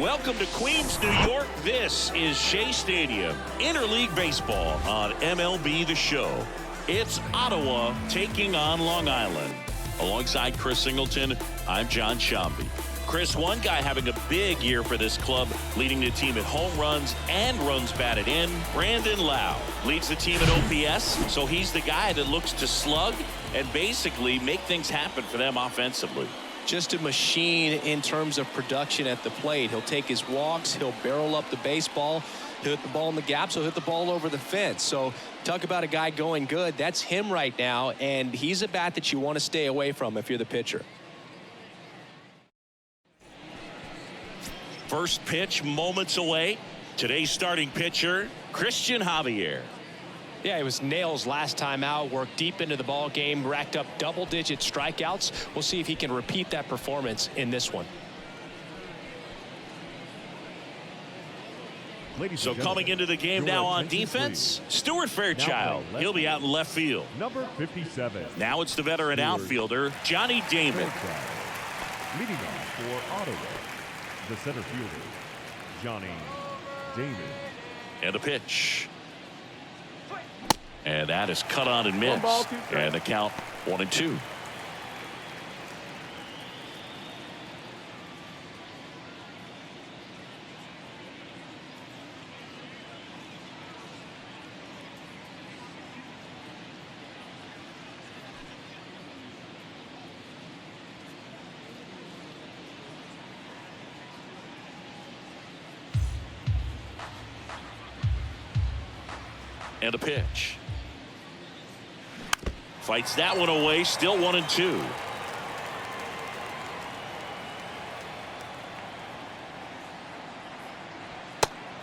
Welcome to Queens, New York. This is Shea Stadium. Interleague Baseball on MLB The Show. It's Ottawa taking on Long Island. Alongside Chris Singleton, I'm John Shambi. Chris, one guy having a big year for this club, leading the team at home runs and runs batted in. Brandon Lau leads the team at OPS, so he's the guy that looks to slug and basically make things happen for them offensively. Just a machine in terms of production at the plate. He'll take his walks, he'll barrel up the baseball, he'll hit the ball in the gaps, he'll hit the ball over the fence. So talk about a guy going good. That's him right now, and he's a bat that you want to stay away from if you're the pitcher. First pitch moments away. Today's starting pitcher, Christian Javier. Yeah, it was nails last time out, worked deep into the ball game, racked up double-digit strikeouts. We'll see if he can repeat that performance in this one. So coming into the game now on defense, Stuart Fairchild. He'll be out in left field. Number 57. Now it's the veteran outfielder, Johnny Damon. Leading off for Ottawa, the center fielder, Johnny Damon. And a pitch. And that is cut on and missed. And the count 1-2. And a pitch. Fights that one away, still 1-2.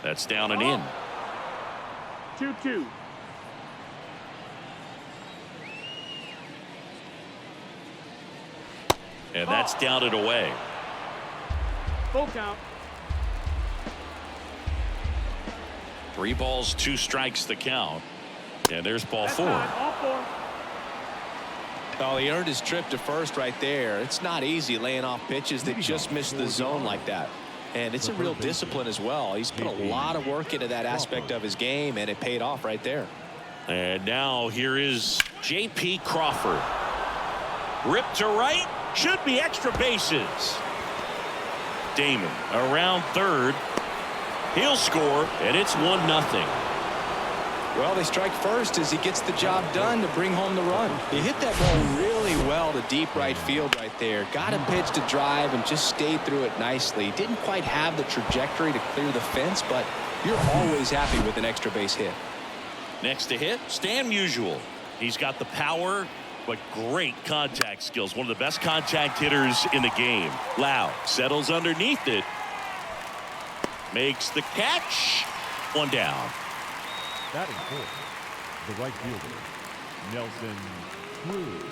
That's down and in. 2-2. And that's down and away. Full count. 3 balls, 2 strikes the count. And there's ball 4. All 4. Oh, he earned his trip to first right there. It's not easy laying off pitches that just miss the zone like that. And it's a real discipline as well. He's put a lot of work into that aspect of his game, and it paid off right there. And now here is J.P. Crawford. Ripped to right. Should be extra bases. Damon around third. He'll score, and it's 1-0. Well, they strike first as he gets the job done to bring home the run. He hit that ball really well to deep right field right there. Got a pitch to drive and just stayed through it nicely. Didn't quite have the trajectory to clear the fence, but you're always happy with an extra base hit. Next to hit, Stan Musial. He's got the power, but great contact skills. One of the best contact hitters in the game. Lau settles underneath it. Makes the catch. 1 down. Batting fourth, the right fielder, Nelson Cruz.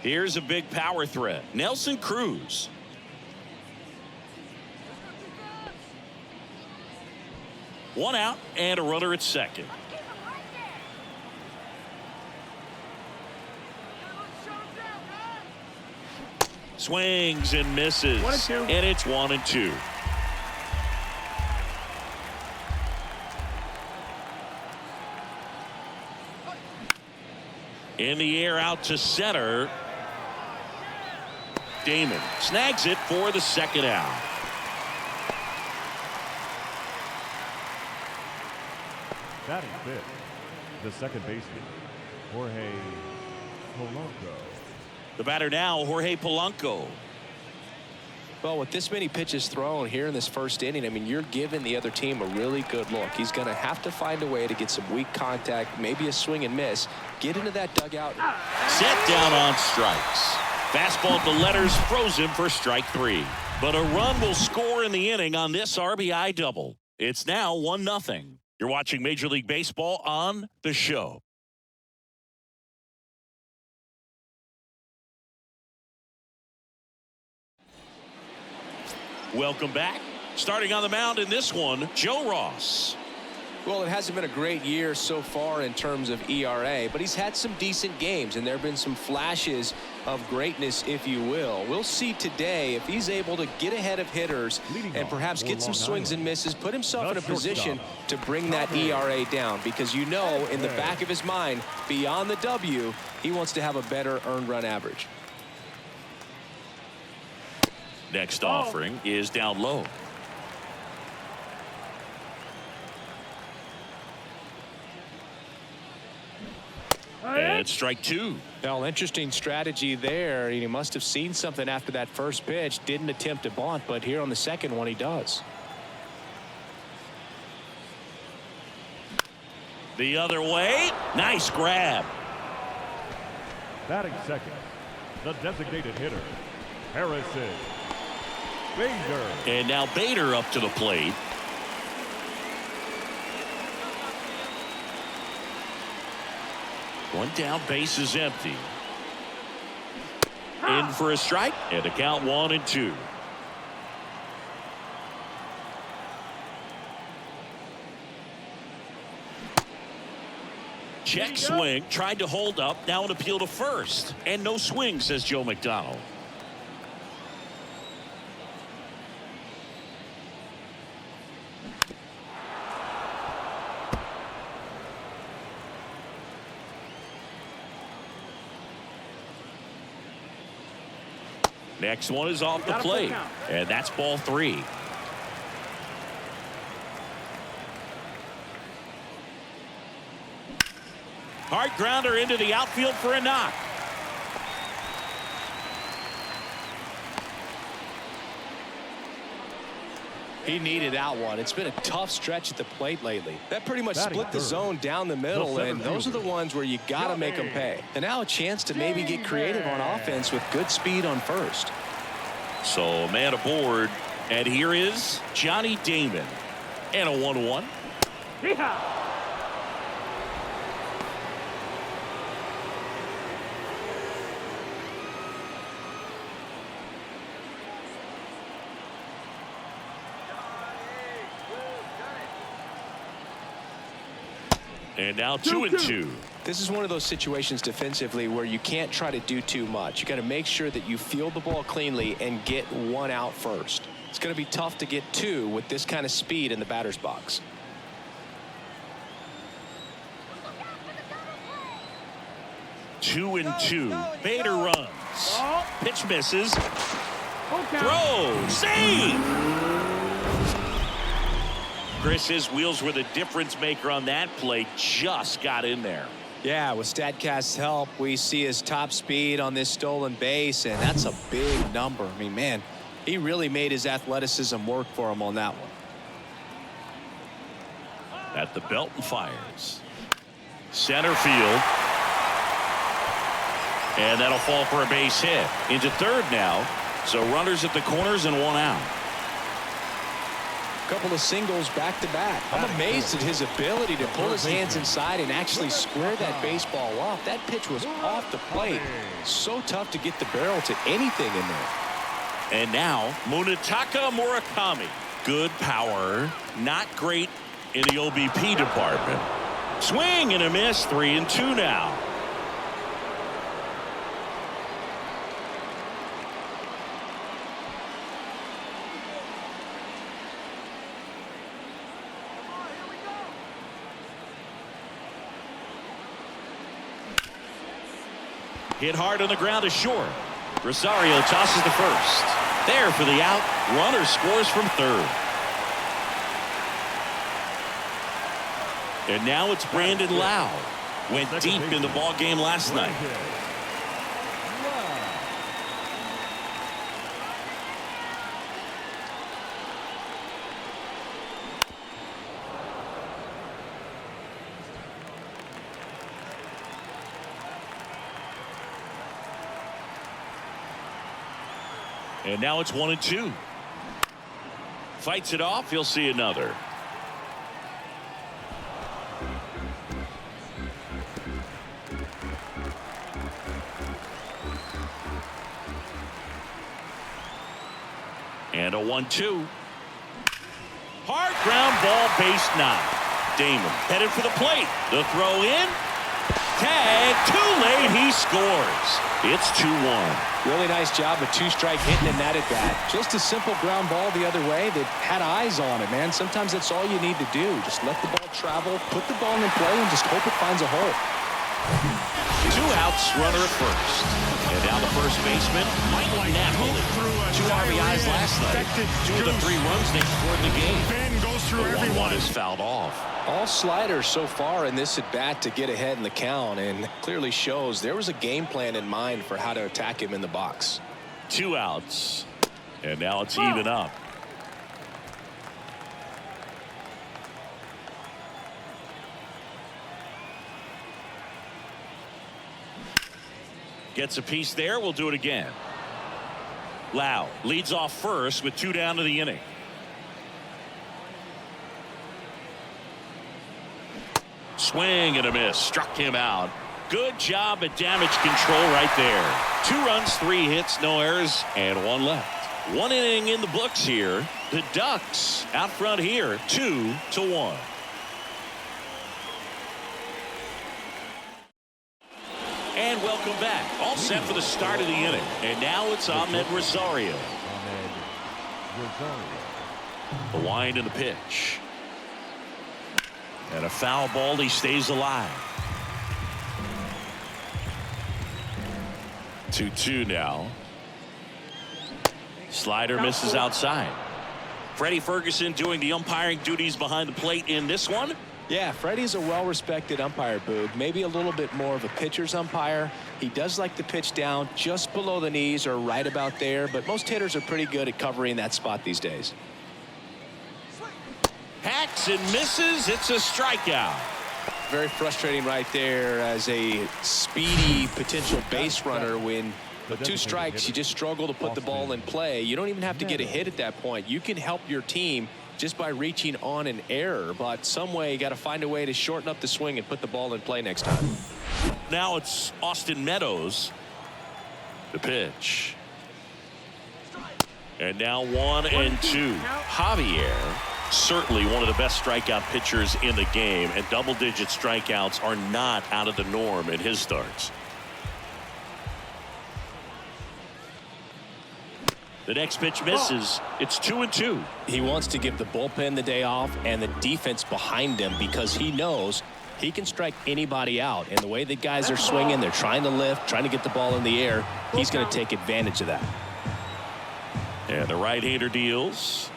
Here's a big power threat. Nelson Cruz. One out and a runner at second. Swings and misses. 1-2. And it's 1-2. In the air out to center. Damon snags it for the second out. Batting fifth, the second baseman, Jorge Polanco. The batter now, Jorge Polanco. Well, with this many pitches thrown here in this first inning, I mean, you're giving the other team a really good look. He's going to have to find a way to get some weak contact, maybe a swing and miss, get into that dugout. Set down on strikes. Fastball at the letters froze him for strike 3. But a run will score in the inning on this RBI double. It's now 1-0. You're watching Major League Baseball on The Show. Welcome back. Starting on the mound in this one, Joe Ross. Well, it hasn't been a great year so far in terms of ERA, but he's had some decent games, and there have been some flashes of greatness, if you will. We'll see today if he's able to get ahead of hitters and perhaps get some swings and misses, put himself in a position to bring that ERA down, because you know in the back of his mind, beyond the W, he wants to have a better earned run average. Next offering is down low. And strike two. Well, interesting strategy there. He must have seen something after that first pitch. Didn't attempt to bunt, but here on the second one he does. The other way. Nice grab. Batting second, the designated hitter, Harrison Bader. And now Bader up to the plate. One down, base is empty. In for a strike, and the count 1-2. Check swing, tried to hold up, now an appeal to first. And no swing, says Joe McDonald. Next one is off the plate, and that's ball 3. Hard grounder into the outfield for a knock. He needed that one. It's been a tough stretch at the plate lately. That pretty much split the zone down the middle, and those are the ones where you got to make them pay. And now a chance to maybe get creative on offense with good speed on first. So man aboard, and here is Johnny Damon. And a 1-1. Yeehaw! And now 2-2. This is one of those situations defensively where you can't try to do too much. You got to make sure that you field the ball cleanly and get one out first. It's going to be tough to get two with this kind of speed in the batter's box. Two and two. Bader runs. Pitch misses. Throw. Save. Chris, his wheels were the difference maker on that play. Just got in there. Yeah, with StatCast's help, we see his top speed on this stolen base, and that's a big number. I mean, man, he really made his athleticism work for him on that one. At the belt and fires. Center field. And that'll fall for a base hit. Into third now. So runners at the corners and one out. Couple of singles back to back. I'm amazed at his ability to pull his hands inside and actually square that baseball off. That pitch was off the plate. So tough to get the barrel to anything in there. And now Munetaka Murakami. Good power, not great in the OBP department. Swing and a miss. 3-2 now. Hit hard on the ground to short. Rosario tosses the first. There for the out. Runner scores from third. And now it's Brandon Lau. Went deep in the ball game last night. And now it's 1-2. Fights it off. He'll see another. And a 1-2. Hard ground ball, base knock. Damon headed for the plate. The throw in. Tag, too late, he scores. It's 2-1. Really nice job of two-strike hitting in that at bat. Just a simple ground ball the other way that had eyes on it, man. Sometimes that's all you need to do. Just let the ball travel, put the ball in play, and just hope it finds a hole. 2 outs, runner at first. And now the first baseman, Mike Napoli. 2 RBIs last night. 2 of the 3 runs they scored in the game. The 1-1 is fouled off. All sliders so far in this at-bat to get ahead in the count, and clearly shows there was a game plan in mind for how to attack him in the box. 2 outs. And now it's even up. Gets a piece there. We'll do it again. Lau leads off first with 2 down to the inning. Swing and a miss. Struck him out. Good job at damage control right there. 2 runs, 3 hits, no errors, and 1 left. 1 inning in the books here. The Ducks out front here, 2-1. And welcome back. All set for the start of the inning. And now it's Ahmed Rosario. The wind and the pitch. And a foul ball. He stays alive. 2-2 now. Slider misses outside. Freddie Ferguson doing the umpiring duties behind the plate in this one. Yeah, Freddie's a well-respected umpire, Boog. Maybe a little bit more of a pitcher's umpire. He does like to pitch down just below the knees or right about there, but most hitters are pretty good at covering that spot these days. Hacks and misses. It's a strikeout. Very frustrating right there as a speedy potential base runner. When with 2 strikes, you just struggle to put the ball in play. You don't even have to get a hit at that point. You can help your team just by reaching on an error, but some way you got to find a way to shorten up the swing and put the ball in play next time. Now it's Austin Meadows. The pitch. And now 1-2. Javier, certainly one of the best strikeout pitchers in the game, and double-digit strikeouts are not out of the norm in his starts. The next pitch misses. It's 2-2. He wants to give the bullpen the day off and the defense behind him because he knows he can strike anybody out. And the way the guys are swinging, they're trying to lift, trying to get the ball in the air. He's going to take advantage of that. And the right-hander deals.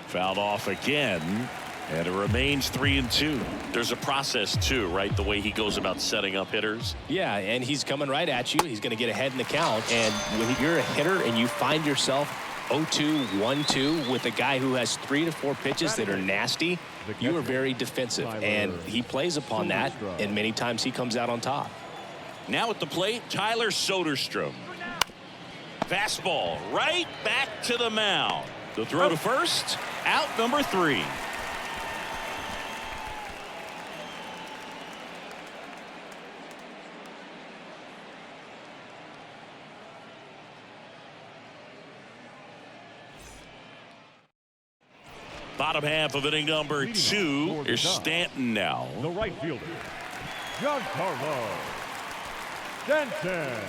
Fouled off again. And it remains 3-2. There's a process too, right? The way he goes about setting up hitters. Yeah, and he's coming right at you. He's going to get ahead in the count. And when you're a hitter and you find yourself 0-2, 1-2 with a guy who has 3 to 4 pitches that are nasty, you are very defensive. And he plays upon that, and many times he comes out on top. Now at the plate, Tyler Soderstrom. Fastball right back to the mound. The throw to first, out number 3. Bottom half of inning number 2. Here's Stanton now. The right fielder, Giancarlo Stanton.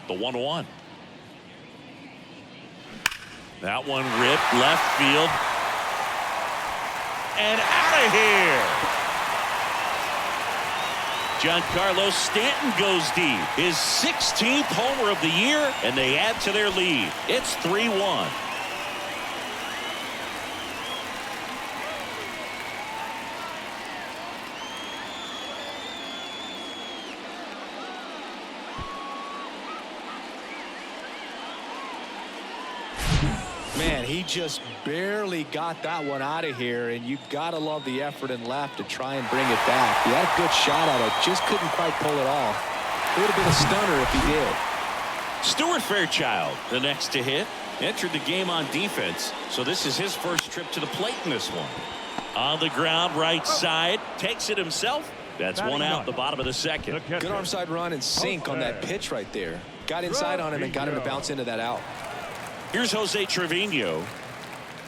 The 1-1. That one ripped left field. And out of here. Giancarlo Stanton goes deep. His 16th homer of the year, and they add to their lead. It's 3-1. Man, he just barely got that one out of here, and you've got to love the effort and left to try and bring it back. He had a good shot at it, just couldn't quite pull it off. It would have been a stunner if he did. Stuart Fairchild, the next to hit, entered the game on defense, so this is his first trip to the plate in this one. On the ground, right side, takes it himself. That's 1 out, the bottom of the second. Good arm side run and sink on that pitch right there. Got inside on him and got him to bounce into that out. Here's Jose Trevino.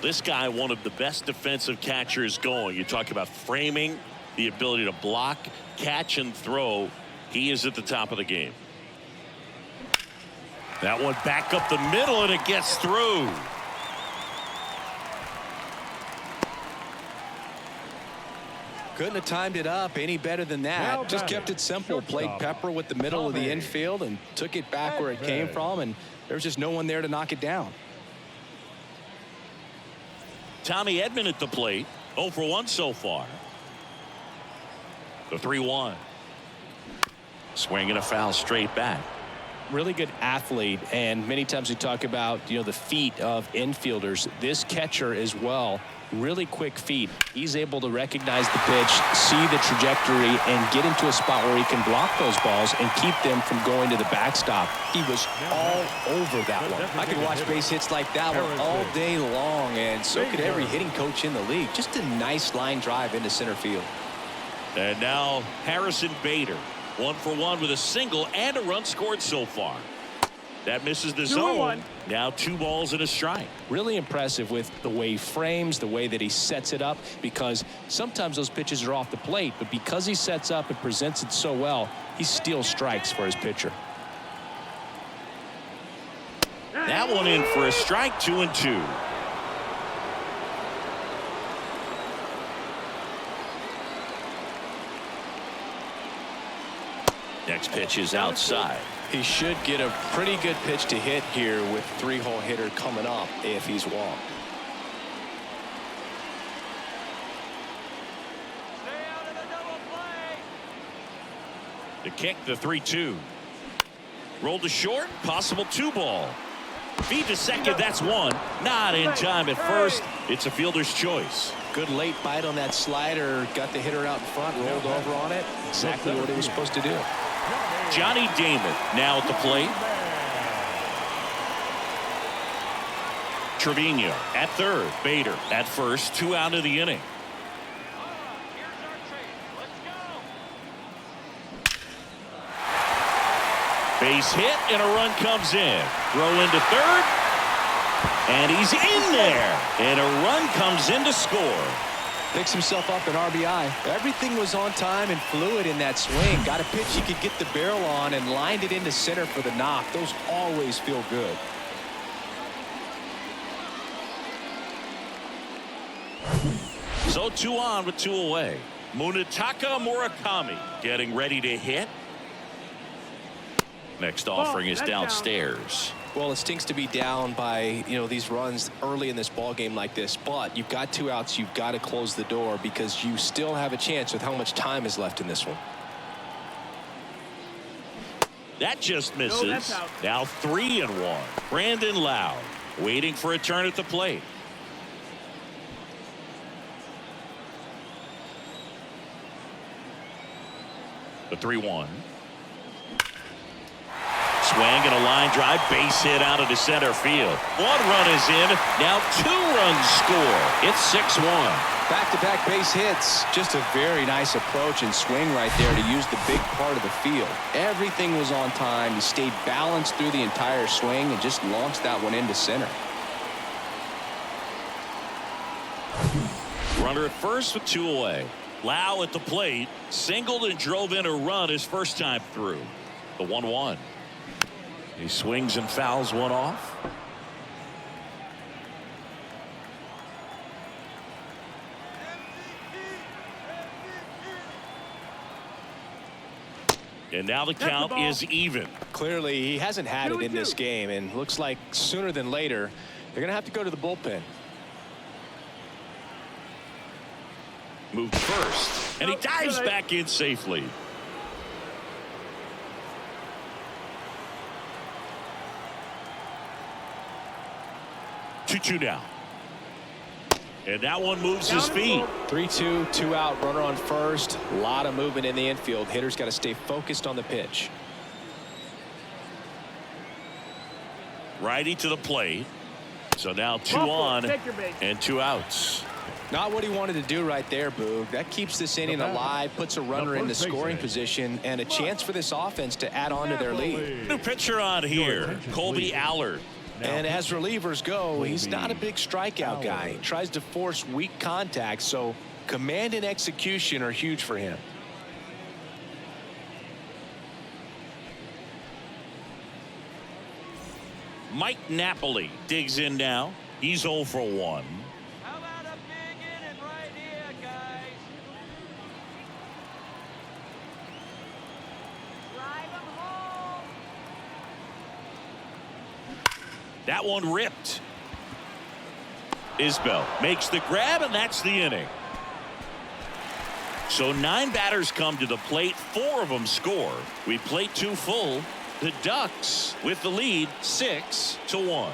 This guy, one of the best defensive catchers going. You talk about framing, the ability to block, catch, and throw. He is at the top of the game. That one back up the middle, and it gets through. Couldn't have timed it up any better than that. Well Just batted. kept it simple. Played Shortstop. pepper with the middle of the Tommy. infield and took it back where it came from, and there was just no one there to knock it down. Tommy Edman at the plate. 0 for 1 so far. The 3-1. Swing and a foul straight back. Really good athlete, and many times we talk about, the feet of infielders. This catcher as well, really quick feet. He's able to recognize the pitch, see the trajectory, and get into a spot where he can block those balls and keep them from going to the backstop. He was all over that one. I could watch base hits like that one all day long, and so could every hitting coach in the league. Just a nice line drive into center field. And now Harrison Bader. 1 for 1 with a single and a run scored so far. That misses the zone. Now 2 balls and a strike. Really impressive with the way he frames, the way that he sets it up, because sometimes those pitches are off the plate, but because he sets up and presents it so well, he steals strikes for his pitcher. That one in for a strike. 2-2. Next pitch is outside. He should get a pretty good pitch to hit here with 3-hole hitter coming up if he's walked. The kick, the 3-2. Rolled to short, possible 2-ball. Feed to second, that's 1. Not in time at first. It's a fielder's choice. Good late bite on that slider. Got the hitter out in front, rolled over on it. Exactly what he was supposed to do. Johnny Damon now at the plate. Trevino at third. Bader at first. 2 out of the inning. Base hit and a run comes in. Throw into third. And he's in there. And a run comes in to score. Picks himself up an RBI. Everything was on time and fluid in that swing. Got a pitch he could get the barrel on and lined it into center for the knock. Those always feel good. So 2 on with 2 away. Munetaka Murakami getting ready to hit. Next offering is downstairs. Well, it stinks to be down by, these runs early in this ball game like this, but you've got 2 outs. You've got to close the door because you still have a chance with how much time is left in this one. That just misses. No, that's out. Now 3-1. Brandon Lau waiting for a turn at the plate. The 3-1. Swing and a line drive, base hit out into center field. 1 run is in. Now 2 runs score. It's 6-1. Back-to-back base hits. Just a very nice approach and swing right there to use the big part of the field. Everything was on time. He stayed balanced through the entire swing and just launched that one into center. Runner at first with 2 away. Lau at the plate. Singled and drove in a run his first time through. The 1-1. He swings and fouls one off. And now the count is even. Clearly, he hasn't had it in this game, and looks like sooner than later, they're going to have to go to the bullpen. Moved first, and he dives back in safely. Two down. And that one moves his feet. 3-2, 2 out, runner on first. A lot of movement in the infield. Hitter's got to stay focused on the pitch. Righty to the plate. So now 2 on and 2 outs. Not what he wanted to do right there, Boog. That keeps this inning alive, puts a runner in the scoring position, and a chance for this offense to add on to their lead. New pitcher on here, Colby Allard. And as relievers go, he's not a big strikeout guy. He tries to force weak contact, so command and execution are huge for him. Mike Napoli digs in now. He's 0 for 1. How about a big inning right here, guys? Drive 'em home. That one ripped. Isbell makes the grab, and that's the inning. So 9 batters come to the plate. 4 of them score. We played 2 full. The Ducks with the lead 6-1.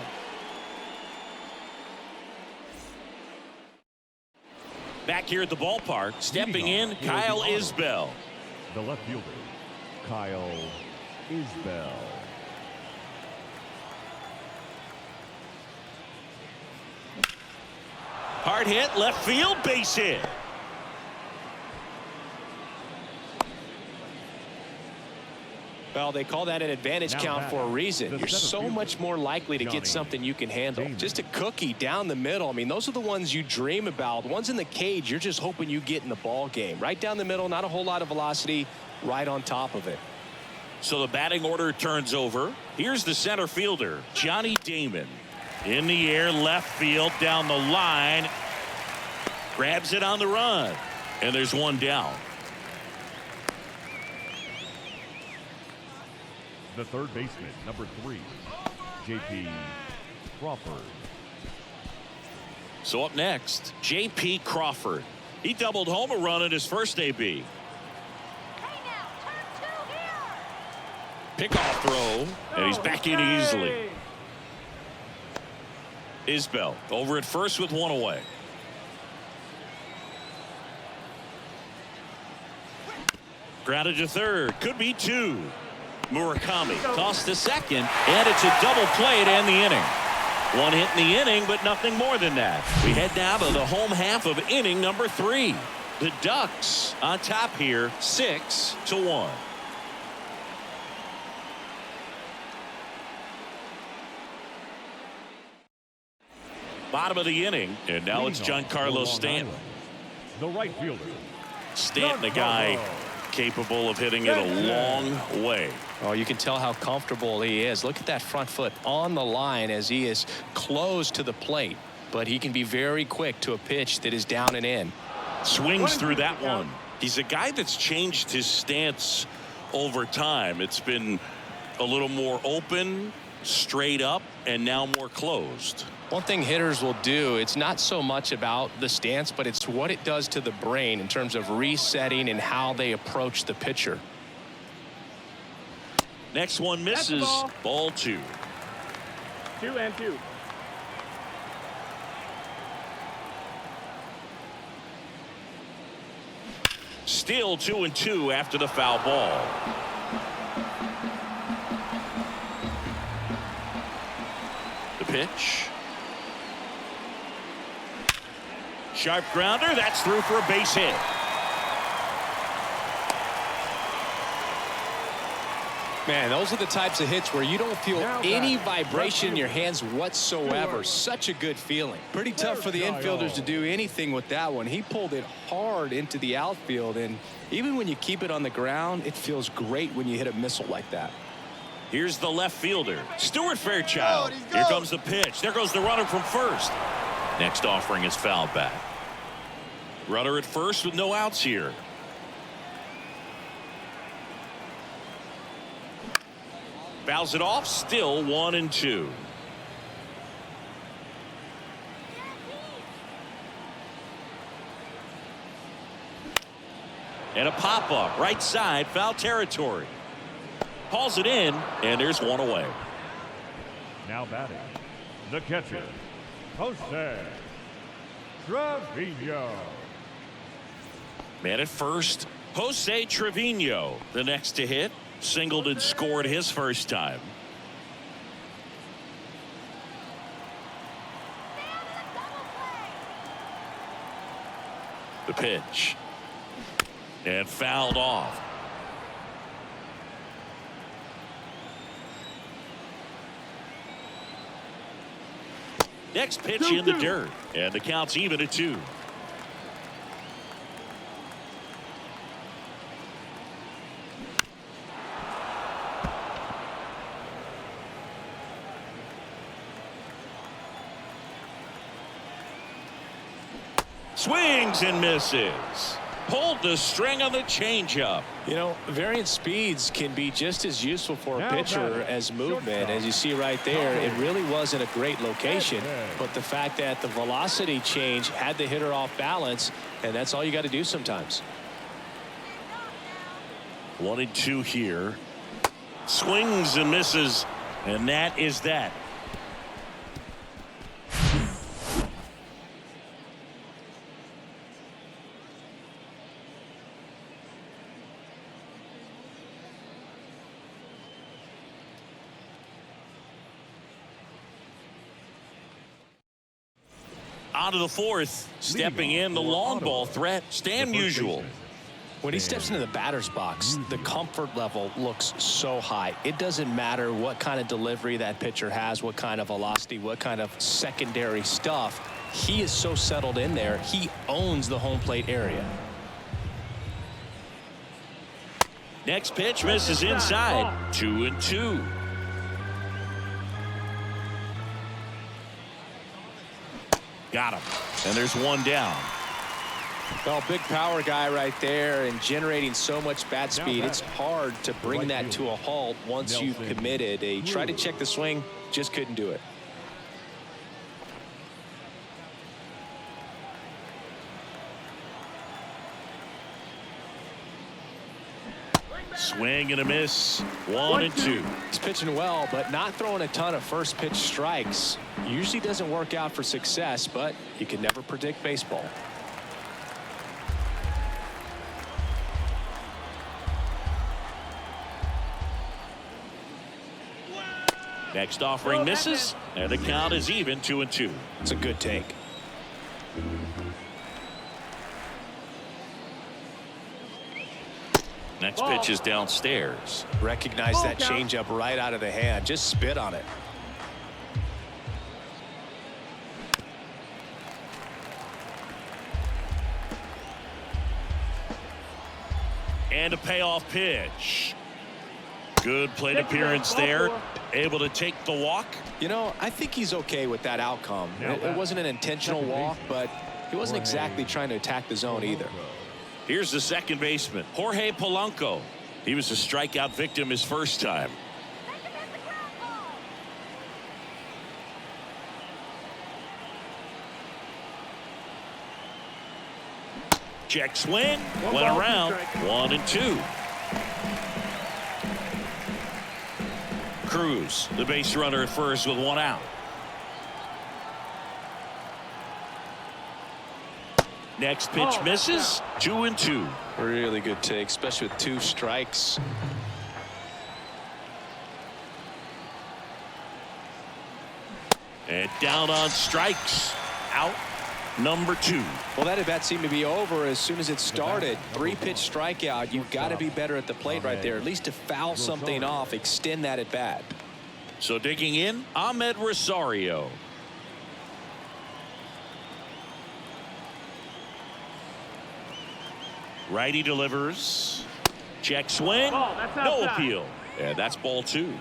Back here at the ballpark, stepping in, Kyle Isbell. The left fielder, Kyle Isbell. Hard hit, left field, base hit. Well, they call that an advantage count for a reason. You're so much more likely to get something you can handle. Just a cookie down the middle. I mean, those are the ones you dream about. The ones in the cage, you're just hoping you get in the ball game. Right down the middle, not a whole lot of velocity, right on top of it. So the batting order turns over. Here's the center fielder, Johnny Damon. In the air, left field, down the line. Grabs it on the run. And there's one down. The third baseman, number 3, J.P. Crawford. So up next, J.P. Crawford. He doubled home a run in his first AB. Pickoff throw, and he's back in easily. Isbell over at first with 1 away. Grounded to third, could be 2. Murakami tossed to second, and it's a double play to end the inning. 1 hit in the inning, but nothing more than that. We head down to the home half of inning number 3. The Ducks on top here, 6-1. Bottom of the inning, and now it's Giancarlo Stanton. The right fielder, Stanton, a guy capable of hitting it a long way. Oh, you can tell how comfortable he is. Look at that front foot on the line as he is close to the plate. But he can be very quick to a pitch that is down and in. Swings through that one. He's a guy that's changed his stance over time. It's been a little more open, straight up, and now more closed. One thing hitters will do, it's not so much about the stance, but it's what it does to the brain in terms of resetting and how they approach the pitcher. Next one misses. Ball 2. 2-2. Still 2-2 after the foul ball. The pitch. Sharp grounder. That's through for a base hit. Man, those are the types of hits where you don't feel any vibration in your hands whatsoever. Such a good feeling. Pretty tough for the infielders to do anything with that one. He pulled it hard into the outfield, and even when you keep it on the ground, it feels great when you hit a missile like that. Here's the left fielder, Stuart Fairchild. Here comes the pitch. There goes the runner from first. Next offering is fouled back. Runner at first with no outs here. Fouls it off. Still 1-2. And a pop-up right side, foul territory. Hauls it in, and there's one away. Now batting, the catcher, Jose Trevino. Man at first, Jose Trevino, the next to hit. Singled and scored his first time. The pitch. And fouled off. Next pitch in the dirt. And the count's even at 2. Swings and misses. Pulled the string on the changeup. You know, variant speeds can be just as useful for a pitcher as movement. As you see right there, it really wasn't a great location, but the fact that the velocity change had the hitter off balance, and that's all you got to do sometimes. 1-2 here. Swings and misses, and that is that. On to the 4th. Stepping in, the long ball threat, Stan Musial. When he steps into the batter's box, the comfort level looks so high. It doesn't matter what kind of delivery that pitcher has, what kind of velocity, what kind of secondary stuff. He is so settled in there. He owns the home plate area. Next pitch misses inside. 2-2. Got him. And there's one down. Well, big power guy right there and generating so much bat speed. It's hard to bring that to a halt once you've committed. He tried to check the swing, just couldn't do it. Swing and a miss. 1-2. He's pitching well, but not throwing a ton of first pitch strikes. Usually doesn't work out for success, but you can never predict baseball. Next offering misses, and the count is even. 2-2. It's a good take. Next pitch is downstairs. Recognize that changeup right out of the hand. Just spit on it. And a payoff pitch. Good plate appearance there. Able to take the walk. You know, I think he's okay with that outcome. It wasn't an intentional walk, but he wasn't exactly trying to attack the zone either. Here's the second baseman, Jorge Polanco. He was a strikeout victim his first time. Check swing. Went around. 1-2. Cruz, the base runner at first with one out. Next pitch misses. 2-2. Really good take, especially with 2 strikes. And down on strikes. Out number 2. Well, that at bat seemed to be over as soon as it started. 3-pitch strikeout. You've got to be better at the plate right there, at least to foul something off, extend that at bat. So digging in, Ahmed Rosario. Righty delivers. Check swing. No appeal. And that's ball 2.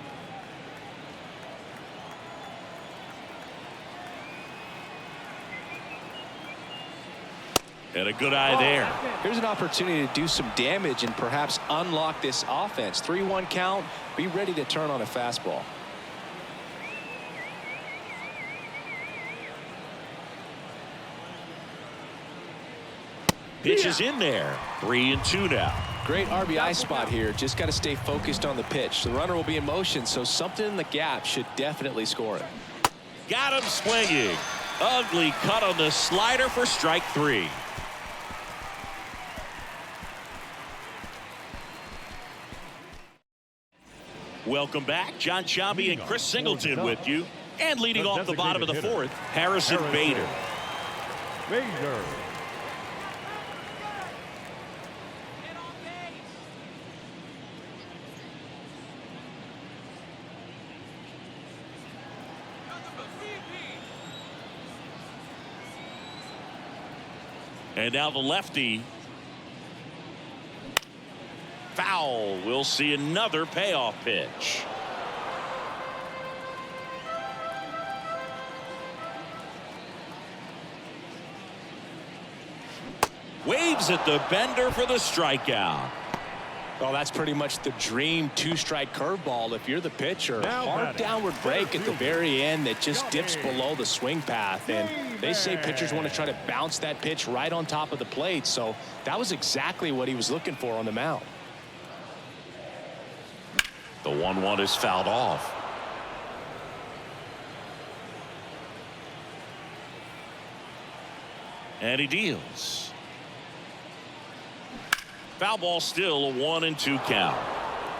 And a good eye there. Here's an opportunity to do some damage and perhaps unlock this offense. 3-1 count. Be ready to turn on a fastball. Pitch is in there. 3-2 now. Great RBI spot here. Just got to stay focused on the pitch. The runner will be in motion, so something in the gap should definitely score it. Got him swinging. Ugly cut on the slider for strike 3. Welcome back. John Sciambi and Chris Singleton with you. And leading off the bottom of the 4th, Harrison Bader. Bader. And now the lefty. Foul. We'll see another payoff pitch. Waves at the bender for the strikeout. Well, that's pretty much the dream two-strike curveball if you're the pitcher. Hard downward break at the very end that just dips below the swing path. And they say pitchers want to try to bounce that pitch right on top of the plate. So that was exactly what he was looking for on the mound. The 1-1 is fouled off. And he deals. Foul ball, still a 1-2 count.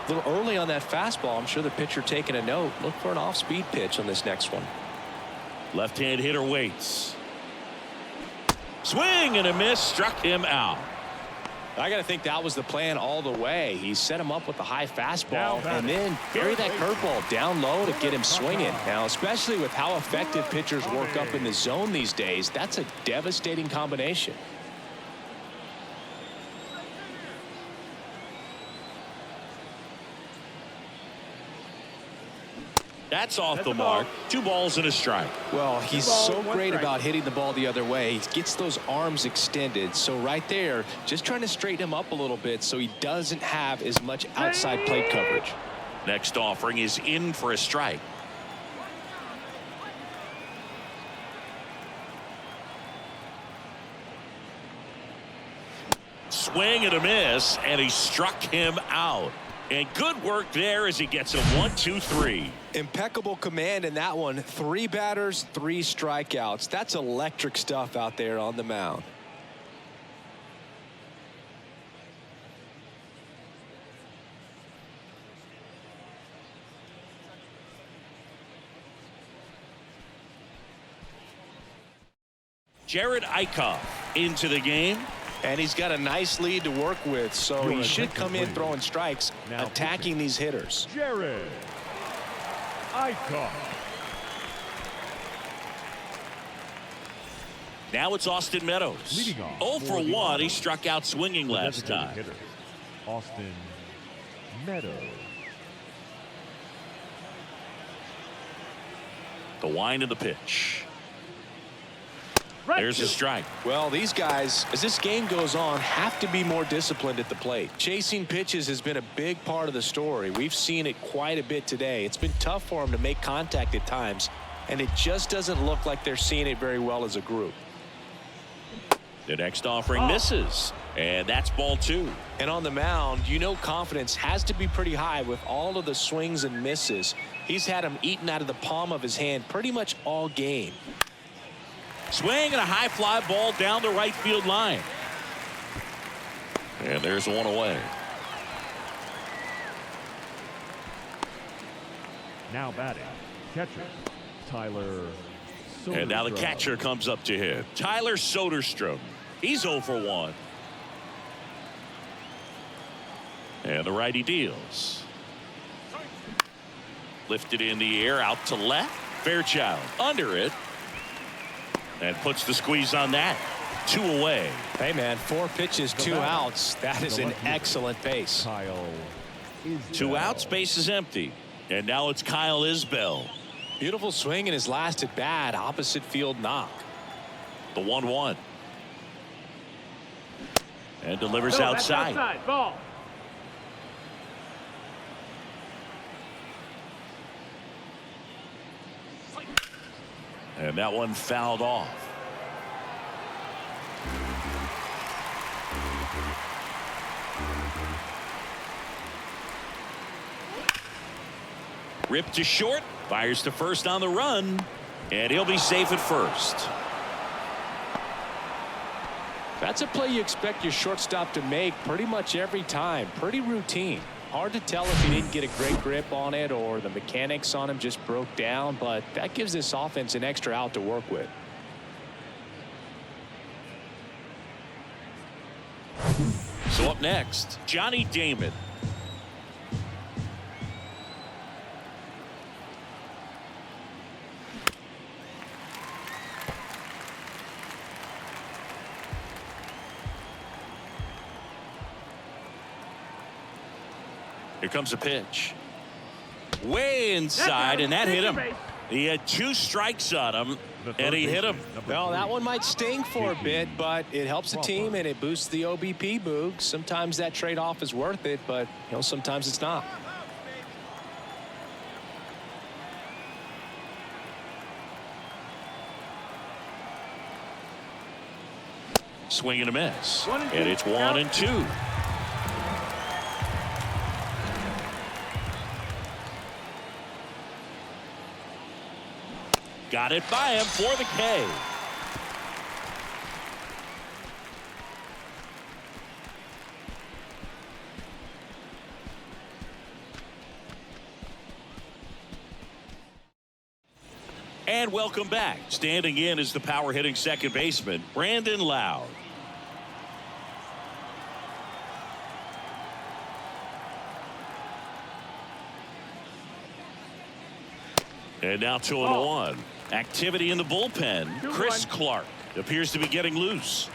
A little early on that fastball. I'm sure the pitcher taking a note. Look for an off-speed pitch on this next one. Left-hand hitter waits. Swing and a miss, struck him out. I got to think that was the plan all the way. He set him up with the high fastball and then bury that curveball down low to get him swinging. Now, especially with how effective pitchers work up in the zone these days, that's a devastating combination. That's off the mark. 2 balls and a strike. Well, he's so great about hitting the ball the other way. He gets those arms extended. So right there, just trying to straighten him up a little bit so he doesn't have as much outside plate coverage. Next offering is in for a strike. Swing and a miss, and he struck him out. And good work there as he gets a 1-2-3. Impeccable command in that one. 3 batters, 3 strikeouts. That's electric stuff out there on the mound. Jared Eichhoff into the game. And he's got a nice lead to work with, so he should come in throwing strikes, attacking these hitters. Jared Eichhoff. Now it's Austin Meadows. 0 for 1. He struck out swinging last time. Hitter, Austin Meadows. The wind of the pitch. There's a strike. Well, these guys, as this game goes on, have to be more disciplined at the plate. Chasing pitches has been a big part of the story. We've seen it quite a bit today. It's been tough for them to make contact at times, and it just doesn't look like they're seeing it very well as a group. The next offering misses, and that's ball 2. And on the mound, you know confidence has to be pretty high with all of the swings and misses. He's had them eaten out of the palm of his hand pretty much all game. Swing and a high fly ball down the right field line. And there's one away. Now batting, catcher Tyler Soderstrom. And now the catcher comes up to him. Tyler Soderstrom. He's 0 for 1. And the righty deals. Lifted in the air out to left. Fairchild under it. And puts the squeeze on that. 2 away. Hey, man, 4 pitches, 2 outs. That is an excellent pace. Kyle 2 outs, base is empty. And now it's Kyle Isbell. Beautiful swing in his last at bat. Opposite field knock. The 1-1. And delivers outside. Ball. And that one fouled off. Ripped to short. Fires to first on the run. And he'll be safe at first. That's a play you expect your shortstop to make pretty much every time. Pretty routine. Hard to tell if he didn't get a great grip on it or the mechanics on him just broke down, but that gives this offense an extra out to work with. So up next, Johnny Damon. Here comes a pitch. Way inside, and that hit him. He had 2 strikes on him, and he hit him. Well, that one might sting for a bit, but it helps the team and it boosts the OBP, Boog. Sometimes that trade-off is worth it, but sometimes it's not. Swing and a miss. And it's 1-2. Got it by him for the K. And welcome back. Standing in is the power hitting second baseman, Brandon Loud. And now 2-1. Activity in the bullpen. Chris Clark appears to be getting loose.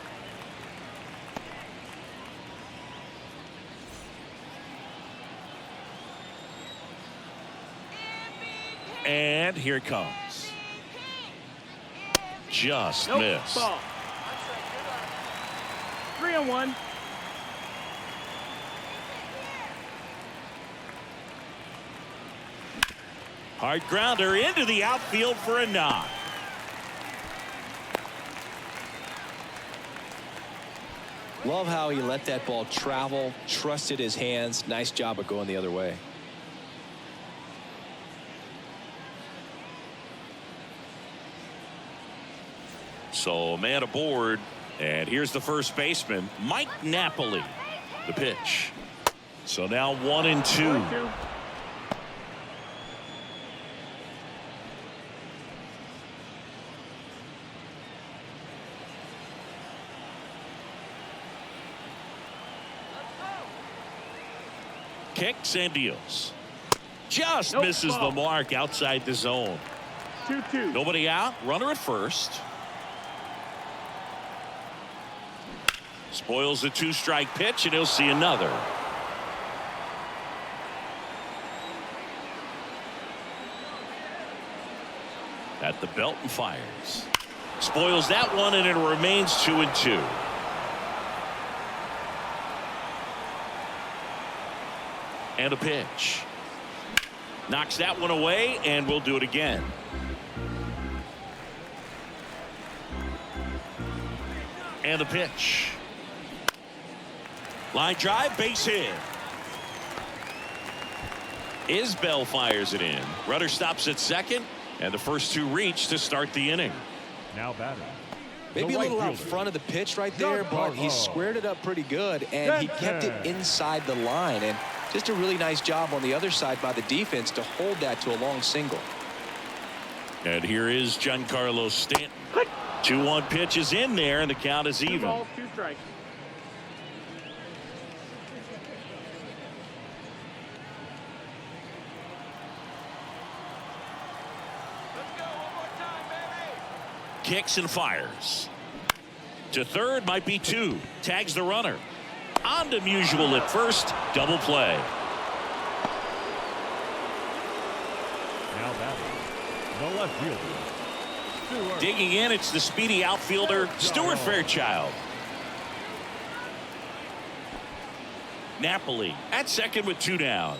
And here it comes. Just missed. 3-1. Hard grounder into the outfield for a knock. Love how he let that ball travel, trusted his hands. Nice job of going the other way. So a man aboard, and here's the first baseman, Mike Napoli. The pitch. So now 1-2. Kicks and deals. Just misses the mark outside the zone. 2-2. Nobody out. Runner at first. Spoils the 2-strike pitch, and he'll see another. At the belt and fires. Spoils that one, and it remains 2-2. And a pitch. Knocks that one away, and we'll do it again. And a pitch. Line drive, base hit. Isbell fires it in. Runner stops at second, and the first 2 reach to start the inning. Now batting. Maybe a little out front of the pitch right there, but he squared it up pretty good, and he kept it inside the line. And just a really nice job on the other side by the defense to hold that to a long single. And here is Giancarlo Stanton. 2-1 pitch is in there, and the count is 2 even. balls, 2 strikes. Let's go one more time, baby. Kicks and fires. To third, might be 2. Tags the runner. On to Musial at first. Double play. Now batting. The left fielder. Stewart. Digging in, it's the speedy outfielder, Stuart Fairchild. Napoli at second with 2 down.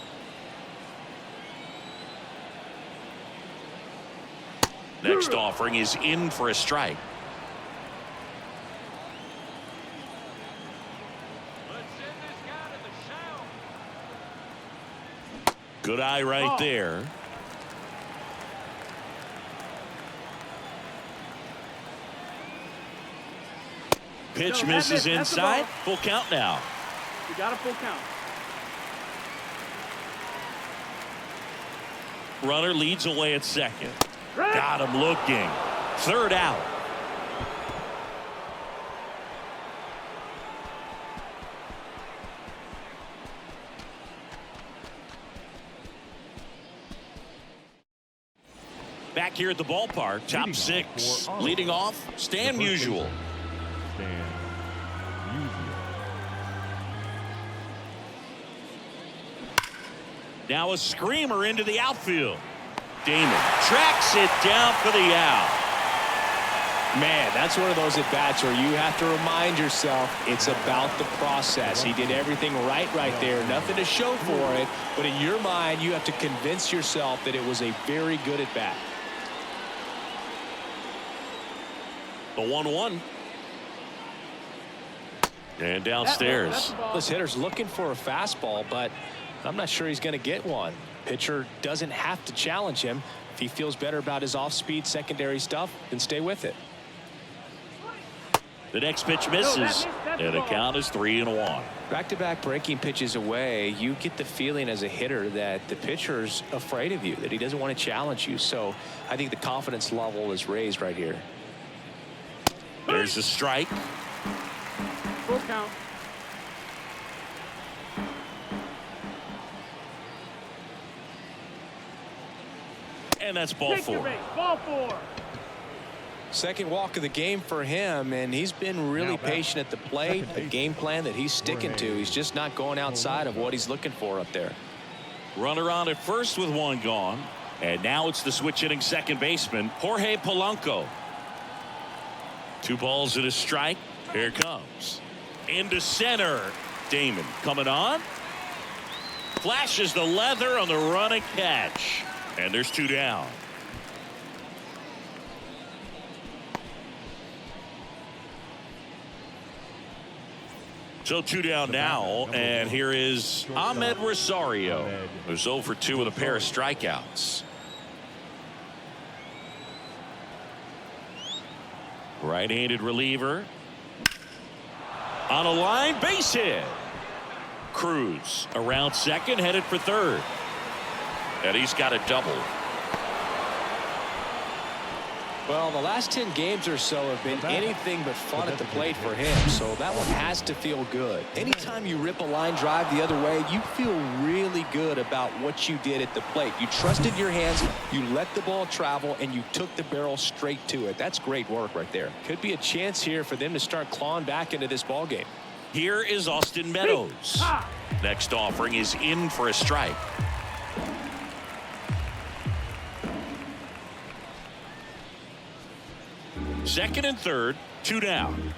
Next offering is in for a strike. Let's send this guy to the shower. Good eye right there. Pitch misses inside. Full count now. We got a full count. Runner leads away at second. Got him looking. Third out. Back here at the ballpark, top 6. Leading off, Stan Musial. Stan Musial. Now a screamer into the outfield. Damon tracks it down for the out. Man, that's one of those at-bats where you have to remind yourself it's about the process. He did everything right there. Nothing to show for it. But in your mind, you have to convince yourself that it was a very good at-bat. The 1-1. And downstairs. This hitter's looking for a fastball, but I'm not sure he's going to get one. Pitcher doesn't have to challenge him. If he feels better about his off-speed secondary stuff, then stay with it. The next pitch misses, and the count is 3-1. Back-to-back breaking pitches away, you get the feeling as a hitter that the pitcher's afraid of you, that he doesn't want to challenge you. So I think the confidence level is raised right here. There's a strike. Full count. And that's ball Take your 4. base. Ball 4. Second walk of the game for him, and he's been really patient at the plate. A game plan that he's sticking to. He's just not going outside of what he's looking for up there. Runner on at first with one gone. And now it's the switch hitting second baseman, Jorge Polanco. 2 balls and a strike. Here it comes. Into center. Damon coming on. Flashes the leather on the running catch. And there's 2 down. So 2 down now, and here is Ahmed Rosario, who's 0 for 2 with a pair of strikeouts. Right-handed reliever. On a line, base hit. Cruz around second, headed for third. And he's got a double. Well, the last 10 games or so have been anything but fun at the plate for him, so that one has to feel good. Anytime you rip a line drive the other way, you feel really good about what you did at the plate. You trusted your hands, you let the ball travel, and you took the barrel straight to it. That's great work right there. Could be a chance here for them to start clawing back into this ball game. Here is Austin Meadows. Next offering is in for a strike. Second and third, 2 down.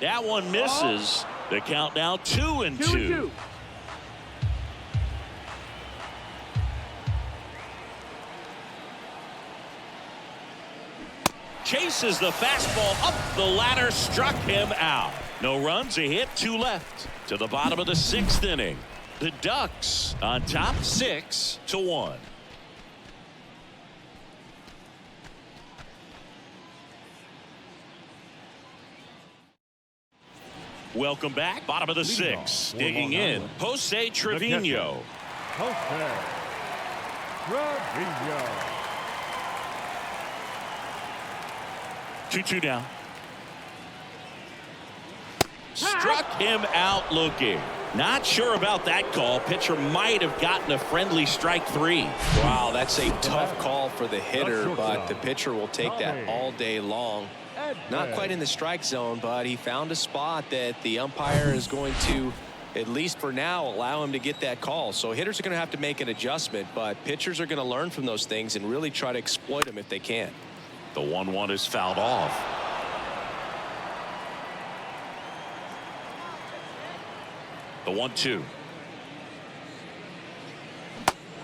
That one misses. The count now 2-2. Chases the fastball up the ladder, struck him out. No runs, a hit, 2 left. To the bottom of the 6th inning. The Ducks on top 6-1. Welcome back. Bottom of the 6th. Digging in. Jose Trevino. Jose Trevino. 2-2 down. Struck him out looking. Not sure about that call. Pitcher might have gotten a friendly strike 3. Wow, that's a tough call for the hitter, but the pitcher will take that all day long. Not quite in the strike zone, but he found a spot that the umpire is going to, at least for now, allow him to get that call. So hitters are going to have to make an adjustment, but pitchers are going to learn from those things and really try to exploit them if they can. The 1-1 is fouled off. The 1-2.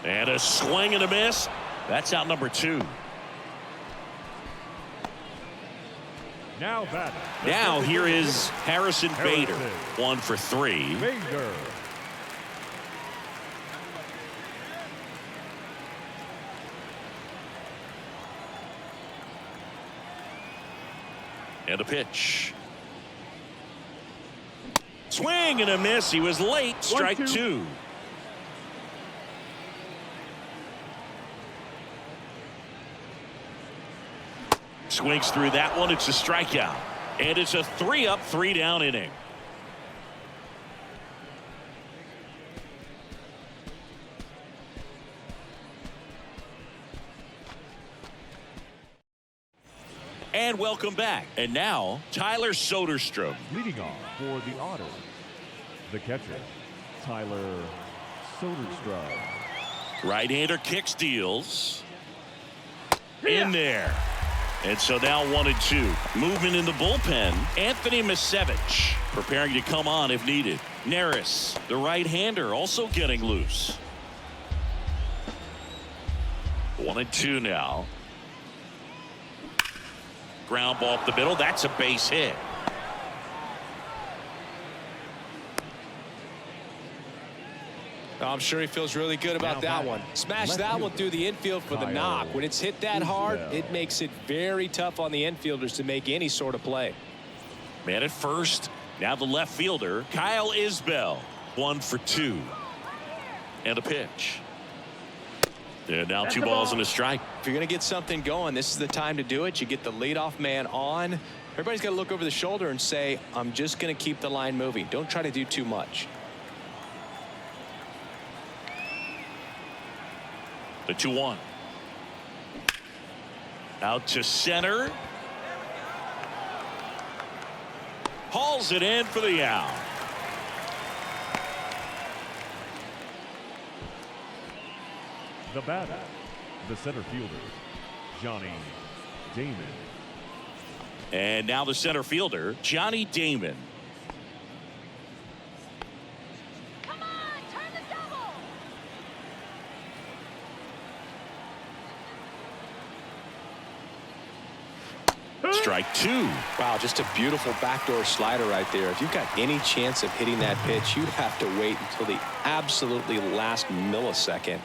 And a swing and a miss. That's out number 2. Now here is Harrison Bader. 1 for 3. Bader. And a pitch. Swing and a miss. He was late. Strike 2. Swings through that one. It's a strikeout. And it's a 3-up, 3-down inning. And welcome back. And now, Tyler Soderstrom. Leading off for the Otters, the catcher, Tyler Soderstrom. Right-hander kick steals. In there. And so now 1-2. Movement in the bullpen. Anthony Misevich preparing to come on if needed. Neris, the right-hander, also getting loose. 1-2 now. Ground ball up the middle. That's a base hit. I'm sure he feels really good about that one. Smash that one through the infield for the knock. When it's hit that hard, it makes it very tough on the infielders to make any sort of play. Man at first. Now the left fielder, Kyle Isbell. 1 for 2. And a pitch. And now 2 balls and a strike. If you're going to get something going, this is the time to do it. You get the leadoff man on. Everybody's got to look over the shoulder and say, I'm just going to keep the line moving. Don't try to do too much. The 2-1. Out to center. Hauls it in for the out. The batter, the center fielder, Johnny Damon. And now the center fielder, Johnny Damon. Come on, turn the double. Strike 2. Wow, just a beautiful backdoor slider right there. If you've got any chance of hitting that pitch, you'd have to wait until the absolutely last millisecond.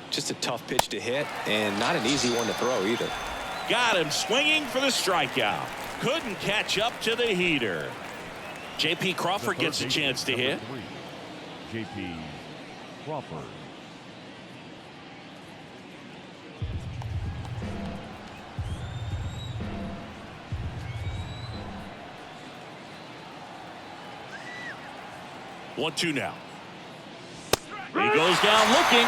Just a tough pitch to hit, and not an easy one to throw either. Got him swinging for the strikeout. Couldn't catch up to the heater. J.P. Crawford gets a chance to hit. J.P. Crawford. 1-2 now. He goes down looking.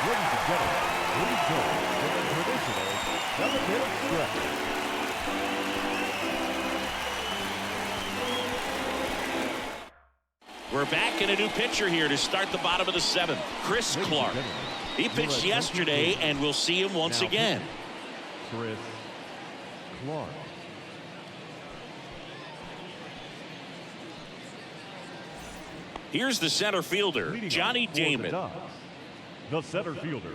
Ladies and gentlemen, please join in the traditional 7-minute stretch. We're back in a new pitcher here to start the bottom of the 7th. Chris Clark. He pitched yesterday, and we'll see him once again. Chris Clark. Here's the center fielder, Johnny Damon. The center fielder,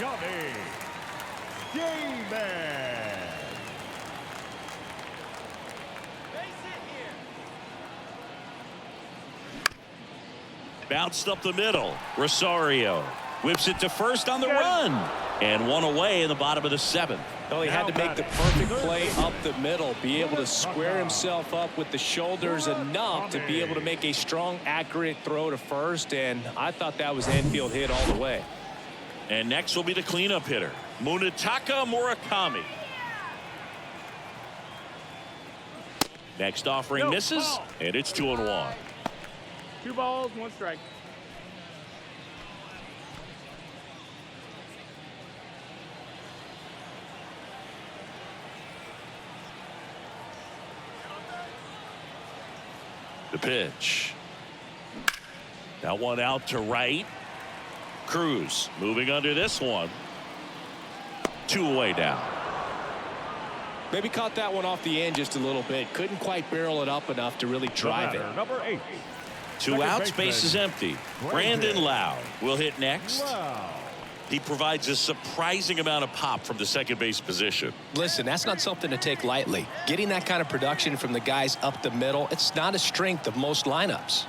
Johnny Damon. Base hit here. Bounced up the middle. Rosario whips it to first on the run. And 1 away in the bottom of the 7th. Well, he had to make the perfect play up the middle, be able to square himself up with the shoulders enough to be able to make a strong, accurate throw to first, and I thought that was an infield hit all the way. And next will be the cleanup hitter, Munetaka Murakami. Next offering misses, and it's 2-1. 2 balls, 1 strike. The pitch. That one out to right. Cruz moving under this one. 2 away down. Maybe caught that one off the end just a little bit. Couldn't quite barrel it up enough to really drive it. Number 8. 2 outs, base is empty. Brandon Lowe will hit next. Wow. He provides a surprising amount of pop from the second base position. Listen, that's not something to take lightly. Getting that kind of production from the guys up the middle, it's not a strength of most lineups.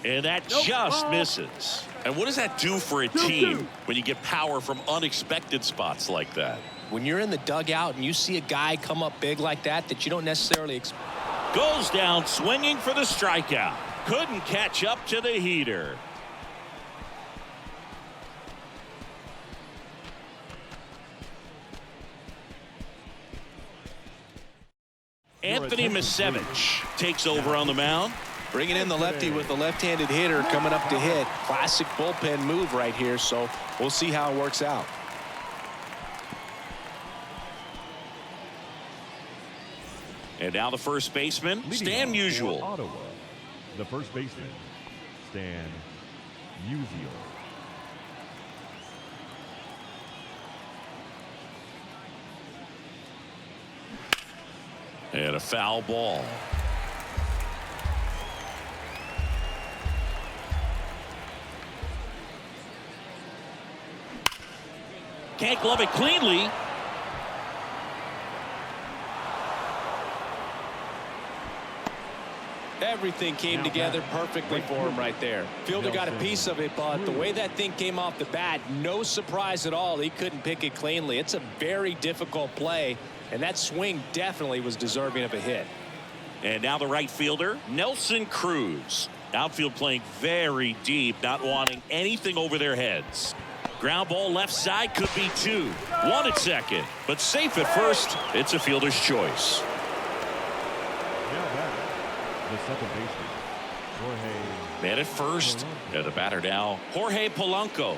And that just misses. And what does that do for a team when you get power from unexpected spots like that? When you're in the dugout and you see a guy come up big like that you don't necessarily expect. Goes down swinging for the strikeout. Couldn't catch up to the heater. Anthony Misevich takes over on the mound. Bringing in the lefty with the left-handed hitter coming up to hit. Classic bullpen move right here, so we'll see how it works out. And now the first baseman, Leading Stan off for Musial. Ottawa, the first baseman, Stan Musial. And a foul ball. Can't glove it cleanly. Everything came together perfectly for him right there. Fielder got a piece of it, but the way that thing came off the bat, no surprise at all. He couldn't pick it cleanly. It's a very difficult play, and that swing definitely was deserving of a hit. And now the right fielder, Nelson Cruz. Outfield playing very deep, not wanting anything over their heads. Ground ball left side, could be two. One at second, but safe at first. It's a fielder's choice. Now batter, the second baseman, Jorge. Man at first, and the batter now, Jorge Polanco.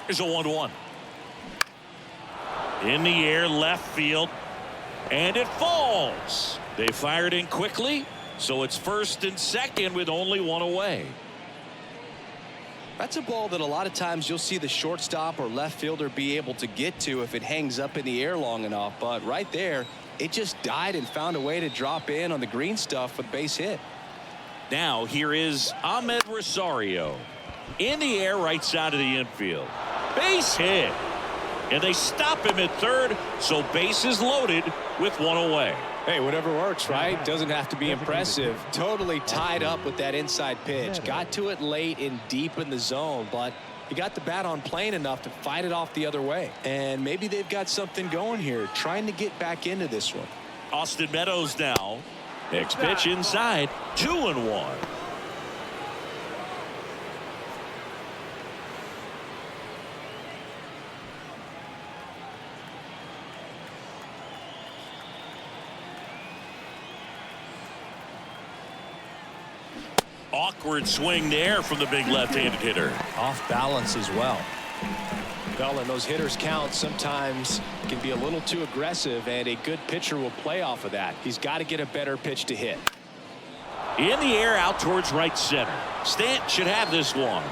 Here's a 1-1. In the air, left field, and it falls. They fired in quickly, so it's first and second with only one away. That's a ball that a lot of times you'll see the shortstop or left fielder be able to get to if it hangs up in the air long enough. But right there, it just died and found a way to drop in on the green stuff with base hit. Now here is Ahmed Rosario. In the air, right side of the infield. Base hit. And they stop him at third, so base is loaded with one away. Hey, whatever works, right? Doesn't have to be impressive. Totally tied up with that inside pitch. Got to it late and deep in the zone, but he got the bat on plane enough to fight it off the other way. And maybe they've got something going here, trying to get back into this one. Austin Meadows now. Next pitch inside, 2-1. Awkward swing there from the big left-handed hitter. Off balance as well. Well, and those hitters count sometimes can be a little too aggressive, and a good pitcher will play off of that. He's got to get a better pitch to hit. In the air, out towards right center. Stant should have this one.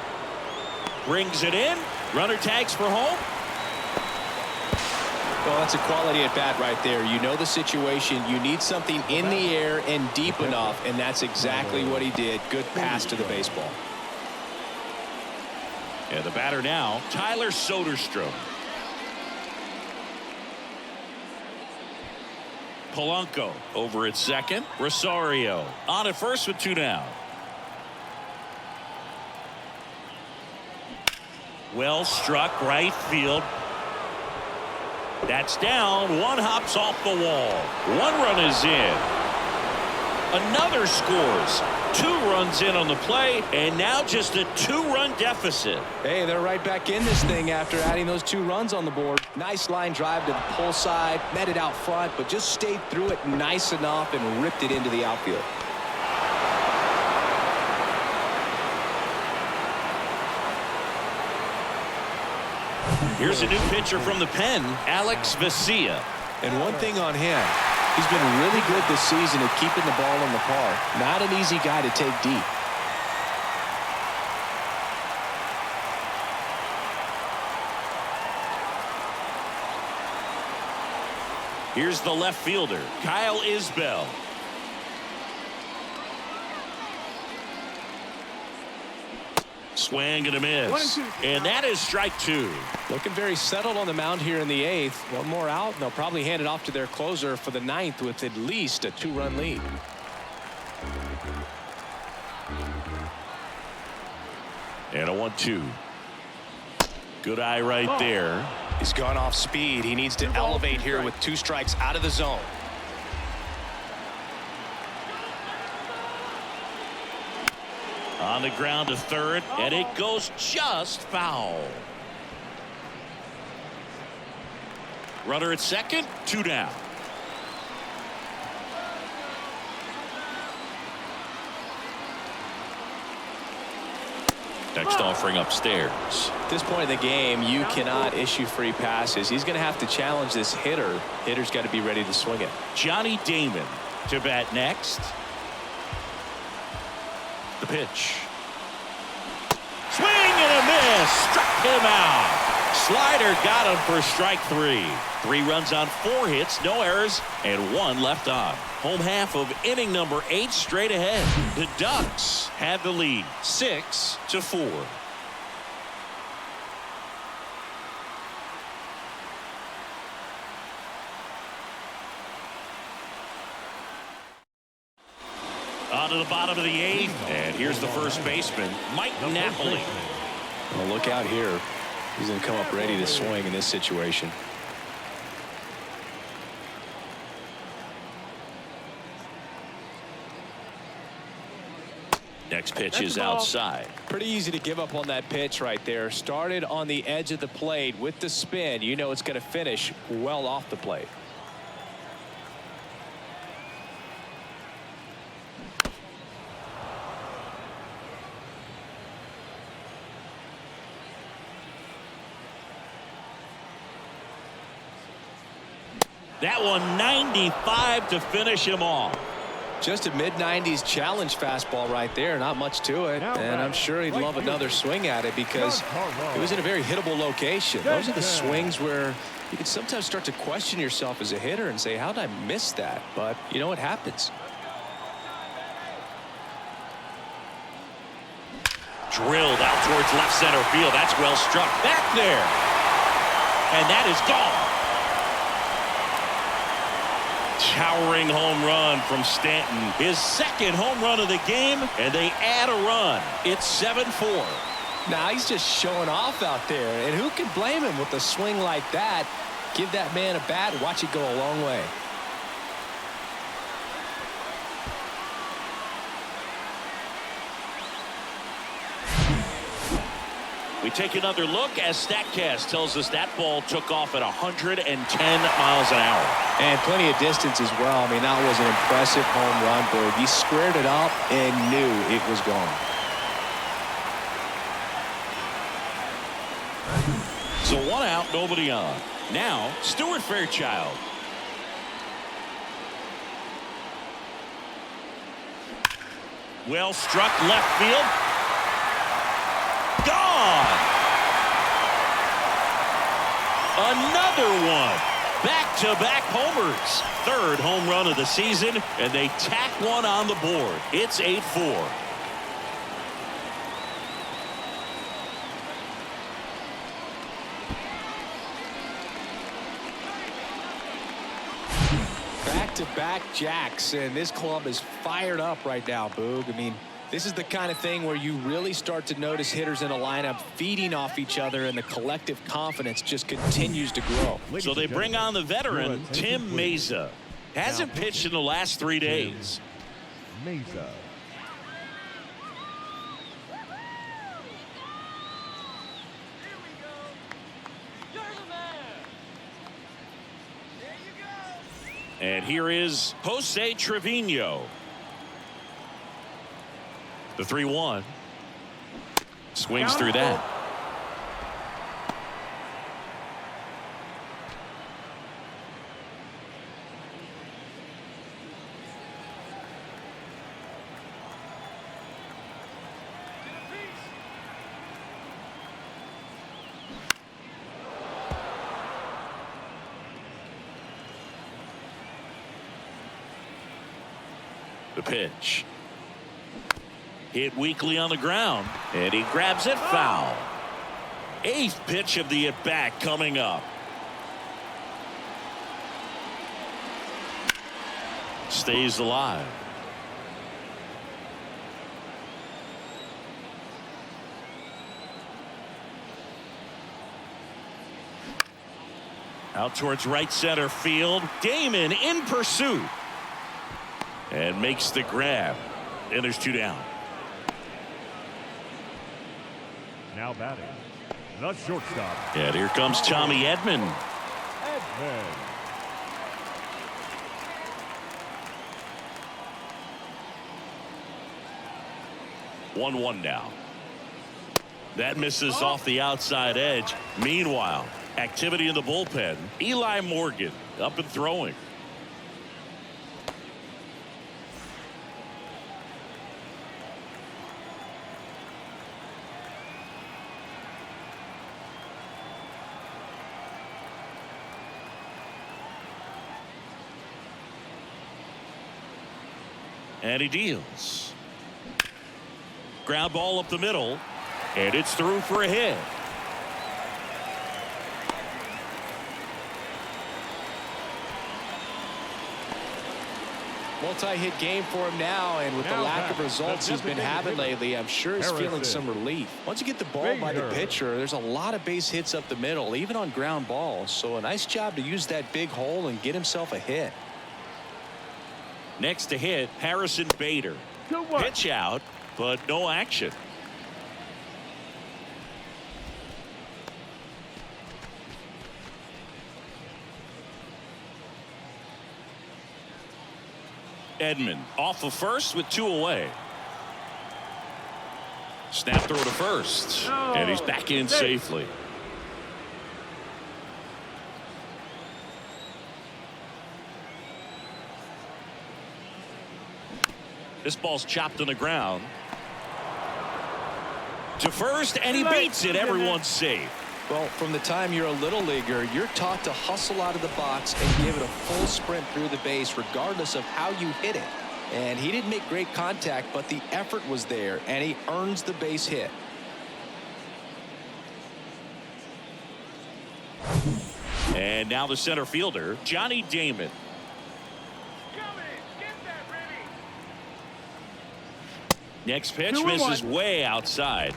Brings it in. Runner tags for home. Well, that's a quality at bat right there. You know the situation. You need something in the air and deep enough, and that's exactly what he did. Good pass to the baseball. And the batter now, Tyler Soderstrom. Polanco over at second. Rosario on at first with two down. Well struck right field. That's down. One hops off the wall. One run is in. Another scores. 2 runs in on the play, and now just a 2-run deficit. Hey, they're right back in this thing after adding those 2 runs on the board. Nice line drive to the pull side, met it out front, but just stayed through it nice enough and ripped it into the outfield. Here's a new pitcher from the pen, Alex Vesia. And one thing on him, he's been really good this season at keeping the ball in the park. Not an easy guy to take deep. Here's the left fielder, Kyle Isbell. Swing and a miss. And that is strike 2. Looking very settled on the mound here in the 8th. One more out, and they'll probably hand it off to their closer for the 9th with at least a 2-run lead. And a 1-2. Good eye right there. He's gone off speed. He needs to elevate here with 2 strikes out of the zone. On the ground to third, and it goes just foul. Runner at second, 2 down. Next offering upstairs. At this point in the game, you cannot issue free passes. He's going to have to challenge this hitter. Hitter's got to be ready to swing it. Johnny Damon to bat next. The pitch. Swing and a miss. Struck him out. Slider got him for strike 3. 3 runs on 4 hits, no errors, and 1 left on. Home half of inning number 8 straight ahead. The Ducks have the lead 6-4. On to the bottom of the 8th, and here's the first baseman, Mike Napoli. Well, look out here. He's going to come up ready to swing in this situation. Next pitch is outside. Pretty easy to give up on that pitch right there. Started on the edge of the plate with the spin. You know it's going to finish well off the plate. That one 95 to finish him off. Just a mid-90s challenge fastball right there. Not much to it. And I'm sure he'd love another swing at it because it was in a very hittable location. Those are the swings where you can sometimes start to question yourself as a hitter and say, how did I miss that? But, you know, it happens. Drilled out towards left center field. That's well struck. Back there. And that is gone. Towering home run from Stanton. His second home run of the game, and they add a run. It's 7-4. Now he's just showing off out there, and who can blame him with a swing like that? Give that man a bat and watch it go a long way. We take another look as StatCast tells us that ball took off at 110 miles an hour. And plenty of distance as well. I mean, that was an impressive home run, Berg. He squared it up and knew it was gone. So 1 out, nobody on. Now, Stuart Fairchild. Well struck left field. Gone. Another one. Back-to-back homers. Third home run of the season, and they tack one on the board. It's 8-4. Back-to-back jacks, and this club is fired up right now, Boog. I mean, this is the kind of thing where you really start to notice hitters in a lineup feeding off each other, and the collective confidence just continues to grow. So they bring on the veteran, Tim Meza. Hasn't pitched in the last 3 days. Meza. And here is Jose Trevino. The 3-1. Swings through that. The pitch. Hit weakly on the ground, and he grabs it foul. 8th pitch of the at-bat coming up. Stays alive. Out towards right center field. Damon in pursuit. And makes the grab. And there's 2 down. Now batting, the shortstop. And here comes Tommy Edman. Edman. 1-1 now. That misses off the outside edge. Meanwhile, activity in the bullpen. Eli Morgan up and throwing. And he deals. Ground ball up the middle. And it's through for a hit. Multi-hit game for him now, and with the lack of results he's been having lately, I'm sure he's feeling some relief. Once you get the ball by the pitcher, there's a lot of base hits up the middle, even on ground balls. So a nice job to use that big hole and get himself a hit. Next to hit, Harrison Bader. Pitch out, but no action. Edman off of first with 2 away. Snap throw to first. And he's back in safely. This ball's chopped on the ground. To first, and he beats it. Everyone's safe. Well, from the time you're a little leaguer, you're taught to hustle out of the box and give it a full sprint through the base regardless of how you hit it. And he didn't make great contact, but the effort was there, and he earns the base hit. And now the center fielder, Johnny Damon. Next pitch misses way outside.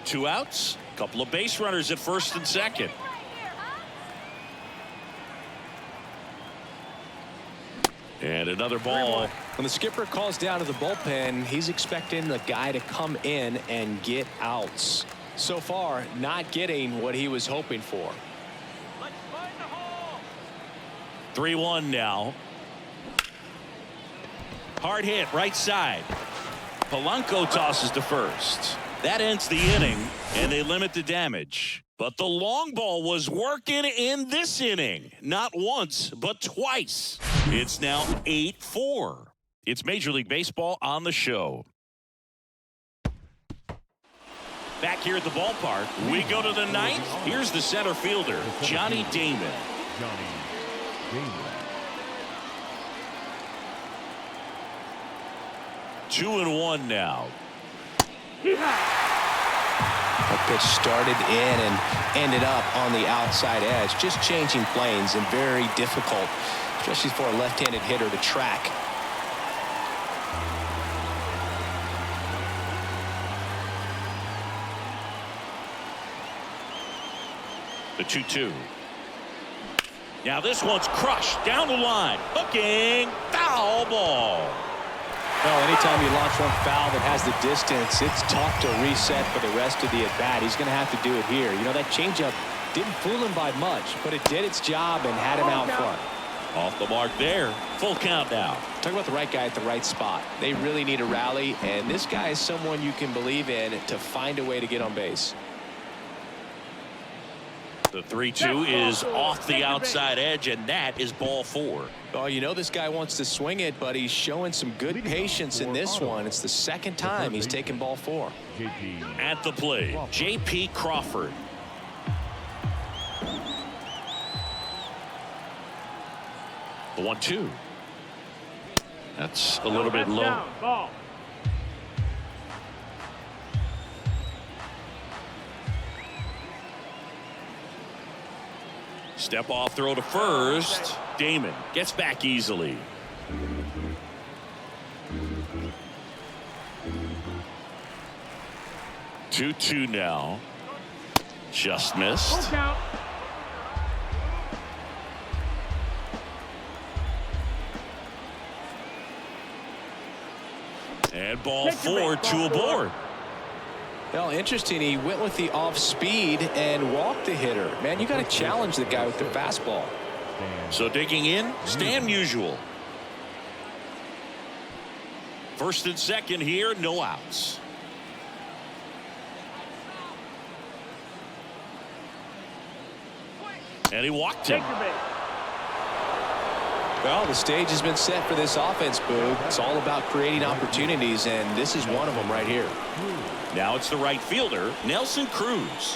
Two outs, couple of base runners at first and second. And another ball. When the skipper calls down to the bullpen, he's expecting the guy to come in and get outs. So far, not getting what he was hoping for. 3-1 now. Hard hit right side. Polanco tosses to first. That ends the inning, and they limit the damage. But the long ball was working in this inning. Not once, but twice. It's now 8-4. It's Major League Baseball on the show. Back here at the ballpark, we go to the ninth. Here's the center fielder, Johnny Damon. Johnny Damon. 2-1 now. That pitch started in and ended up on the outside edge, just changing planes, and very difficult, especially for a left-handed hitter to track. The 2-2. Now this one's crushed down the line. Hooking. Foul ball. Well, anytime you launch one foul that has the distance, it's tough to reset for the rest of the at-bat. He's going to have to do it here. You know, that changeup didn't fool him by much, but it did its job and had him out front. Off the mark there. Full count now. Talk about the right guy at the right spot. They really need a rally, and this guy is someone you can believe in to find a way to get on base. The 3-2 is off the outside edge, and that is ball 4. Oh, you know this guy wants to swing it, but he's showing some good patience in this one. It's the second time he's taken ball 4. At the plate, J.P. Crawford. The 1-2. That's a little bit low. Ball. Step off throw to first. Damon gets back easily. Two now. Just missed. And ball 4, 2 aboard. Well, interesting. He went with the off speed and walked the hitter. Man, you got to challenge the guy with the fastball. So digging in, Stan Musial. First and second here, no outs. And he walked him. Take your bait. Well, the stage has been set for this offense, Boog. It's all about creating opportunities, and this is one of them right here. Now it's the right fielder, Nelson Cruz.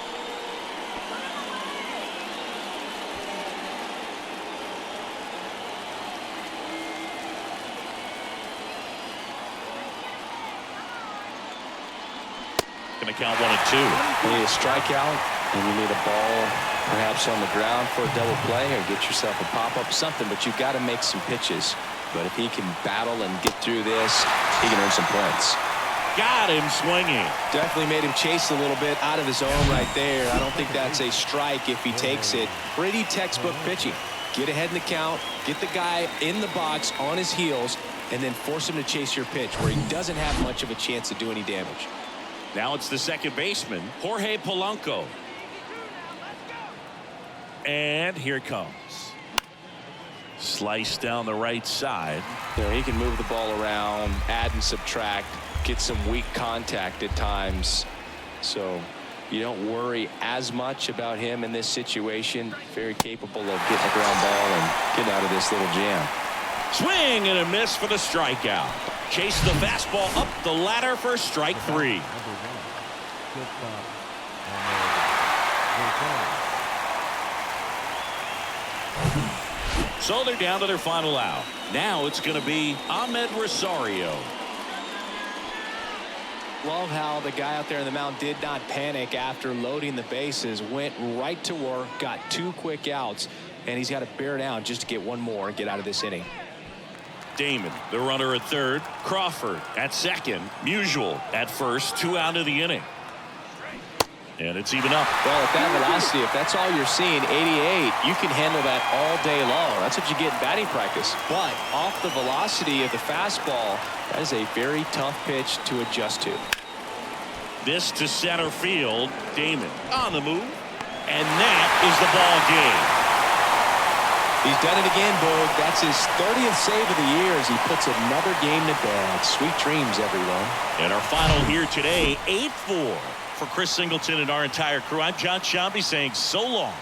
Going to count 1-2. You need a strikeout, and you need a ball perhaps on the ground for a double play, or get yourself a pop-up, something, but you've got to make some pitches. But if he can battle and get through this, he can earn some points. Got him swinging. Definitely made him chase a little bit out of his zone right there. I don't think that's a strike if he takes it. Pretty textbook pitching. Get ahead in the count, get the guy in the box on his heels, and then force him to chase your pitch where he doesn't have much of a chance to do any damage. Now it's the second baseman, Jorge Polanco. And here it comes. Slice down the right side. You know, he can move the ball around, add and subtract, get some weak contact at times. So you don't worry as much about him in this situation. Very capable of getting a ground ball and getting out of this little jam. Swing and a miss for the strikeout. Chase the fastball up the ladder for strike 3. So they're down to their final out. Now it's going to be Ahmed Rosario. Love how the guy out there in the mound did not panic after loading the bases. Went right to work, got 2 quick outs, and he's got to bear down just to get one more and get out of this inning. Damon, the runner at third. Crawford at second. Musial at first. 2 out of the inning. And it's even up. Well, at that velocity, if that's all you're seeing, 88, you can handle that all day long. That's what you get in batting practice. But off the velocity of the fastball, that is a very tough pitch to adjust to. This to center field. Damon on the move. And that is the ball game. He's done it again, Boog. That's his 30th save of the year as he puts another game to bed. Sweet dreams, everyone. And our final here today, 8-4. For Chris Singleton and our entire crew, I'm John Shambi saying so long.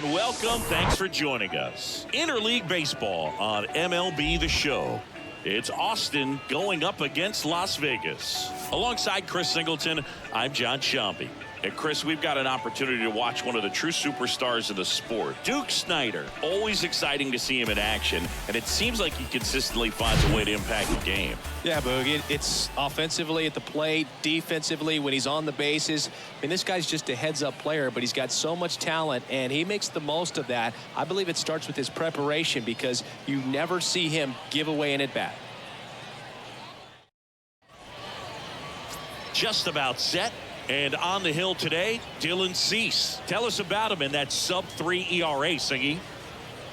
and welcome. Thanks for joining us. Interleague Baseball on MLB The Show. It's Austin going up against Las Vegas. Alongside Chris Singleton, I'm John Shambi. And Chris, we've got an opportunity to watch one of the true superstars of the sport, Duke Snider. Always exciting to see him in action, and it seems like he consistently finds a way to impact the game. Yeah, Boog, it's offensively at the plate, defensively when he's on the bases. I mean, this guy's just a heads-up player, but he's got so much talent, and he makes the most of that. I believe it starts with his preparation because you never see him give away an at-bat. Just about set. And on the hill today, Dylan Cease. Tell us about him in that sub-3 ERA, Singy.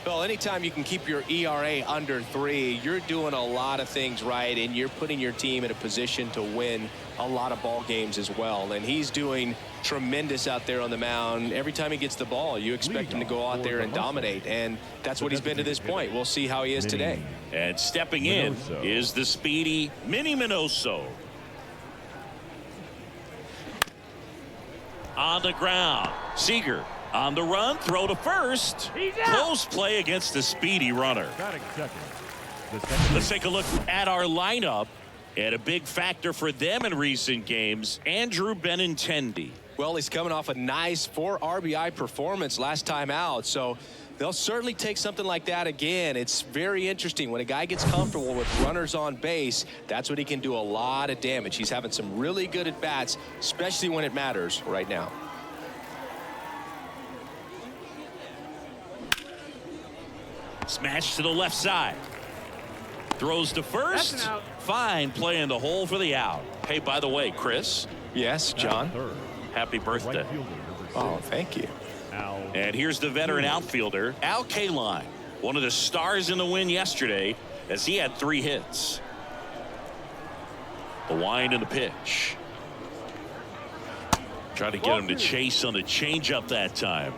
Well, anytime you can keep your ERA under 3, you're doing a lot of things right, and you're putting your team in a position to win a lot of ball games as well. And he's doing tremendous out there on the mound. Every time he gets the ball, you expect him to go out there and dominate, and that's what he's been to this point. We'll see how he is today. And stepping in is the speedy Minnie Minoso. On the ground, Seager on the run, throw to first. Close play against the speedy runner. Let's take a look at our lineup, and a big factor for them in recent games, Andrew Benintendi. Well, he's coming off a nice 4 RBI performance last time out, so they'll certainly take something like that again. It's very interesting. When a guy gets comfortable with runners on base, that's when he can do a lot of damage. He's having some really good at-bats, especially when it matters right now. Smash to the left side. Throws to first. Fine play in the hole for the out. Hey, by the way, Chris. Yes, John. Happy birthday. Oh, thank you. And here's the veteran outfielder, Al Kaline, one of the stars in the win yesterday as he had 3 hits. The wind and the pitch. Try to get him to chase on the changeup that time.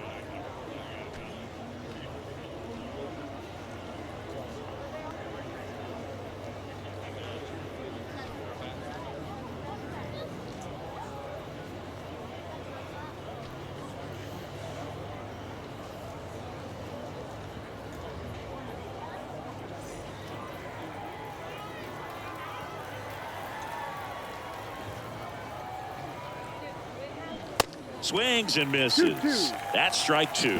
Swings and misses. That's strike 2.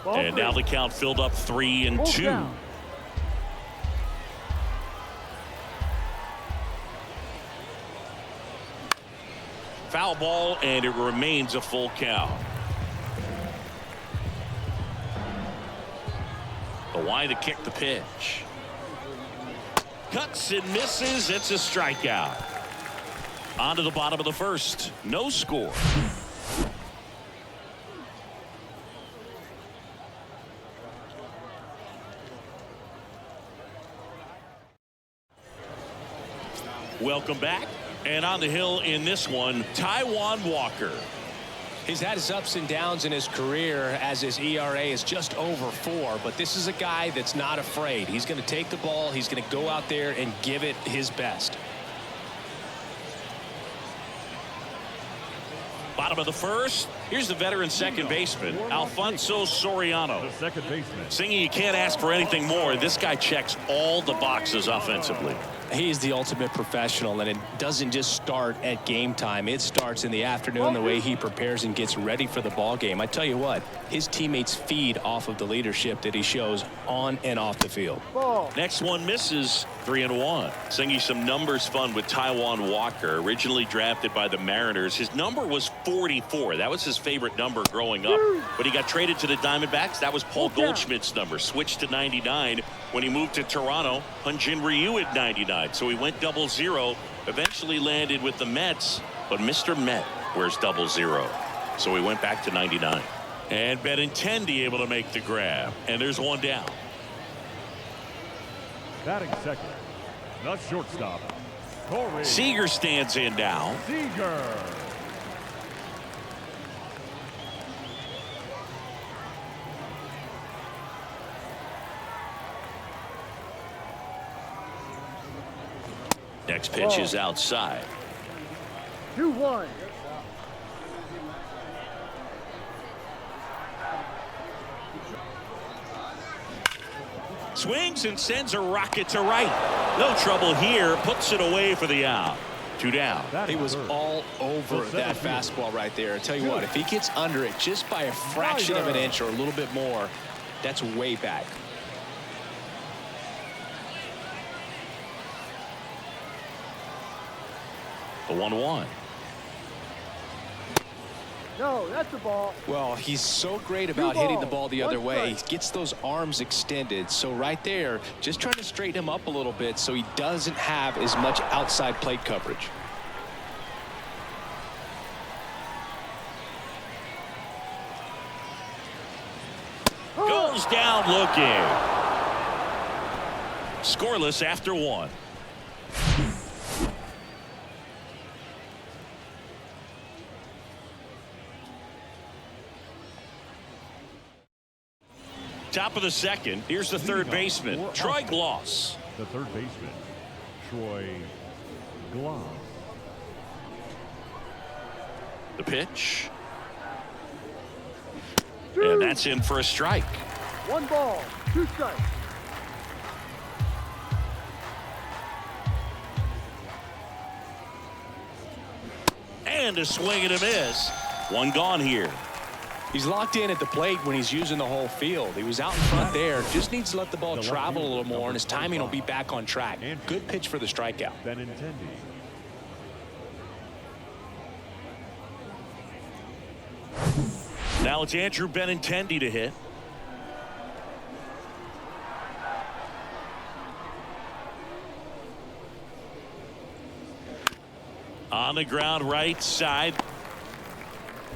And now the count filled up 3-2. Foul ball, and it remains a full count. The wind to kick the pitch. Cuts and misses. It's a strikeout. On to the bottom of the first. No score. Welcome back. And on the hill in this one, Taijuan Walker. He's had his ups and downs in his career as his ERA is just over 4, but this is a guy that's not afraid. He's going to take the ball. He's going to go out there and give it his best. Bottom of the first. Here's the veteran second baseman, Alfonso Soriano. The second baseman. Singing, you can't ask for anything more. This guy checks all the boxes offensively. He's the ultimate professional, and it doesn't just start at game time. It starts in the afternoon, the way he prepares and gets ready for the ball game. I tell you what, his teammates feed off of the leadership that he shows on and off the field. Next one misses. 3-1. Singing some numbers fun with Taijuan Walker, originally drafted by the Mariners. His number was 44. That was his favorite number growing up. But he got traded to the Diamondbacks. That was Paul Goldschmidt's number. Switched to 99 when he moved to Toronto. Hyun-Jin Ryu at 99. So he went 00. Eventually landed with the Mets. But Mr. Met wears 00. So he went back to 99. And Benintendi able to make the grab. And there's one down. Batting second, the shortstop, Corey Seager stands in now. Seager. Next pitch is outside. 2-1. Swings and sends a rocket to right. No trouble here. Puts it away for the out. 2 down. He was all over that fastball right there. I tell you what, if he gets under it just by a fraction of an inch or a little bit more, that's way back. The 1-1. No, that's a ball. Well, he's so great about hitting the ball the other way. He gets those arms extended. So right there, just trying to straighten him up a little bit so he doesn't have as much outside plate coverage. Goes down looking. Scoreless after 1. Top of the second. Here's the third baseman, Troy Gloss. The third baseman, Troy Gloss. The pitch. And that's in for a strike. 1 ball, 2 strikes. And a swing and a miss. 1 gone here. He's locked in at the plate when he's using the whole field. He was out in front there. Just needs to let the ball travel a little more, and his timing will be back on track. Good pitch for the strikeout. Benintendi. Now it's Andrew Benintendi to hit. On the ground, right side.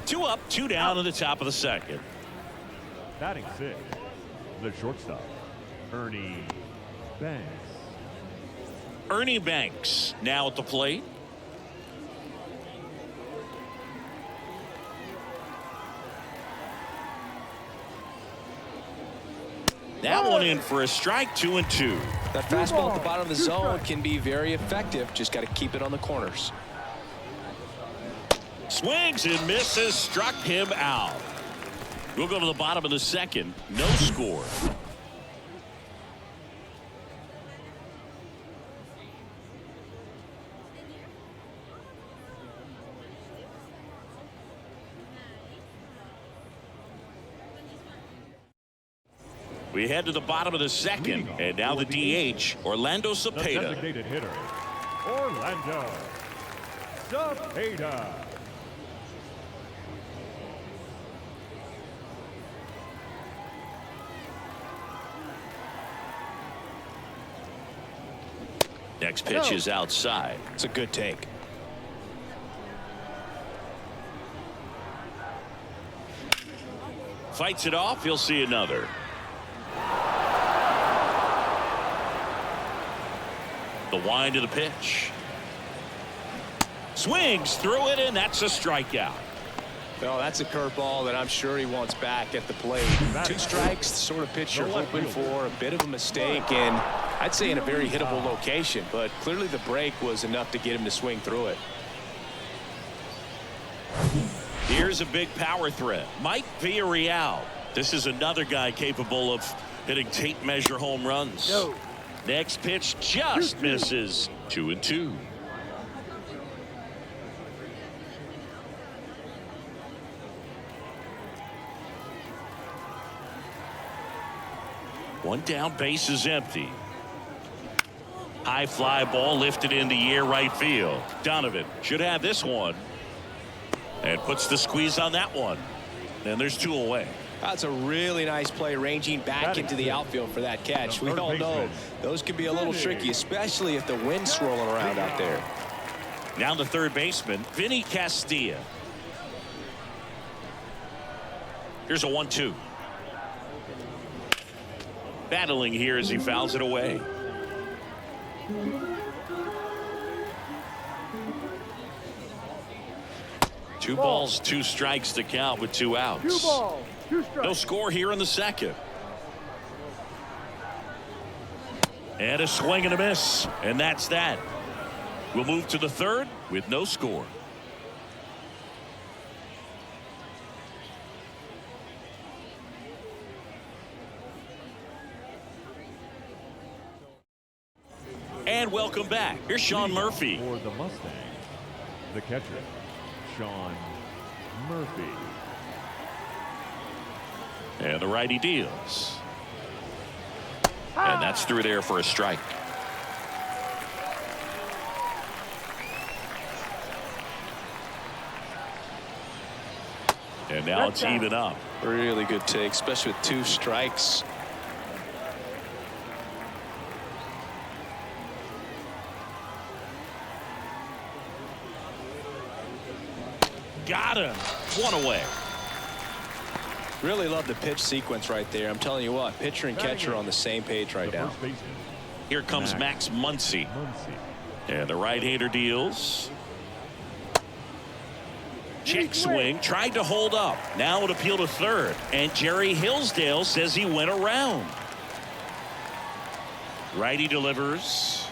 2 up, 2 down in the top of the second. Batting 6, the shortstop, Ernie Banks. Ernie Banks now at the plate. That one in for a strike. 2-2. That fastball at the bottom of the zone can be very effective. Just got to keep it on the corners. Swings and misses, struck him out. We'll go to the bottom of the second. No score. We head to the bottom of the second, and now the DH, Orlando The Cepeda. designated hitter, Orlando Cepeda. Next pitch is outside. It's a good take. Fights it off. He'll see another. The wind of the pitch. Swings through it, and that's a strikeout. Well, that's a curveball that I'm sure he wants back at the plate. 2 strikes, sort of pitch you're hoping for. A bit of a mistake, and I'd say in a very hittable location, but clearly the break was enough to get him to swing through it. Here's a big power threat. Mike Villarreal. This is another guy capable of hitting tape measure home runs. No. Next pitch just misses. 2-2. One down, base is empty. High fly ball lifted in the air, right field. Donovan should have this one. And puts the squeeze on that one. And there's 2 away. That's a really nice play, ranging back into the outfield for that catch. We all know those can be a little tricky, especially if the wind's swirling around out there. Now the third baseman, Vinny Castilla. Here's a 1-2. Battling here as he fouls it away. Two balls, 2 strikes to count with 2 outs. 2 balls, 2 strikes. No score here in the second. And a swing and a miss. And that's that. We'll move to the third with no score. And welcome back. Here's Sean Murphy. For the Mustangs, the catcher, Sean Murphy. And the righty deals. And that's through there for a strike. And now it's even up. Really good take, especially with 2 strikes. Got him. 1 away. Really love the pitch sequence right there. I'm telling you what, pitcher and catcher on the same page right now. Here comes Max Muncy. And the right-hander deals. Check swing. Tried to hold up. Now an appeal to third. And Jerry Hillsdale says he went around. Righty delivers.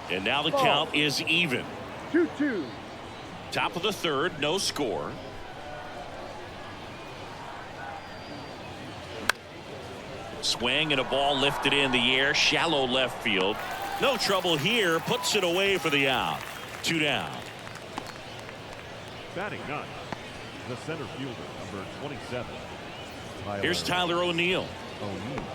And now the count is even. 2-2. Top of the third, no score. Swing and a ball lifted in the air, shallow left field. No trouble here, puts it away for the out. 2 down. Batting ninth, the center fielder, number 27. Here's Tyler O'Neill.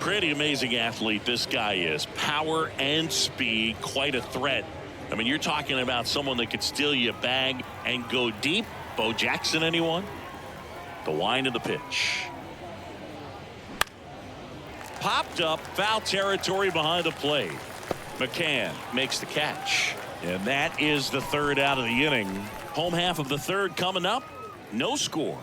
Pretty amazing athlete this guy is. Power and speed, quite a threat. I mean, you're talking about someone that could steal you a bag and go deep. Bo Jackson, anyone? The wind of the pitch. Popped up, foul territory behind the plate. McCann makes the catch. And that is the third out of the inning. Home half of the third coming up. No score.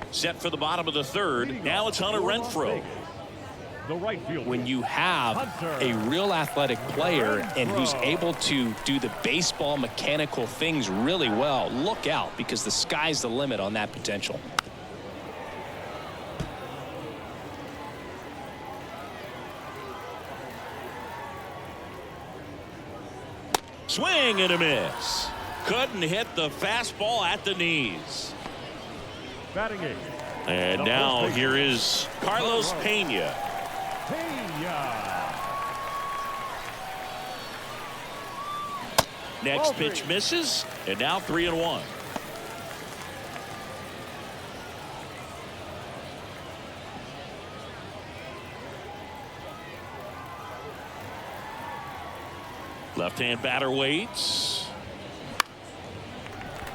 Set for the bottom of the third. Now it's Hunter Renfroe. The right fielder. When you have a real athletic player and who's able to do the baseball mechanical things really well, look out, because the sky's the limit on that potential. Swing and a miss. Couldn't hit the fastball at the knees. Batting eighth. And now here is Carlos Pena. Next pitch misses, and now 3-1. Left-hand batter waits.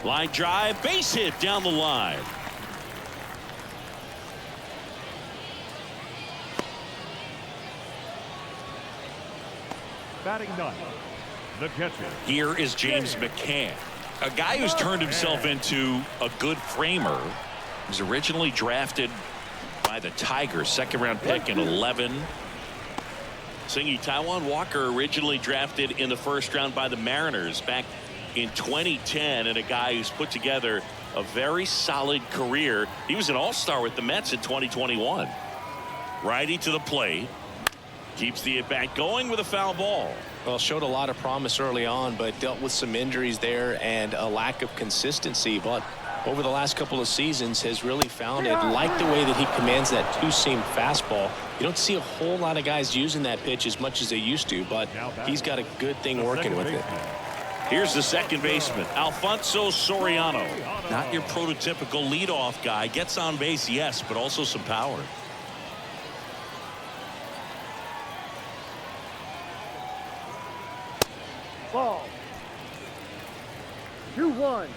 Line drive, base hit down the line. Batting ninth, the catcher. Here is James McCann, a guy who's turned himself into a good framer. He was originally drafted by the Tigers, second-round pick in 11. Singy Taiwan Walker originally drafted in the first round by the Mariners back in 2010, and a guy who's put together a very solid career. He was an all-star with the Mets in 2021. Righty to the plate. Keeps the at-bat going with a foul ball. Well, showed a lot of promise early on, but dealt with some injuries there and a lack of consistency. But over the last couple of seasons has really found it. Like the way that he commands that two-seam fastball. You don't see a whole lot of guys using that pitch as much as they used to, but he's got a good thing working with it. Here's the second baseman, Alfonso Soriano. Not your prototypical leadoff guy. Gets on base, yes, but also some power. Ball. 2-1.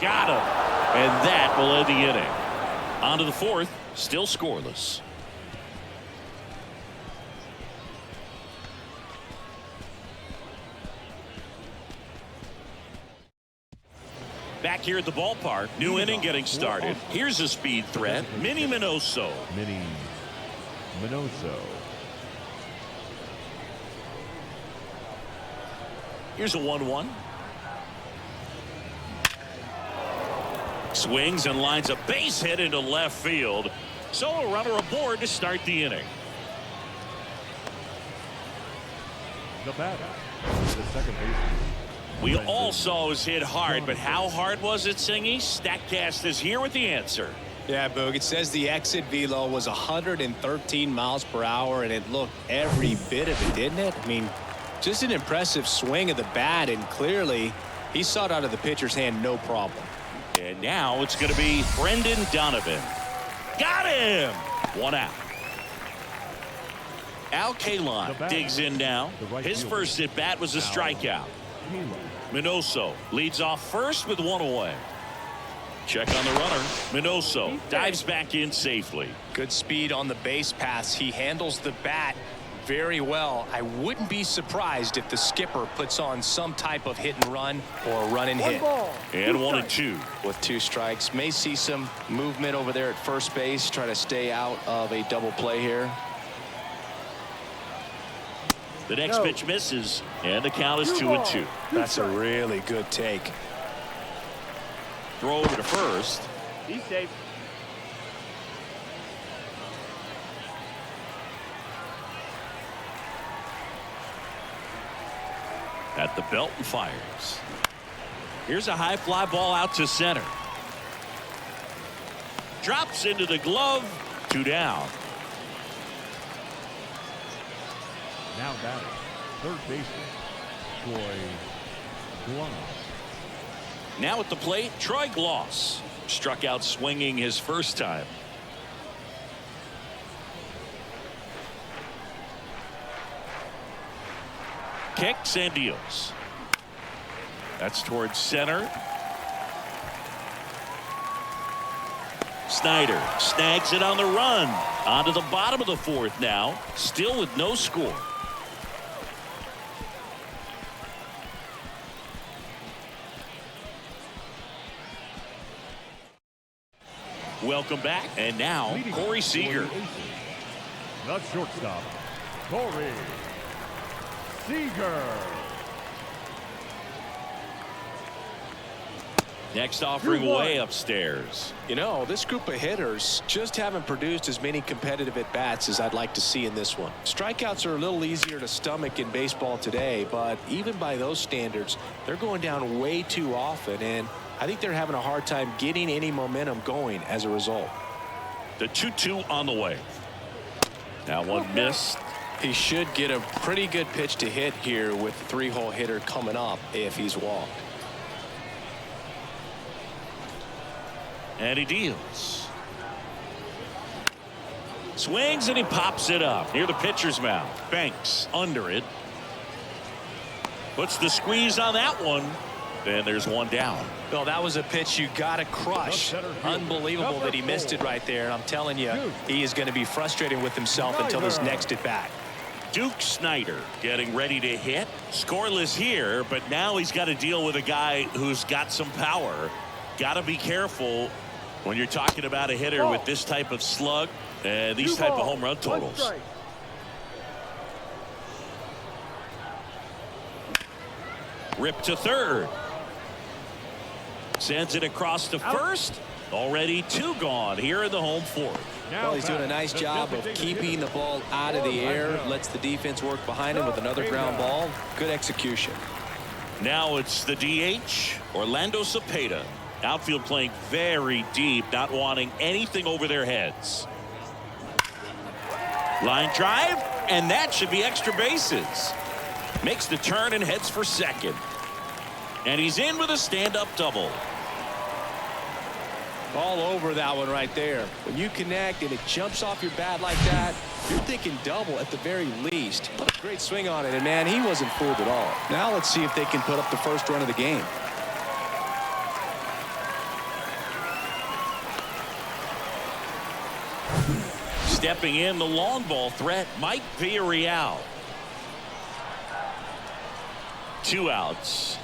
Got him. And that will end the inning. On to the fourth, still scoreless. Back here at the ballpark, new inning getting started. Here's a speed threat, Minnie Minoso. Minnie Minoso. Here's a 1-1. Swings and lines a base hit into left field. So a runner aboard to start the inning. The batter, the second baseman. We all saw it was hit hard, but how hard was it, Singy? Statcast is here with the answer. Yeah, Boog, it says the exit velo was 113 miles per hour, and it looked every bit of it, didn't it? I mean, just an impressive swing of the bat, and clearly he saw it out of the pitcher's hand no problem. And now it's going to be Brendan Donovan. Got him! One out. Al Kaline digs in now. His first at bat was a strikeout. Minoso leads off first with one away. Check on the runner. Minoso dives back in safely. Good speed on the base pass. He handles the bat very well. I wouldn't be surprised if the skipper puts on some type of hit and run or a run and hit. And 1-2. With 2 strikes, may see some movement over there at first base, try to stay out of a double play here. The next pitch misses, and the count is 2-2. That's a really good take. Throw over to first. He's safe. At the belt and fires. Here's a high fly ball out to center. Drops into the glove. 2 down. Now batting, third baseman, Troy Gloss. Now at the plate, Troy Gloss. Struck out swinging his first time. Kicks and deals. That's towards center. Snyder snags it on the run. Onto the bottom of the 4th now. Still with no score. Welcome back. And now Corey Seager. The shortstop, Corey Seager. Next offering way upstairs. You know, this group of hitters just haven't produced as many competitive at-bats as I'd like to see in this one. Strikeouts are a little easier to stomach in baseball today, but even by those standards, they're going down way too often, and I think they're having a hard time getting any momentum going as a result. The 2-2 on the way. Now one missed. He should get a pretty good pitch to hit here with the 3-hole hitter coming up if he's walked. And he deals. Swings and he pops it up near the pitcher's mouth. Banks under it. Puts the squeeze on that one. Then there's one down. Well, that was a pitch you got to crush. Unbelievable that he missed it right there. And I'm telling you, he is going to be frustrated with himself until his next at bat. Duke Snyder getting ready to hit. Scoreless here, but now he's got to deal with a guy who's got some power. Got to be careful when you're talking about a hitter with this type of slug and these type of home run totals. Rip to third. Sends it across to first. Already 2 gone here in the home 4th. Well, he's doing a nice job of keeping the ball out of the air. Lets the defense work behind him with another ground ball. Good execution. Now it's the DH, Orlando Cepeda. Outfield playing very deep, not wanting anything over their heads. Line drive, and that should be extra bases. Makes the turn and heads for second. And he's in with a stand-up double. All over that one right there. When you connect and it jumps off your bat like that, you're thinking double at the very least. What a great swing on it, and man, he wasn't fooled at all. Now let's see if they can put up the first run of the game. Stepping in, the long ball threat, Mike Villarreal. 2 outs.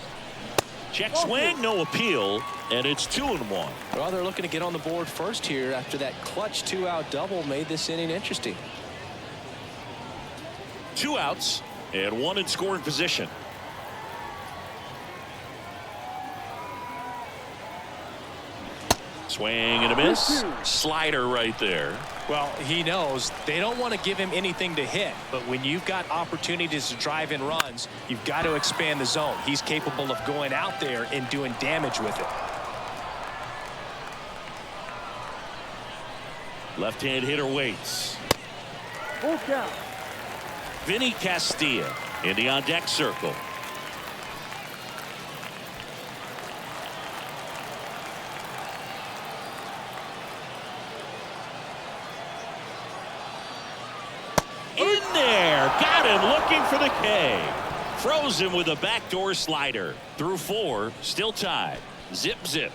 Check swing, no appeal, And it's 2-1. Well, they're looking to get on the board first here after that clutch 2-out double made this inning interesting. 2 outs and 1 in scoring position. Swing and a miss. Slider right there. Well, he knows they don't want to give him anything to hit, but when you've got opportunities to drive in runs, you've got to expand the zone. He's capable of going out there and doing damage with it. Left-hand hitter waits. Full count. Vinny Castilla in the on-deck circle. In there. Got him looking for the K. Froze him with a backdoor slider. Through 4. Still tied. Zip, zip.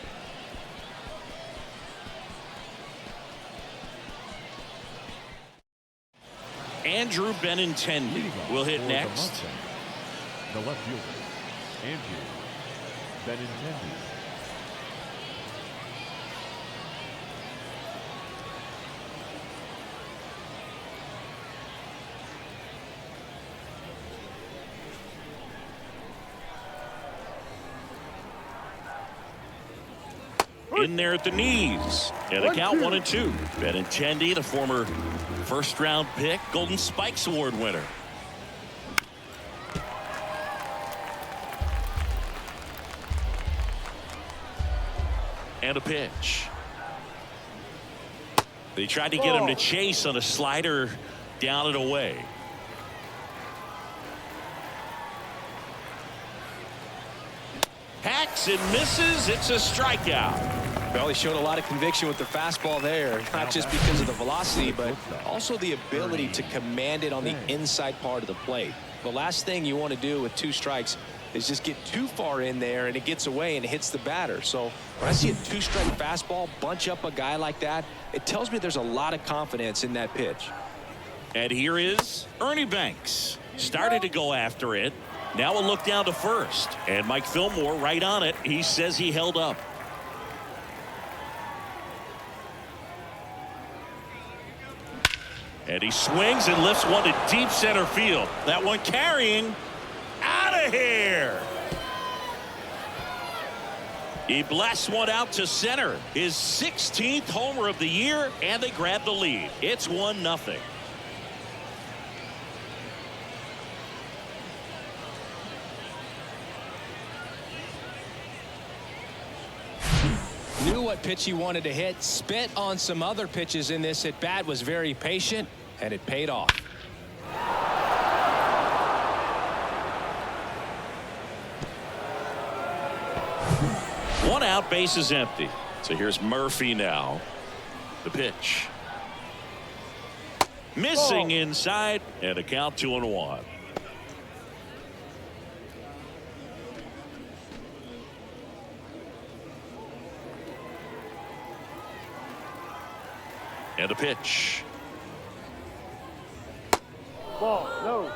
Andrew Benintendi will hit next. The left fielder, Andrew Benintendi. In there at the knees. And a count 1-2. Benintendi, the former first-round pick, Golden Spikes Award winner. And a pitch. They tried to get him to chase on a slider down and away. Hacks and misses. It's a strikeout. Well, he showed a lot of conviction with the fastball there, not just because of the velocity, but also the ability to command it on the inside part of the plate. The last thing you want to do with 2 strikes is just get too far in there and it gets away and it hits the batter. So when I see a 2-strike fastball bunch up a guy like that, it tells me there's a lot of confidence in that pitch. And here is Ernie Banks. Started to go after it. Now a look down to first. And Mike Fillmore right on it. He says he held up. And he swings and lifts one to deep center field. That one carrying out of here. He blasts one out to center. His 16th homer of the year, and they grab the lead. It's 1-0. Knew what pitch he wanted to hit, spent on some other pitches in this at bat, was very patient, and it paid off. One out, base is empty. So here's Murphy now. The pitch. Missing inside, and a count 2-1. And a pitch. Ball, no.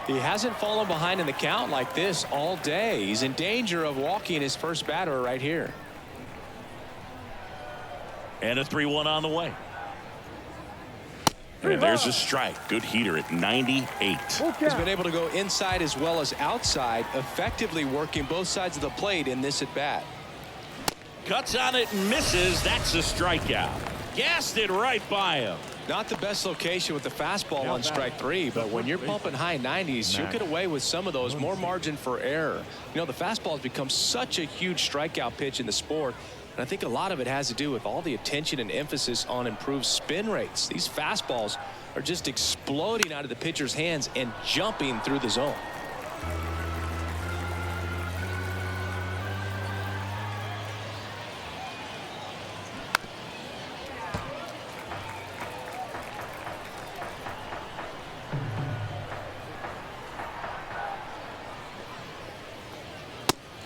He hasn't fallen behind in the count like this all day. He's in danger of walking his first batter right here. And a 3-1 on the way. And there's a strike. Good heater at 98. He's been able to go inside as well as outside, effectively working both sides of the plate in this at bat. Cuts on it and misses. That's a strikeout. Gassed it right by him. Not the best location with the fastball on strike 3, but when you're pumping high 90s, you get away with some of those, more margin for error. You know, the fastball has become such a huge strikeout pitch in the sport, and I think a lot of it has to do with all the attention and emphasis on improved spin rates. These fastballs are just exploding out of the pitcher's hands and jumping through the zone.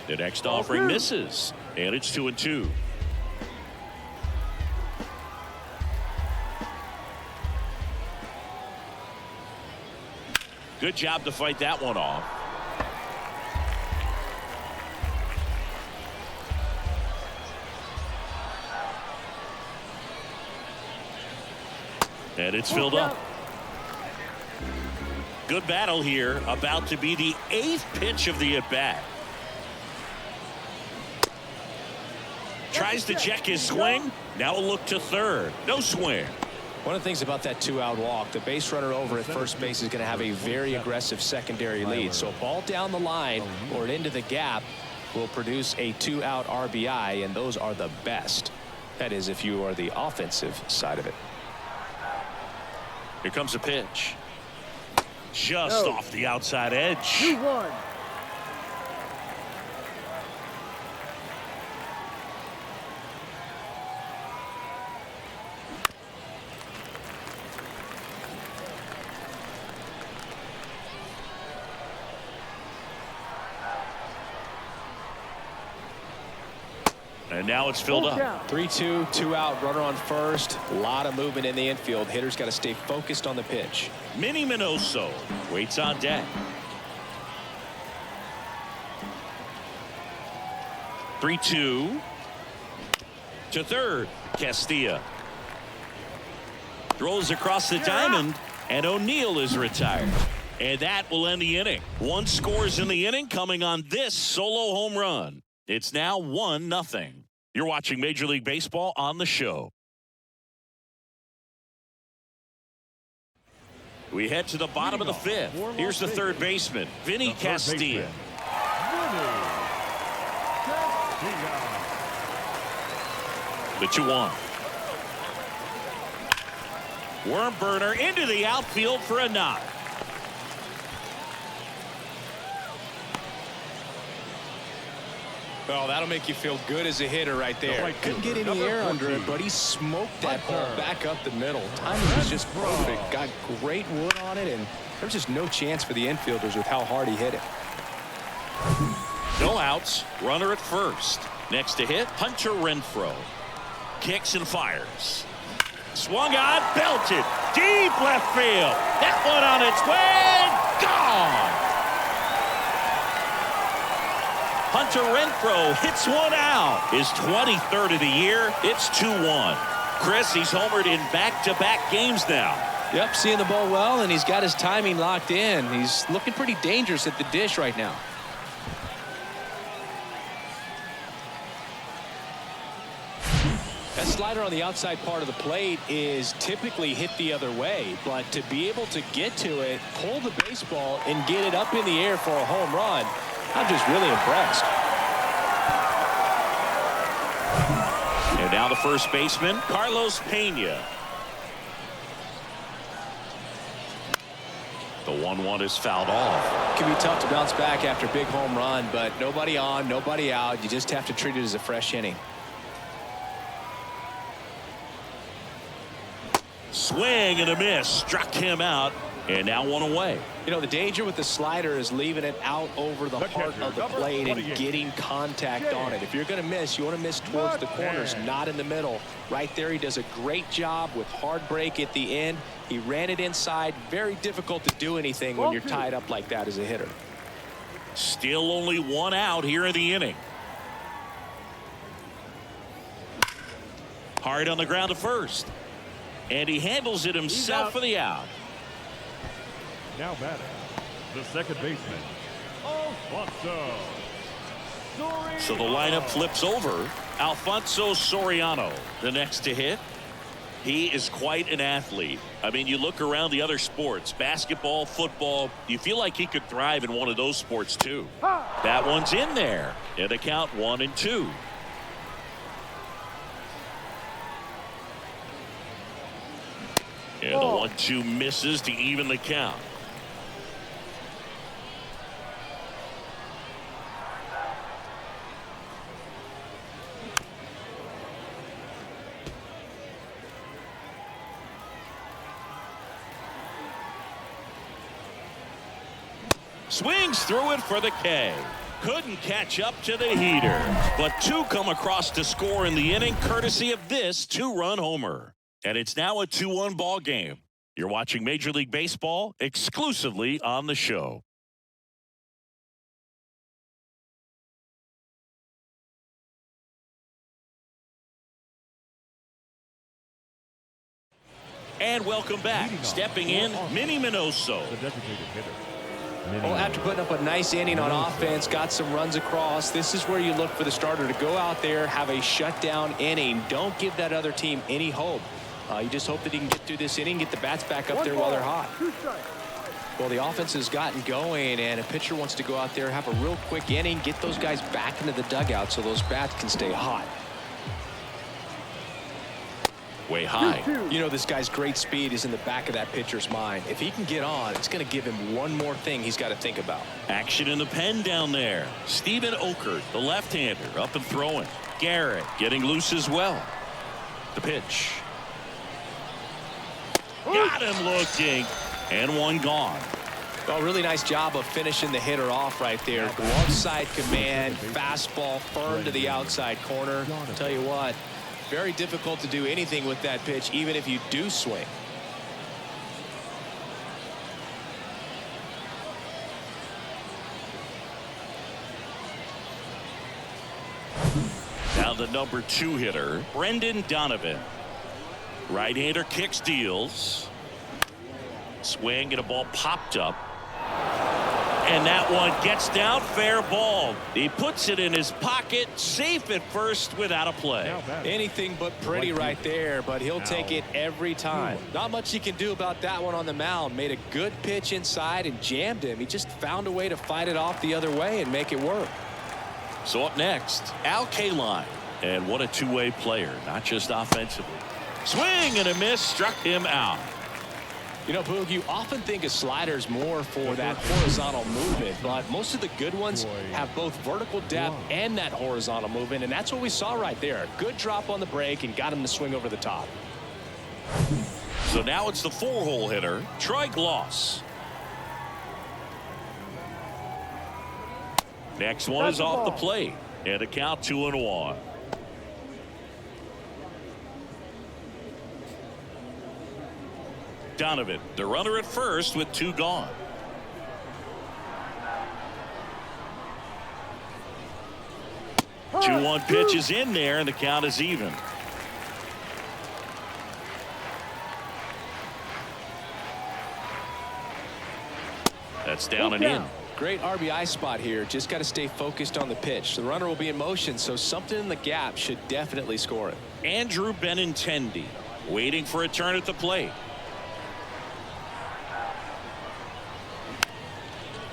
The next offering misses, and it's 2-2. Good job to fight that one off. And it's filled up. Good battle here. About to be the 8th pitch of the at-bat. Tries to check his swing. Now a look to third. No swing. One of the things about that 2-out walk, the base runner over at first base is going to have a very aggressive secondary lead. So a ball down the line or into the gap will produce a 2-out RBI, and those are the best. That is, if you are the offensive side of it. Here comes a pitch. Just off the outside edge. 2-1. And now it's filled up. 3-2, 2-out, runner on first. A lot of movement in the infield. Hitter's got to stay focused on the pitch. Minnie Minoso waits on deck. 3-2 to third. Castilla throws across the diamond, and O'Neill is retired. And that will end the inning. 1 scores in the inning coming on this solo home run. It's now 1-0. You're watching Major League Baseball on the show. We head to the bottom of the 5th. Here's the third baseman, Vinny Castilla. The 2-1. Worm burner into the outfield for a knock. Well, that'll make you feel good as a hitter right there. Couldn't get any air under it, but he smoked that ball back up the middle. Timing was just perfect. Got great wood on it, and there's just no chance for the infielders with how hard he hit it. No outs. Runner at first. Next to hit, Hunter Renfroe. Kicks and fires. Swung on, belted. Deep left field. That one on its way. Gone. Hunter Renfroe hits one out. His 23rd of the year. It's 2-1. Chris, he's homered in back-to-back games now. Yep, seeing the ball well, and he's got his timing locked in. He's looking pretty dangerous at the dish right now. That slider on the outside part of the plate is typically hit the other way, but to be able to get to it, pull the baseball, and get it up in the air for a home run, I'm just really impressed. And now the first baseman, Carlos Pena. The 1-1 is fouled off. It can be tough to bounce back after a big home run, but nobody on, nobody out. You just have to treat it as a fresh inning. Swing and a miss. Struck him out. And now 1 away. You know, the danger with the slider is leaving it out over the heart of the plate and getting contact on it. If you're going to miss, you want to miss towards the corners, not in the middle. Right there, he does a great job with hard break at the end. He ran it inside. Very difficult to do anything when you're tied up like that as a hitter. Still only 1 out here in the inning. Hard on the ground to first. And he handles it himself for the out. Now batting, the second baseman, Alfonso. So the lineup flips over. Alfonso Soriano, the next to hit. He is quite an athlete. I mean, you look around the other sports, basketball, football, you feel like he could thrive in one of those sports too. That one's in there. And the count 1-2. And the 1-2 misses to even the count. Swings through it for the K. Couldn't catch up to the heater. But 2 come across to score in the inning courtesy of this 2-run homer. And it's now a 2-1 ball game. You're watching Major League Baseball exclusively on the show. And welcome back. Stepping in, Minnie Minoso. The designated hitter. Well, after putting up a nice inning on offense, got some runs across, this is where you look for the starter to go out there, have a shutdown inning. Don't give that other team any hope. You just hope that he can get through this inning, get the bats back up there while they're hot. Well, the offense has gotten going, and a pitcher wants to go out there, have a real quick inning, get those guys back into the dugout so those bats can stay hot. Way high. You know, this guy's great speed is in the back of that pitcher's mind. If he can get on, it's going to give him one more thing he's got to think about. Action in the pen down there. Steven Okert, the left-hander, up and throwing. Garrett getting loose as well. The pitch. Got him looking. And one gone. Well, really nice job of finishing the hitter off right there. Glove side command, fastball firm to the outside corner. I'll tell you what, very difficult to do anything with that pitch, even if you do swing. Now the number 2 hitter, Brendan Donovan. Right-hander kicks, deals. Swing and a ball popped up. And that one gets down, fair ball. He puts it in his pocket, safe at first without a play. Anything but pretty right there, but he'll take it every time. Not much he can do about that one on the mound. Made a good pitch inside and jammed him. He just found a way to fight it off the other way and make it work. So up next, Al Kaline. And what a two-way player, not just offensively. Swing and a miss, struck him out. You know, Boog, you often think of sliders more for that horizontal movement, but most of the good ones have both vertical depth and that horizontal movement, and that's what we saw right there. Good drop on the break and got him to swing over the top. So now it's the 4-hole hitter, Troy Gloss. Next one is off the plate, and a count 2-1. Donovan, the runner at first with 2 gone. High, 2-1 pitch is in there, and the count is even. That's down and in. Great RBI spot here. Just got to stay focused on the pitch. The runner will be in motion, so something in the gap should definitely score it. Andrew Benintendi waiting for a turn at the plate.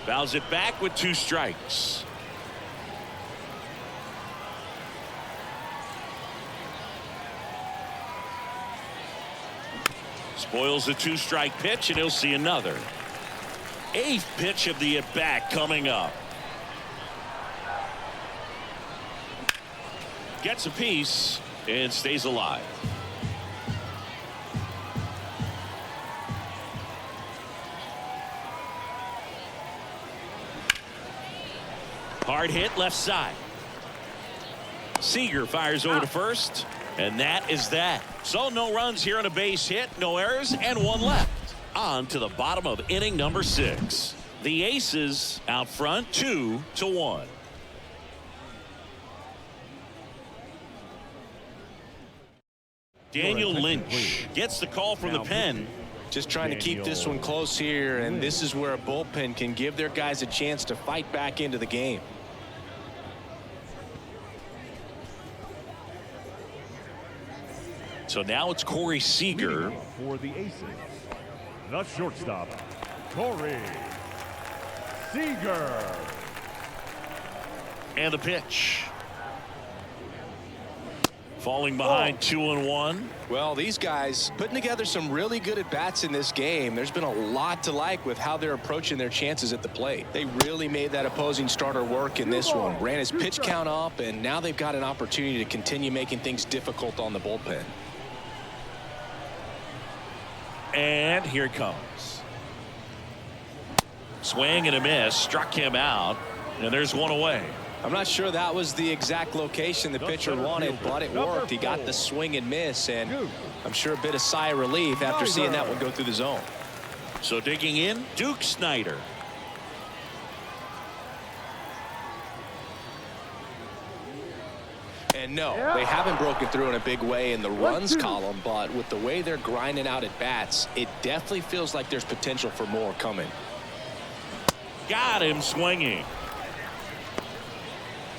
Fouls it back with 2 strikes. Spoils the 2-strike pitch, and he'll see another. 8th pitch of the at-bat coming up. Gets a piece and stays alive. Hard hit left side. Seager fires over to first, and that is that. So no runs here on a base hit, no errors, and 1 left. On to the bottom of inning number 6. The Aces out front 2-1. Daniel Lynch gets the call from the pen. Just trying to keep this one close here, and this is where a bullpen can give their guys a chance to fight back into the game. So now it's Corey Seager. For the Aces, the shortstop, Corey Seager. And the pitch. Falling behind 2-1. Well, these guys putting together some really good at-bats in this game. There's been a lot to like with how they're approaching their chances at the plate. They really made that opposing starter work in this one. Ran his pitch count up, and now they've got an opportunity to continue making things difficult on the bullpen. And here it comes. Swing and a miss. Struck him out. And there's one away. I'm not sure that was the exact location the pitcher wanted, but it worked. He got the swing and miss, and I'm sure a bit of sigh of relief after seeing that one go through the zone. So digging in, Duke Snyder. And And no, they haven't broken through in a big way in the runs column, but with the way they're grinding out at bats, it definitely feels like there's potential for more coming. Got him swinging.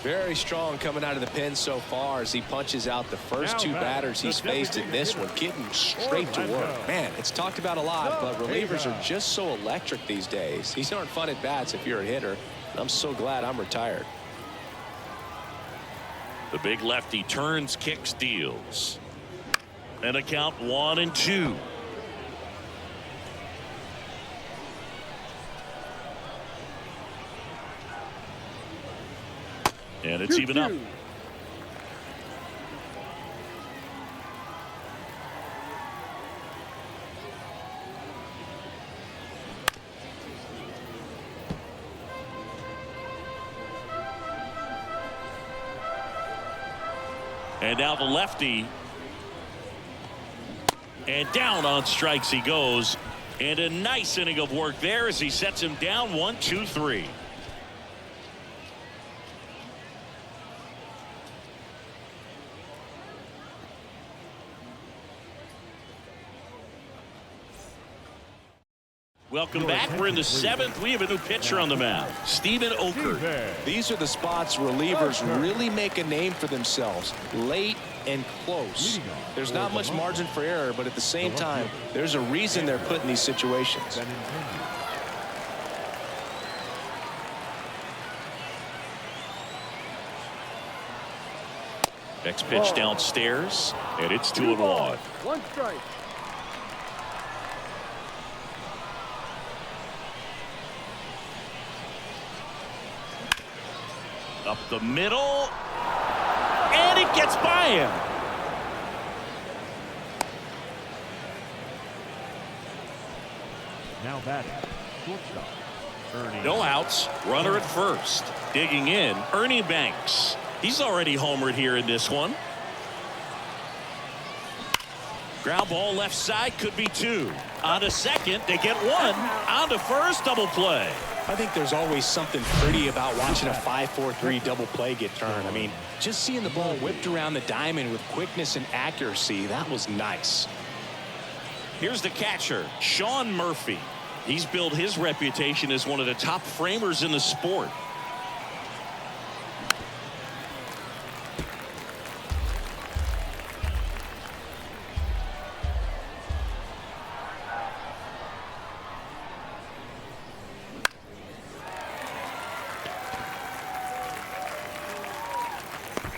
Very strong coming out of the pen so far as he punches out the first two batters he's faced in this one, getting straight to work. Man, it's talked about a lot, but relievers are just so electric these days. These aren't fun at bats if you're a hitter. I'm so glad I'm retired. The big lefty turns, kicks, deals. And a count 1-2. And it's even up. And now the lefty. And down on strikes he goes. And a nice inning of work there as he sets him down 1-2-3. Welcome back. We're in the 7th. We have a new pitcher on the mound, Steven Oker. These are the spots relievers really make a name for themselves, late and close. There's not much margin for error, but at the same time, there's a reason they're put in these situations. Next pitch downstairs, and it's 2-1. One strike. Up the middle, and it gets by him. Now batting, shortstop, Ernie. No outs, runner at first. Digging in, Ernie Banks. He's already homered here in this one. Ground ball left side, could be 2. On to second, they get 1. On to first, double play. I think there's always something pretty about watching a 5-4-3 double play get turned. I mean, just seeing the ball whipped around the diamond with quickness and accuracy, that was nice. Here's the catcher, Sean Murphy. He's built his reputation as one of the top framers in the sport.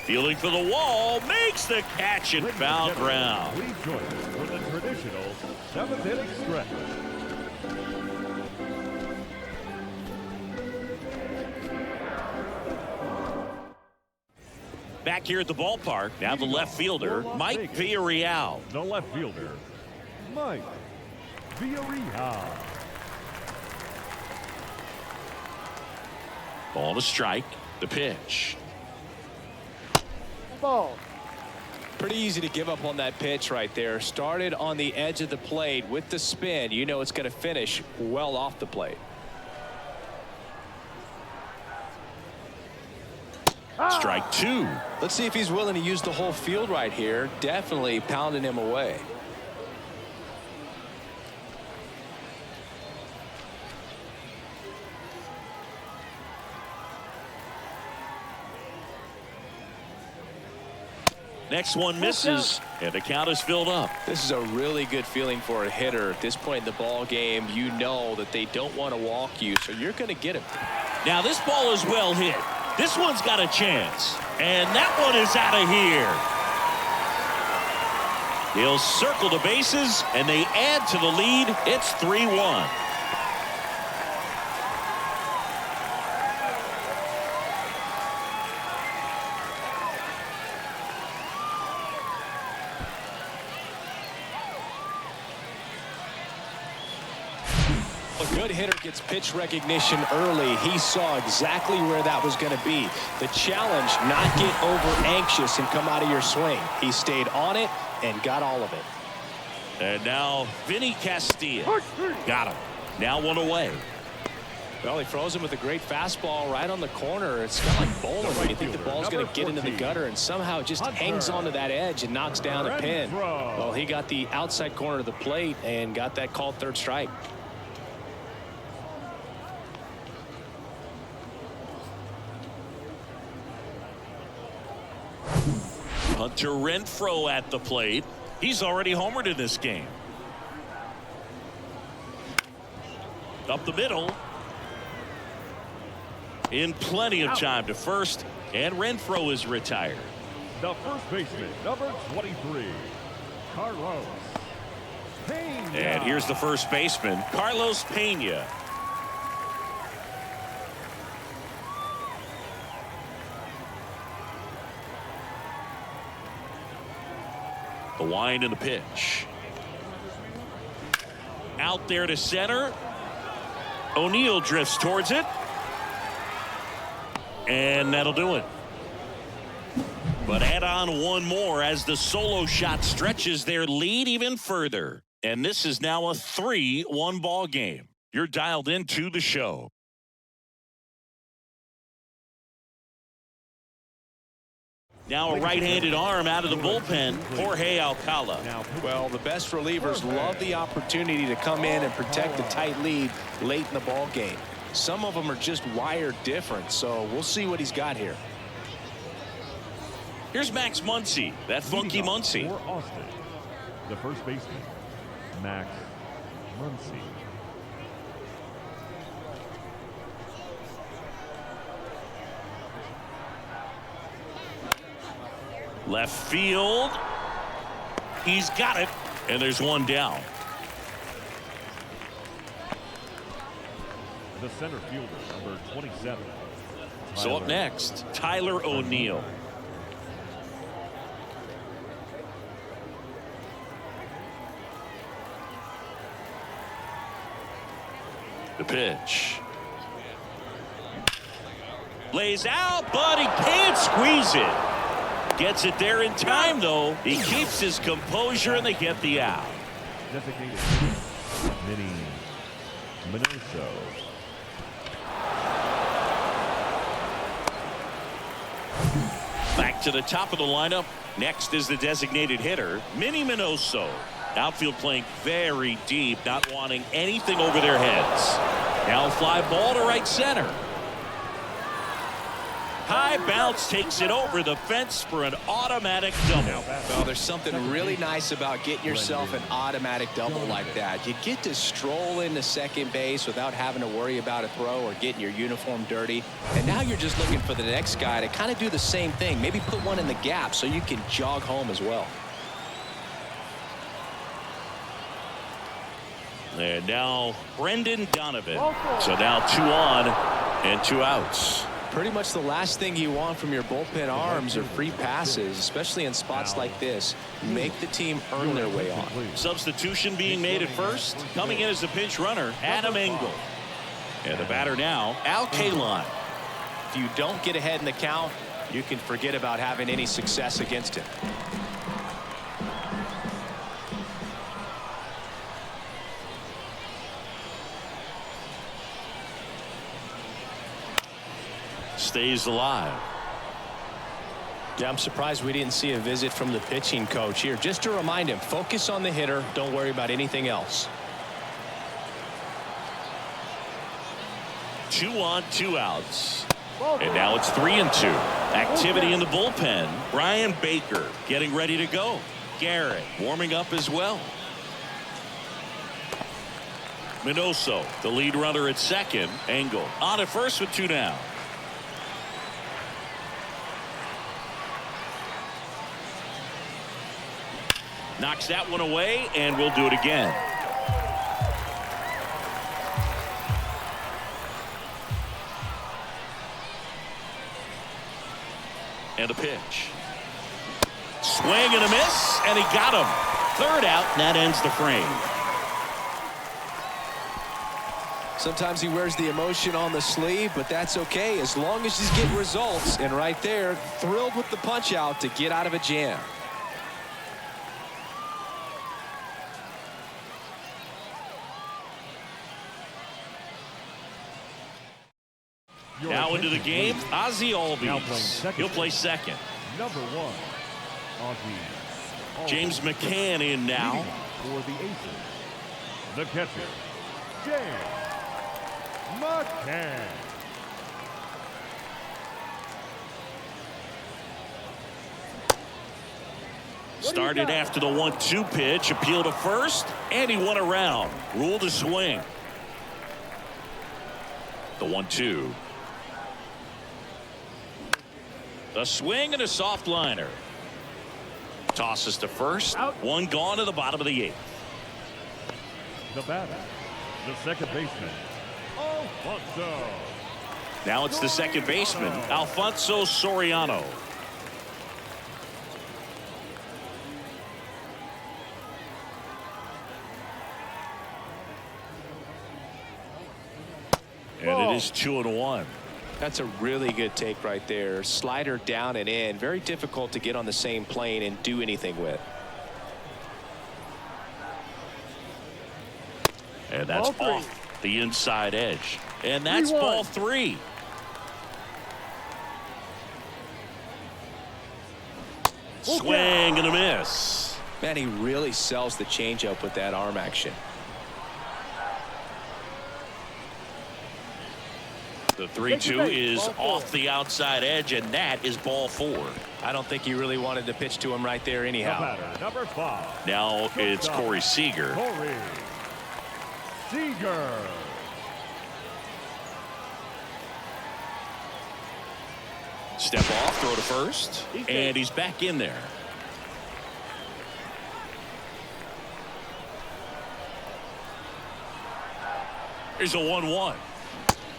Fielding for the wall, makes the catch and foul ground. Please join us for the traditional 7th inning stretch. Back here at the ballpark, now the left fielder, Mike Villarreal. The left fielder, Mike Villarreal. Ball to strike, the pitch. Ball. Pretty easy to give up on that pitch right there. Started on the edge of the plate with the spin. You know it's going to finish well off the plate. Strike 2. Let's see if he's willing to use the whole field right here. Definitely pounding him away. Next one misses, and the count is filled up. This is a really good feeling for a hitter. At this point in the ball game, you know that they don't want to walk you, so you're going to get him. Now this ball is well hit. This one's got a chance, and that one is out of here. He'll circle the bases, and they add to the lead. It's 3-1. A good hitter gets pitch recognition early. He saw exactly where that was going to be. The challenge, not get over anxious and come out of your swing. He stayed on it and got all of it. And now Vinny Castilla got him. Now one away. Well, he froze him with a great fastball right on the corner. It's kind of like bowling. You think the ball's going to get into the gutter, and somehow it just hangs onto that edge and knocks down a pin. Well, he got the outside corner of the plate and got that called third strike. Hunter Renfroe at the plate. He's already homered in this game. Up the middle. In plenty of time to first, and Renfroe is retired. The first baseman, number 23, Carlos Pena. And here's the first baseman, Carlos Pena. The wind and the pitch. Out there to center. O'Neill drifts towards it. And that'll do it. But add on one more as the solo shot stretches their lead even further. And this is now a 3-1 ball game. You're dialed into the show. Now a right-handed arm out of the bullpen, Jorge Alcala. Well, the best relievers love the opportunity to come in and protect a tight lead late in the ball game. Some of them are just wired different, so we'll see what he's got here. Here's Max Muncy, that funky Muncy. For Austin, the first baseman, Max Muncy. Left field. He's got it. And there's one down. The center fielder, number 27. So up next, Tyler O'Neill. The pitch. Lays out, but he can't squeeze it. Gets it there in time, though. He keeps his composure, and they get the out. Designated Minnie Minoso. Back to the top of the lineup. Next is the designated hitter, Minnie Minoso. Outfield playing very deep, not wanting anything over their heads. Now a fly ball to right center. High bounce takes it over the fence for an automatic double. Well, there's something really nice about getting yourself an automatic double like that. You get to stroll into second base without having to worry about a throw or getting your uniform dirty. And now you're just looking for the next guy to kind of do the same thing. Maybe put one in the gap so you can jog home as well. And now Brendan Donovan. So now 2 on and 2 outs. Pretty much the last thing you want from your bullpen arms are free passes, especially in spots like this. Make the team earn their way on. Substitution being made at first. Coming in as the pinch runner, Adam Engel. And the batter now, Al Kaline. If you don't get ahead in the count, you can forget about having any success against him. Stays alive. Yeah, I'm surprised we didn't see a visit from the pitching coach here. Just to remind him, focus on the hitter. Don't worry about anything else. 2 on, 2 outs. And now it's 3 and 2. Activity in the bullpen. Brian Baker getting ready to go. Garrett warming up as well. Minoso, the lead runner at second. Engel on at first with 2 down. Knocks that one away, and we'll do it again. And a pitch. Swing and a miss, and he got him. 3rd out, and that ends the frame. Sometimes he wears the emotion on the sleeve, but that's okay as long as he's getting results. And right there, thrilled with the punch out to get out of a jam. Your Now into the attention, game, please. Ozzie Now playing Albies. second. He'll play second. Number 1, Ozzie. James McCann in now. Leading for the Aces, the catcher, James McCann. Started after the 1-2 pitch, appeal to first, and he won a round. Rule to swing. The 1-2. A swing and a soft liner. Tosses to first. One gone to the bottom of the 8th. The batter, the second baseman, Alfonso. Now it's the second baseman, Alfonso Soriano. And it is 2-1. That's a really good take right there. Slider down and in. Very difficult to get on the same plane and do anything with. And that's off the inside edge. And that's ball 3. Swing and a miss. Man, he really sells the changeup with that arm action. The 3-2 is off the outside edge, and that is ball 4. I don't think he really wanted to pitch to him right there The anyhow. batter, number 5, Now it's Corey Seager. Corey Seager. Step off, throw to first, and he's back in there. Here's a 1-1.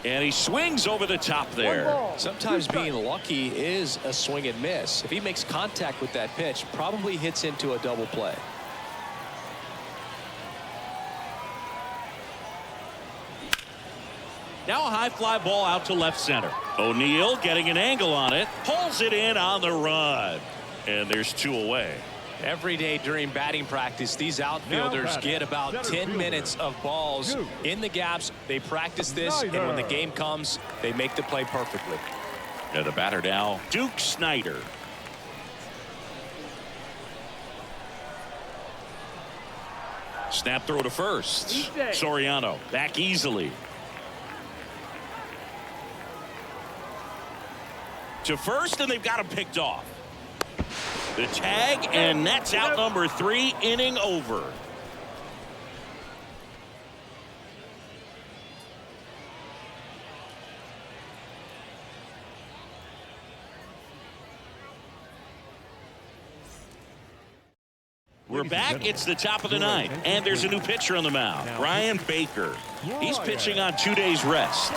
And he swings over the top there. Sometimes being lucky is a swing and miss. If he makes contact with that pitch, probably hits into a double play. Now a high fly ball out to left center. O'Neill getting an angle on it. Pulls it in on the run. And there's 2 away. Every day during batting practice, these outfielders get about 10 minutes of balls in the gaps. They practice this, and when the game comes, they make the play perfectly. And the batter now, Duke Snyder. Snap throw to first. Soriano back easily. To first, and they've got him picked off. The tag, and that's out number 3, inning over. We're back. It's the top of the 9th, and there's a new pitcher on the mound, Brian Baker. He's pitching on 2 days rest.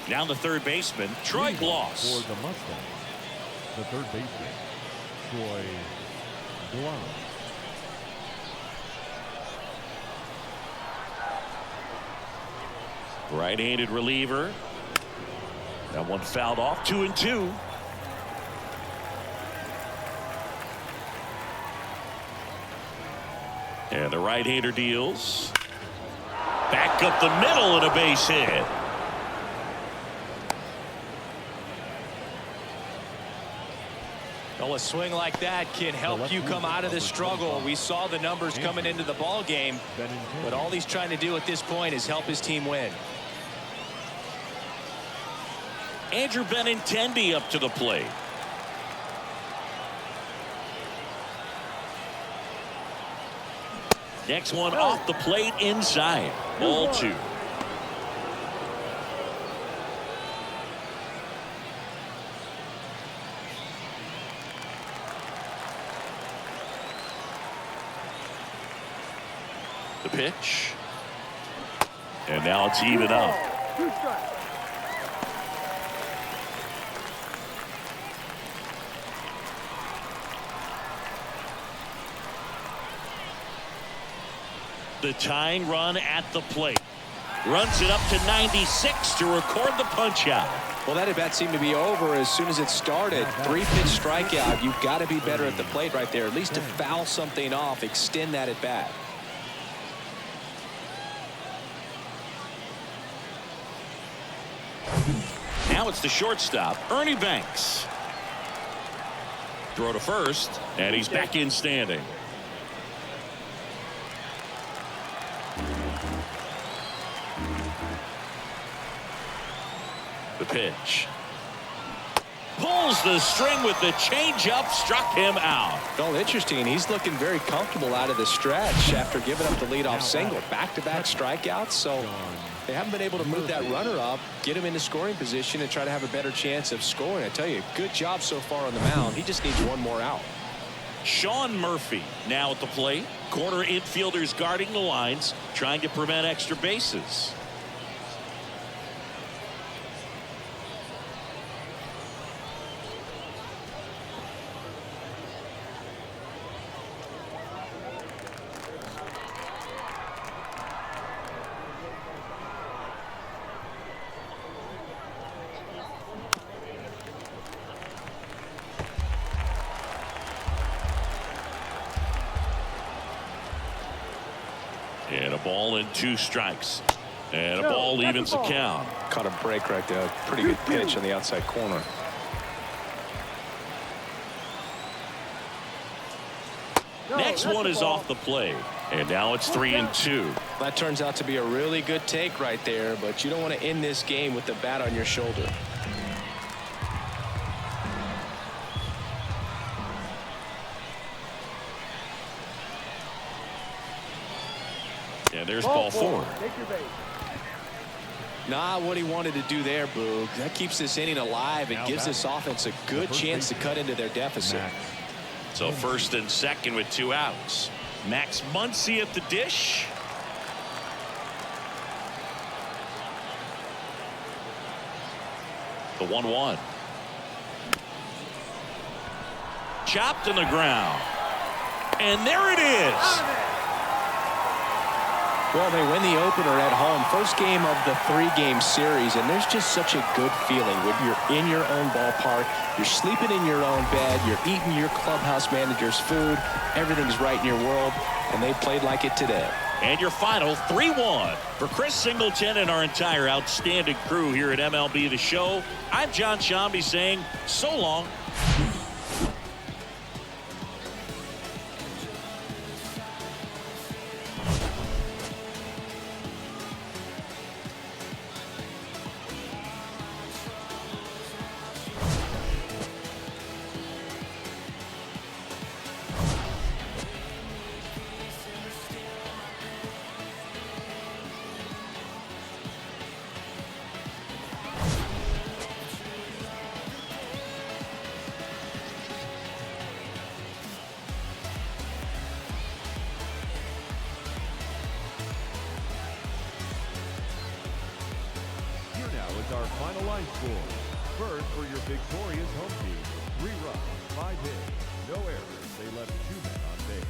Now the third baseman, Troy Gloss. For the Mustangs, the third baseman, Troy Gloss. Right-handed reliever. That one fouled off. 2-2. And the right-hander deals. Back up the middle and a base hit. Well, a swing like that can help you come out of the struggle. We saw the numbers coming into the ball game, but all he's trying to do at this point is help his team win. Andrew Benintendi up to the plate. Next one off the plate inside. Ball 2. The pitch. And now it's even up. The tying run at the plate. Runs it up to 96 to record the punch out. Well, that at bat seemed to be over as soon as it started. 3-pitch strikeout. You've got to be better at the plate right there, at least to foul something off, extend that at bat. Now it's the shortstop, Ernie Banks. Throw to first, and he's back in standing. The pitch. Pulls the string with the changeup, struck him out. Well, interesting. He's looking very comfortable out of the stretch after giving up the leadoff single. Back-to-back strikeouts, so they haven't been able to move that runner up, get him into scoring position, and try to have a better chance of scoring. I tell you, good job so far on the mound. He just needs one more out. Sean Murphy now at the plate. Corner infielders guarding the lines, trying to prevent extra bases. And a ball and 2 strikes. And a ball evens the count. Caught a break right there. Pretty good pitch on the outside corner. Next one is off the plate. And now it's 3-2. That turns out to be a really good take right there, but you don't want to end this game with the bat on your shoulder. And there's ball 4. Not what he wanted to do there, Boog. That keeps this inning alive and gives this offense a good chance to cut into their deficit. So first and second with 2 outs. Max Muncy at the dish. The 1-1. Chopped in the ground. And there it is. Well, they win the opener at home. First game of the 3-game series, and there's just such a good feeling when you're in your own ballpark, you're sleeping in your own bed, you're eating your clubhouse manager's food, everything's right in your world, and they played like it today. And your final 3-1. For Chris Singleton and our entire outstanding crew here at MLB The Show, I'm John Shambi saying so long. Our final line score. First for your victorious home team. 3 runs, 5 hits, no errors. They left 2 men on base.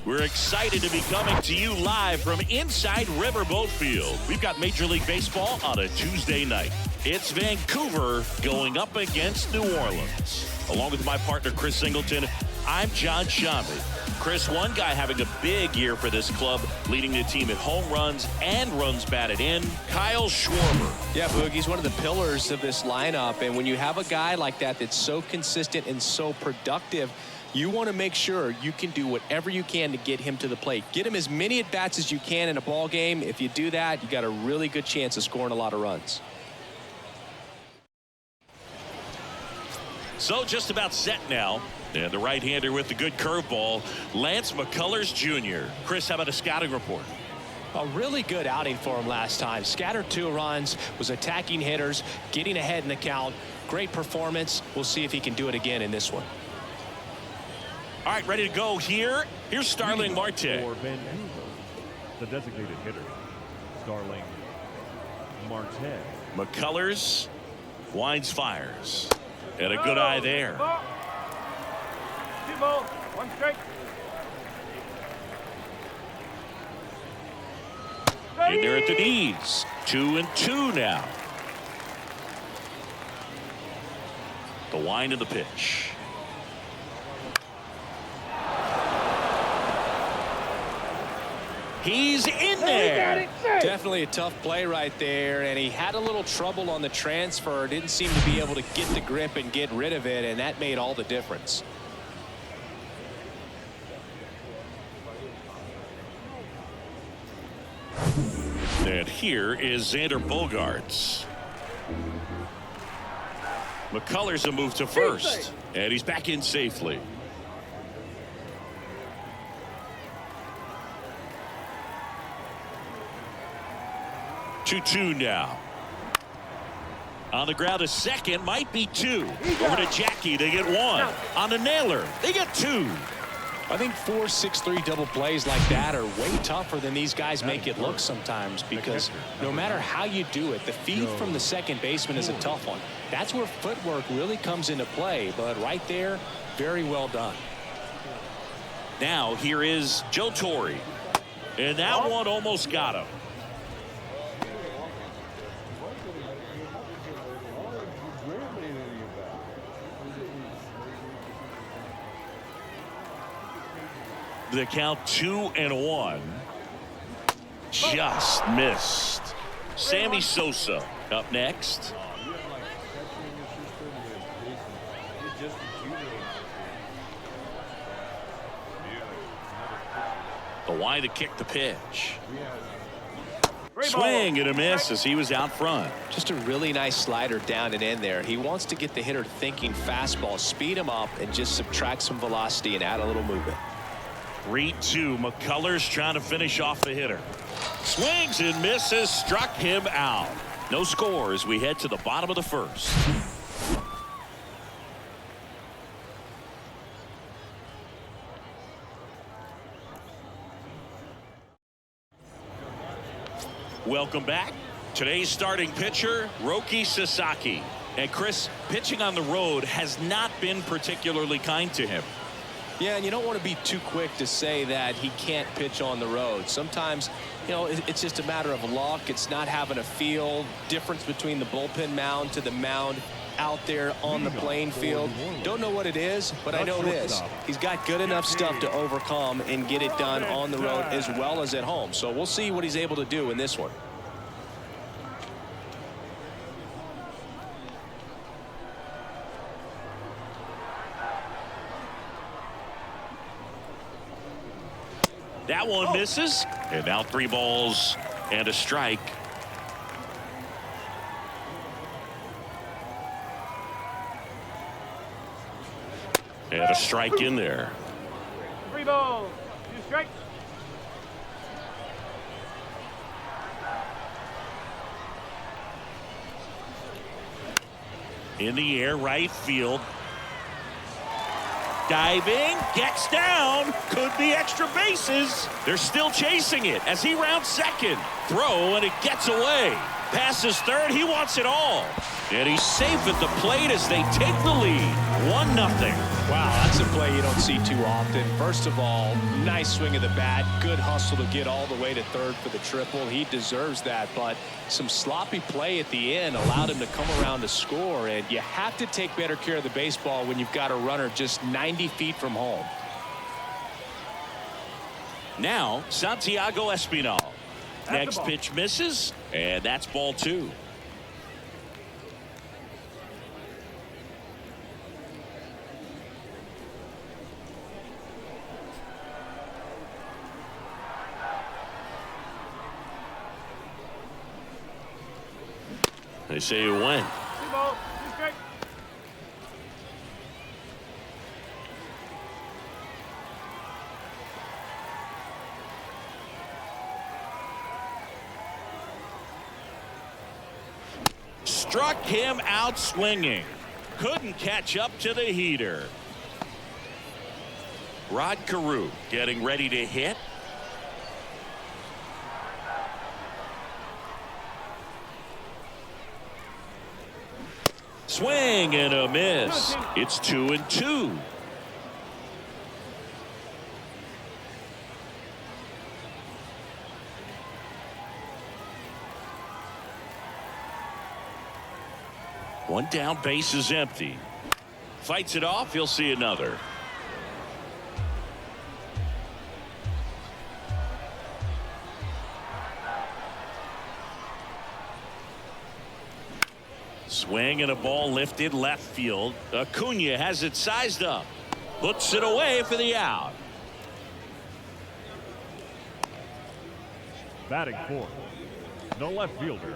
We're excited to be coming to you live from inside Riverboat Field. We've got Major League Baseball on a Tuesday night. It's Vancouver going up against New Orleans. Along with my partner, Chris Singleton, I'm John Shambi. Chris, one guy having a big year for this club, leading the team in home runs and runs batted in, Kyle Schwarber. Yeah, Boog, he's one of the pillars of this lineup. And when you have a guy like that that's so consistent and so productive, you want to make sure you can do whatever you can to get him to the plate. Get him as many at-bats as you can in a ball game. If you do that, you got a really good chance of scoring a lot of runs. So just about set now. And the right-hander with the good curveball, Lance McCullers Jr. Chris, how about a scouting report? A really good outing for him last time. Scattered 2 runs, was attacking hitters, getting ahead in the count. Great performance. We'll see if he can do it again in this one. All right, ready to go here. Here's Starling Marte. For Vancouver, the designated hitter, Starling Marte. McCullers winds, fires. And a good eye there. 2 balls, 1 strike. In there at the knees. 2-2 now. The wind of the pitch. He's in there. Definitely a tough play right there, and he had a little trouble on the transfer. Didn't seem to be able to get the grip and get rid of it, and that made all the difference. And here is Xander Bogaerts. McCullers a move to first, and he's back in safely. 2-2 now. On the ground, a second, might be 2. Over to Jackie, they get 1. On the nailer, they get 2. I think 4-6-3 double plays like that are way tougher than these guys make it look sometimes, because no matter how you do it, the feed from the second baseman is a tough one. That's where footwork really comes into play, but right there, very well done. Now here is Joe Torre, and that one almost got him. The count 2-1. Just missed. Sammy Sosa up next. The wide to kick the pitch. Swing and a miss as he was out front. Just a really nice slider down and in there. He wants to get the hitter thinking fastball, speed him up, and just subtract some velocity and add a little movement. 3-2. McCullers trying to finish off the hitter. Swings and misses, struck him out. No score as we head to the bottom of the first. Welcome back. Today's starting pitcher, Roki Sasaki. And Chris, pitching on the road has not been particularly kind to him. Yeah, and you don't want to be too quick to say that he can't pitch on the road. Sometimes, you know, it's just a matter of luck. It's not having a feel. Difference between the bullpen mound to the mound out there on the playing field. Don't know what it is, but I know this. He's got good enough stuff to overcome and get it done on the road as well as at home. So we'll see what he's able to do in this one. That one misses, and now 3 balls and a strike. And a strike in there. 3 balls, 2 strikes. In the air, right field. Diving, gets down, could be extra bases. They're still chasing it as he rounds second. Throw, and it gets away. Passes third, he wants it all. And he's safe at the plate as they take the lead. 1-0. Wow, that's a play you don't see too often. First of all, nice swing of the bat. Good hustle to get all the way to third for the triple. He deserves that, but some sloppy play at the end allowed him to come around to score. And you have to take better care of the baseball when you've got a runner just 90 feet from home. Now, Santiago Espinal. Next pitch misses, and that's ball 2. They say you win. Struck him out swinging. Couldn't catch up to the heater. Rod Carew getting ready to hit. Swing and a miss. It's 2-2. One down, base is empty. Fights it off. He'll see another. Swing and a ball lifted left field. Acuna has it sized up. Puts it away for the out. Batting fourth, the left fielder,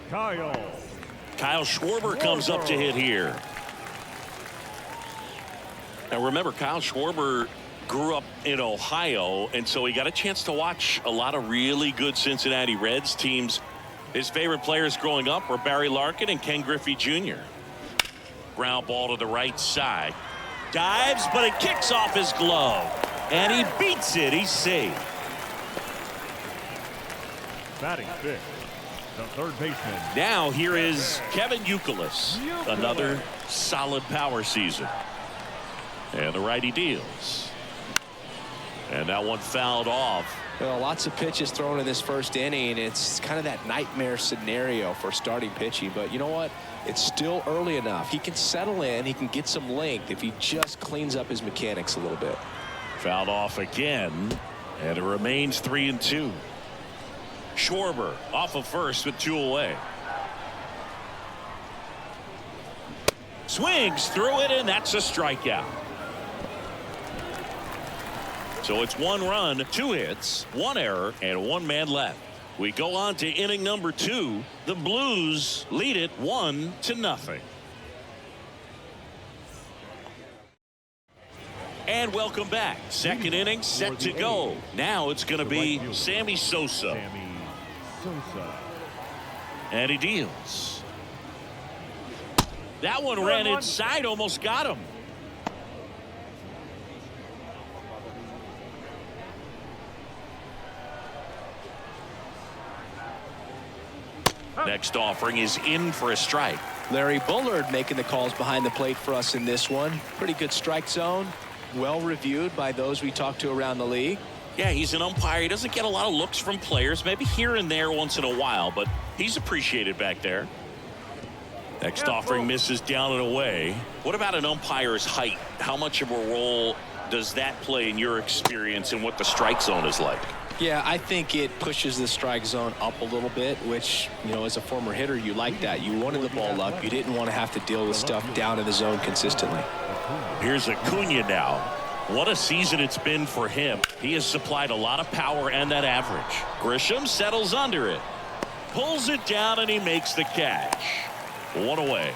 Kyle Schwarber comes up to hit here. Now remember, Kyle Schwarber grew up in Ohio, and so he got a chance to watch a lot of really good Cincinnati Reds teams. His favorite players growing up were Barry Larkin and Ken Griffey Jr. Ground ball to the right side. Dives, but it kicks off his glove. And he beats it. He's safe. batting fifth, the third baseman. Now here is Kevin Youkilis. Another solid power season. And the righty deals. And that one fouled off. Well, lots of pitches thrown in this first inning. It's kind of that nightmare scenario for starting pitching. But you know what? It's still early enough. He can settle in. He can get some length if he just cleans up his mechanics a little bit. Fouled off again. And it remains 3-2. Schwarber off of first with 2 away. Swings through it, and that's a strikeout. So it's 1 run, 2 hits, 1 error, and 1 man left. We go on to inning number 2. The Blues lead it 1-0. And welcome back. Second inning set to go. Now it's going to be Sammy Sosa. And he deals. That one ran inside, almost got him. Next offering is in for a strike. Larry Bullard making the calls behind the plate for us in this one. Pretty good strike zone. Well reviewed by those we talked to around the league. Yeah, he's an umpire. He doesn't get a lot of looks from players, maybe here and there once in a while, but he's appreciated back there. Next offering misses down and away. What about an umpire's height? How much of a role does that play in your experience and what the strike zone is like? Yeah, I think it pushes the strike zone up a little bit, which, you know, as a former hitter, you like that. You wanted the ball up. You didn't want to have to deal with stuff down in the zone consistently. Here's Acuna now. What a season it's been for him. He has supplied a lot of power and that average. Grisham settles under it. Pulls it down, and he makes the catch. 1 away.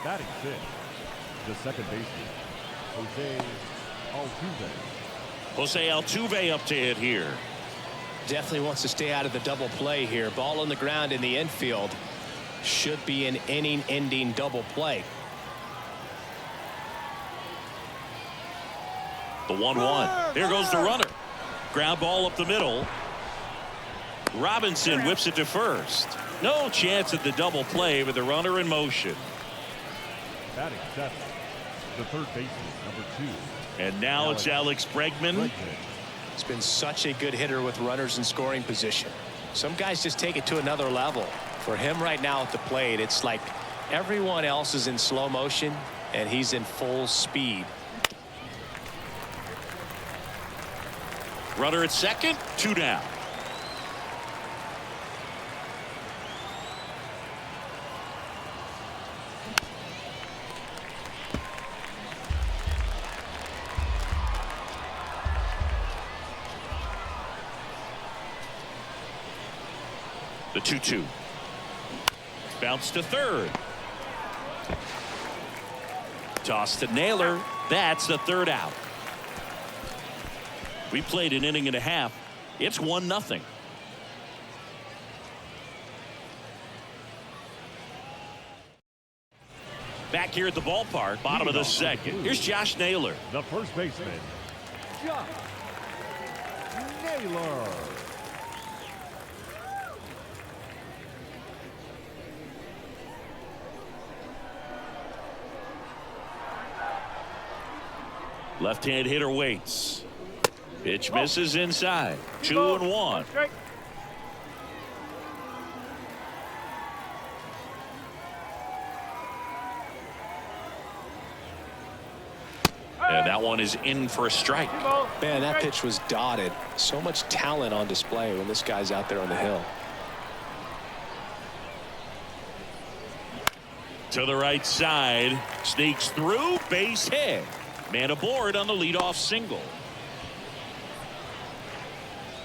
Batting fifth, the second baseman, Jose Altuve. Jose Altuve up to hit here. Definitely wants to stay out of the double play here. Ball on the ground in the infield. Should be an inning-ending double play. The 1-1. Here goes the runner. Ground ball up the middle. Robinson whips it to first. No chance at the double play with the runner in motion. Batting seventh, the third baseman, number 2. And now it's Alex Bregman. He's been such a good hitter with runners in scoring position. Some guys just take it to another level. For him right now at the plate, it's like everyone else is in slow motion and he's in full speed. Runner at second, 2 down. The 2-2. Bounce to third. Toss to Naylor. That's the third out. We played an inning and a half. It's 1-0. Back here at the ballpark, bottom of the second. Here's Josh Naylor. The first baseman, Josh Naylor. Left-hand hitter waits. Pitch misses inside. 2-1. And that one is in for a strike. Man, that pitch was dotted. So much talent on display when this guy's out there on the hill. To the right side. Sneaks through. Base hit. Man aboard on the leadoff single.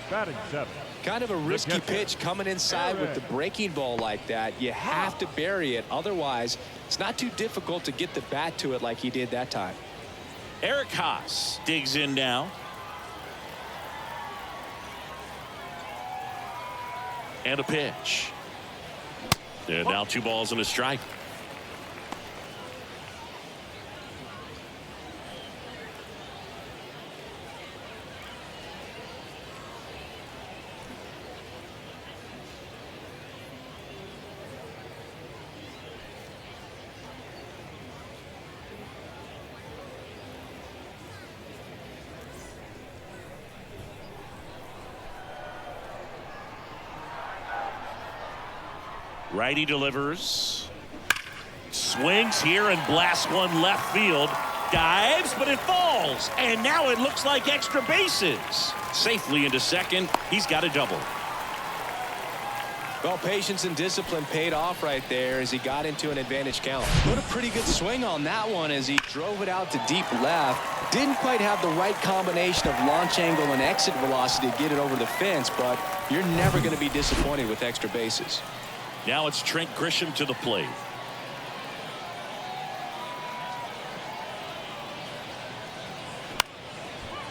Batting seventh. Kind of a risky pitch coming inside with the breaking ball like that. You have to bury it. Otherwise, it's not too difficult to get the bat to it like he did that time. Eric Haas digs in now. And a pitch. And now 2 balls and a strike. Righty delivers. Swings here and blasts one left field. Dives, but it falls. And now it looks like extra bases. Safely into second. He's got a double. Well, patience and discipline paid off right there as he got into an advantage count. What a pretty good swing on that one as he drove it out to deep left. Didn't quite have the right combination of launch angle and exit velocity to get it over the fence, but you're never going to be disappointed with extra bases. Now it's Trent Grisham to the plate.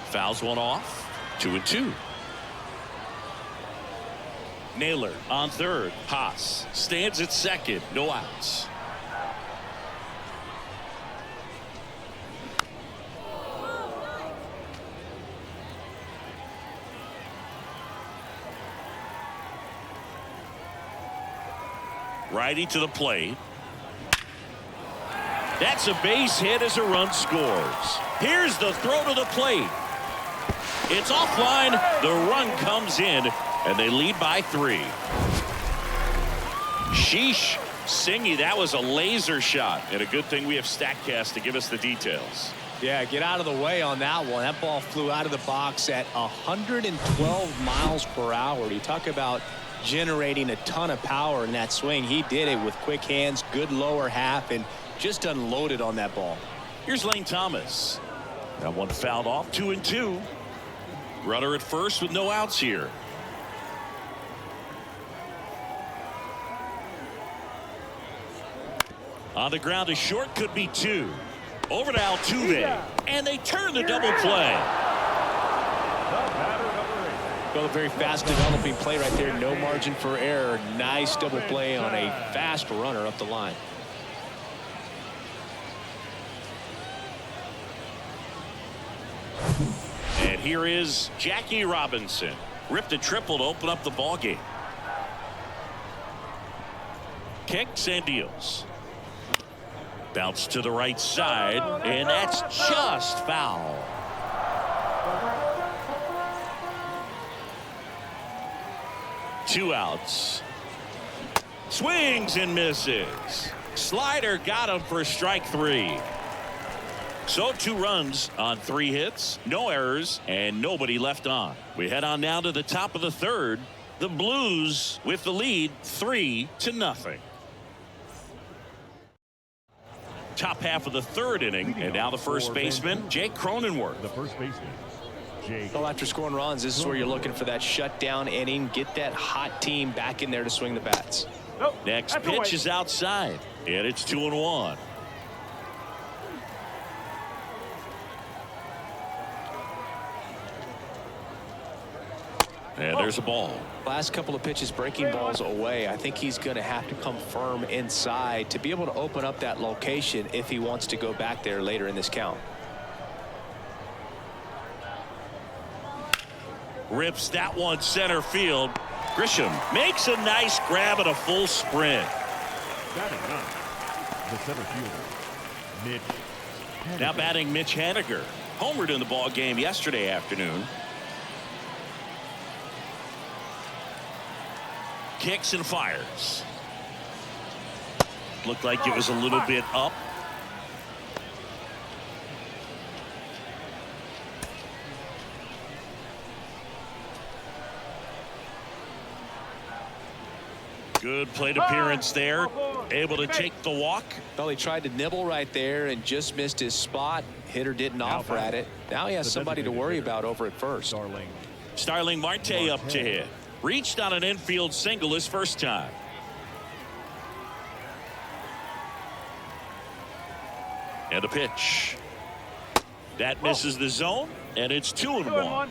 Fouls one off. 2-2. Naylor on third. Haas stands at second. No outs. Righty to the plate. That's a base hit as a run scores. Here's the throw to the plate. It's offline. The run comes in, and they lead by 3. Sheesh. Singy, that was a laser shot. And a good thing we have StatCast to give us the details. Yeah, get out of the way on that one. That ball flew out of the box at 112 miles per hour. You talk about generating a ton of power in that swing. He did it with quick hands, good lower half, and just unloaded on that ball. Here's Lane Thomas. That one fouled off. 2-2. Runner at first with no outs here. On the ground to short, could be 2. Over to Altuve, and they turn the double play. Well, a very fast developing play right there. No margin for error. Nice double play on a fast runner up the line. And here is Jackie Robinson. Ripped a triple to open up the ball game. kicks and deals. Bounce to the right side, and that's just foul. Two outs. Swings and misses. Slider got him for strike three. So 2 runs on 3 hits, no errors, and nobody left on. We head on now to the top of the third. The Blues with the lead 3-0. Top half of the third inning, and now the first baseman, Jake Cronenworth. The first baseman, Jake. Well, after scoring runs, this is where you're looking for that shutdown inning. Get that hot team back in there to swing the bats. Next pitch is outside, and it's 2-1. And there's a ball. Last couple of pitches breaking balls away. I think he's going to have to come firm inside to be able to open up that location if he wants to go back there later in this count. Rips that one center field. Grisham makes a nice grab at a full sprint. Batting up, the center fielder, Mitch Haniger. Now batting Mitch Haniger. Homered in the ball game yesterday afternoon. Kicks and fires. Looked like it was a little bit up. Good plate appearance there. Able to take the walk. Well, he tried to nibble right there and just missed his spot. Hitter didn't offer at it. Now he has somebody to worry about over at first. Starling Marte up to hit. Reached on an infield single his first time. And a pitch. That misses the zone, and it's 2-1.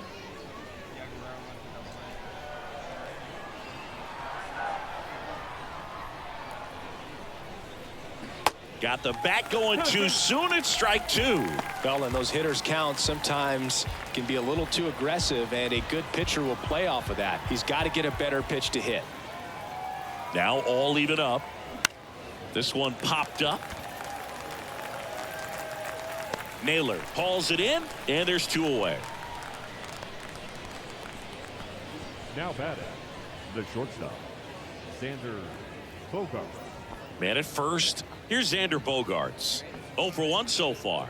Got the bat going too soon. It's strike 2. Well, and those hitters count sometimes can be a little too aggressive, and a good pitcher will play off of that. He's got to get a better pitch to hit. Now all even up. This one popped up. Naylor hauls it in, and there's 2 away. Now batting, the shortstop, Xander Bogaerts. Man at first. Here's Xander Bogaerts. 0 for 1 so far.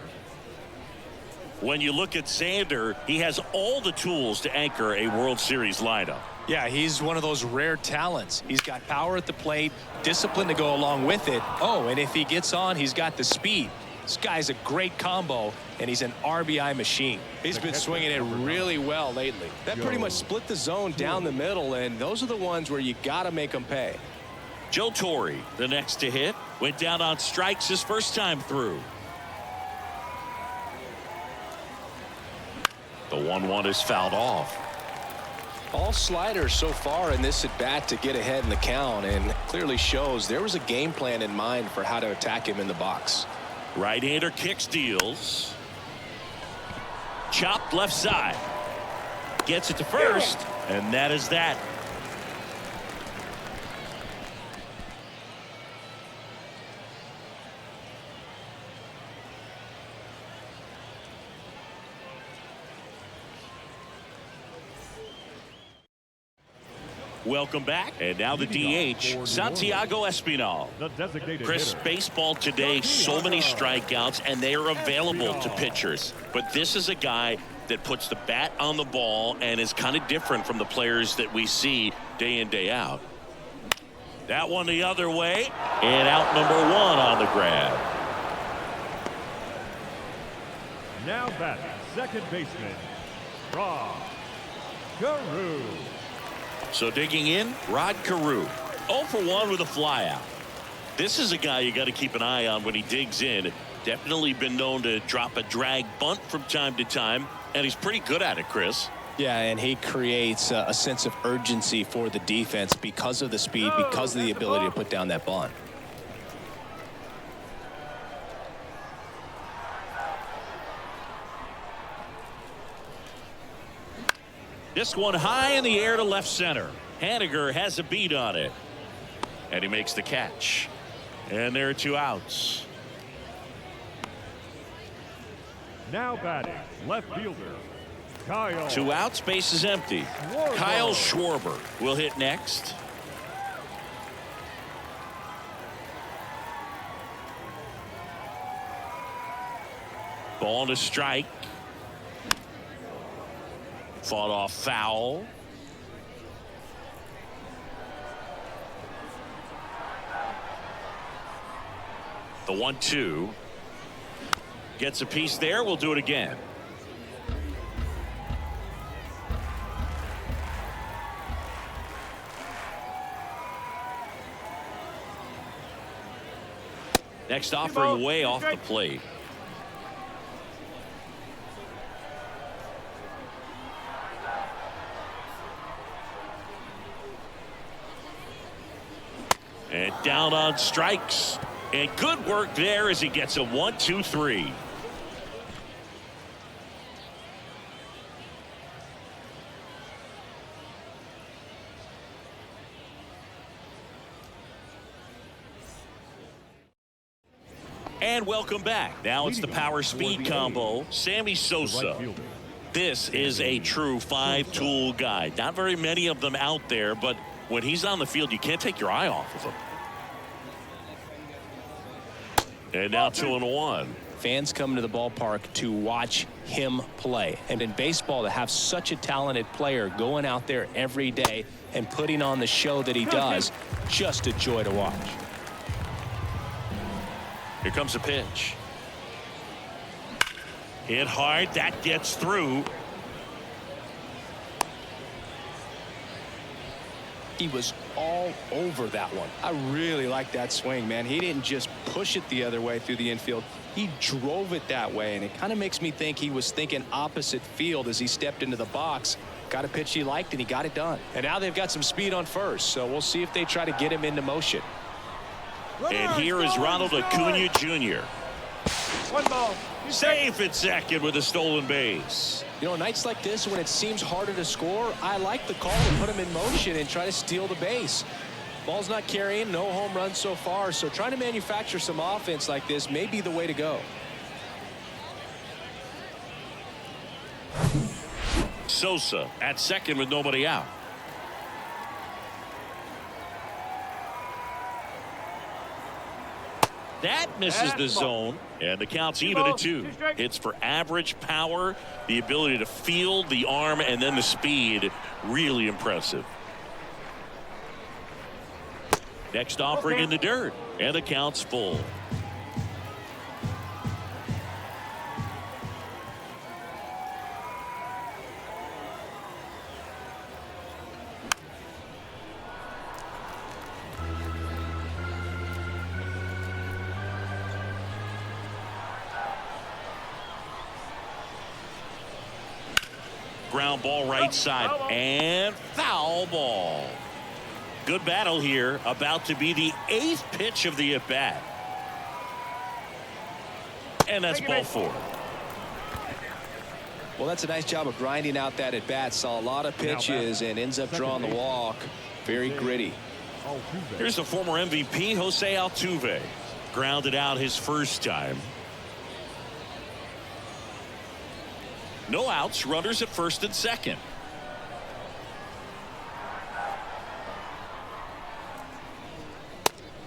When you look at Xander, he has all the tools to anchor a World Series lineup. Yeah, he's one of those rare talents. He's got power at the plate, discipline to go along with it. Oh, and if he gets on, he's got the speed. This guy's a great combo, and he's an RBI machine. He's been swinging it really well lately. That pretty much split the zone down the middle, and those are the ones where you got to make them pay. Joe Torre, the next to hit, went down on strikes his first time through. The 1-1 is fouled off. All sliders so far in this at bat to get ahead in the count, and clearly shows there was a game plan in mind for how to attack him in the box. Right-hander kicks, deals. Chopped left side. Gets it to first, and that is that. Welcome back, and now the DH, Santiago Espinal. The designated Chris, hitter. baseball today, so many strikeouts, and they are available to pitchers. But this is a guy that puts the bat on the ball and is kind of different from the players that we see day in, day out. That one the other way, and out number 1 on the grab. Now batting, second baseman, Rod Carew. So digging in, Rod Carew. 0 for 1 with a flyout. This is a guy you got to keep an eye on when he digs in. Definitely been known to drop a drag bunt from time to time, and he's pretty good at it, Chris. Yeah, and he creates a sense of urgency for the defense because of the speed, because of the ability to put down that bunt. This one high in the air to left center. Haniger has a beat on it. And he makes the catch. And there are 2 outs. Now batting, left fielder, Kyle. 2 outs, base is empty. Schwarber. Kyle Schwarber will hit next. Ball to strike. Fought off foul. The 1-2. Gets a piece there. We'll do it again. Next offering way off the plate. And down on strikes. And good work there as he gets a 1-2-3. And welcome back. Now it's the power speed combo. Sammy Sosa. This is a true 5-tool guy. Not very many of them out there, but when he's on the field, you can't take your eye off of him. And now 2-1. Fans come to the ballpark to watch him play. And in baseball, to have such a talented player going out there every day and putting on the show that he does, just a joy to watch. Here comes a pitch. Hit hard. That gets through. He was all over that one. I really like that swing, man. He didn't just push it the other way through the infield. He drove it that way, and it kind of makes me think he was thinking opposite field as he stepped into the box. Got a pitch he liked, and he got it done. And now they've got some speed on first, so we'll see if they try to get him into motion. And here is Ronald Acuna Jr. 1 ball. Safe at second with a stolen base. You know, nights like this when it seems harder to score, I like the call to put him in motion and try to steal the base. Ball's not carrying, no home runs so far, so trying to manufacture some offense like this may be the way to go. Sosa at second with nobody out. That misses the zone, and the count's even at 2. It's for average power, the ability to field, the arm, and then the speed. Really impressive. Next offering in the dirt, and the count's full. Ground ball right side and foul ball. Good battle here. About to be the 8th pitch of the at-bat. And that's ball 4. Well, that's a nice job of grinding out that at-bat. Saw a lot of pitches and ends up drawing the walk. Very gritty. Here's the former MVP, Jose Altuve. Grounded out his first time. No outs, runners at first and second.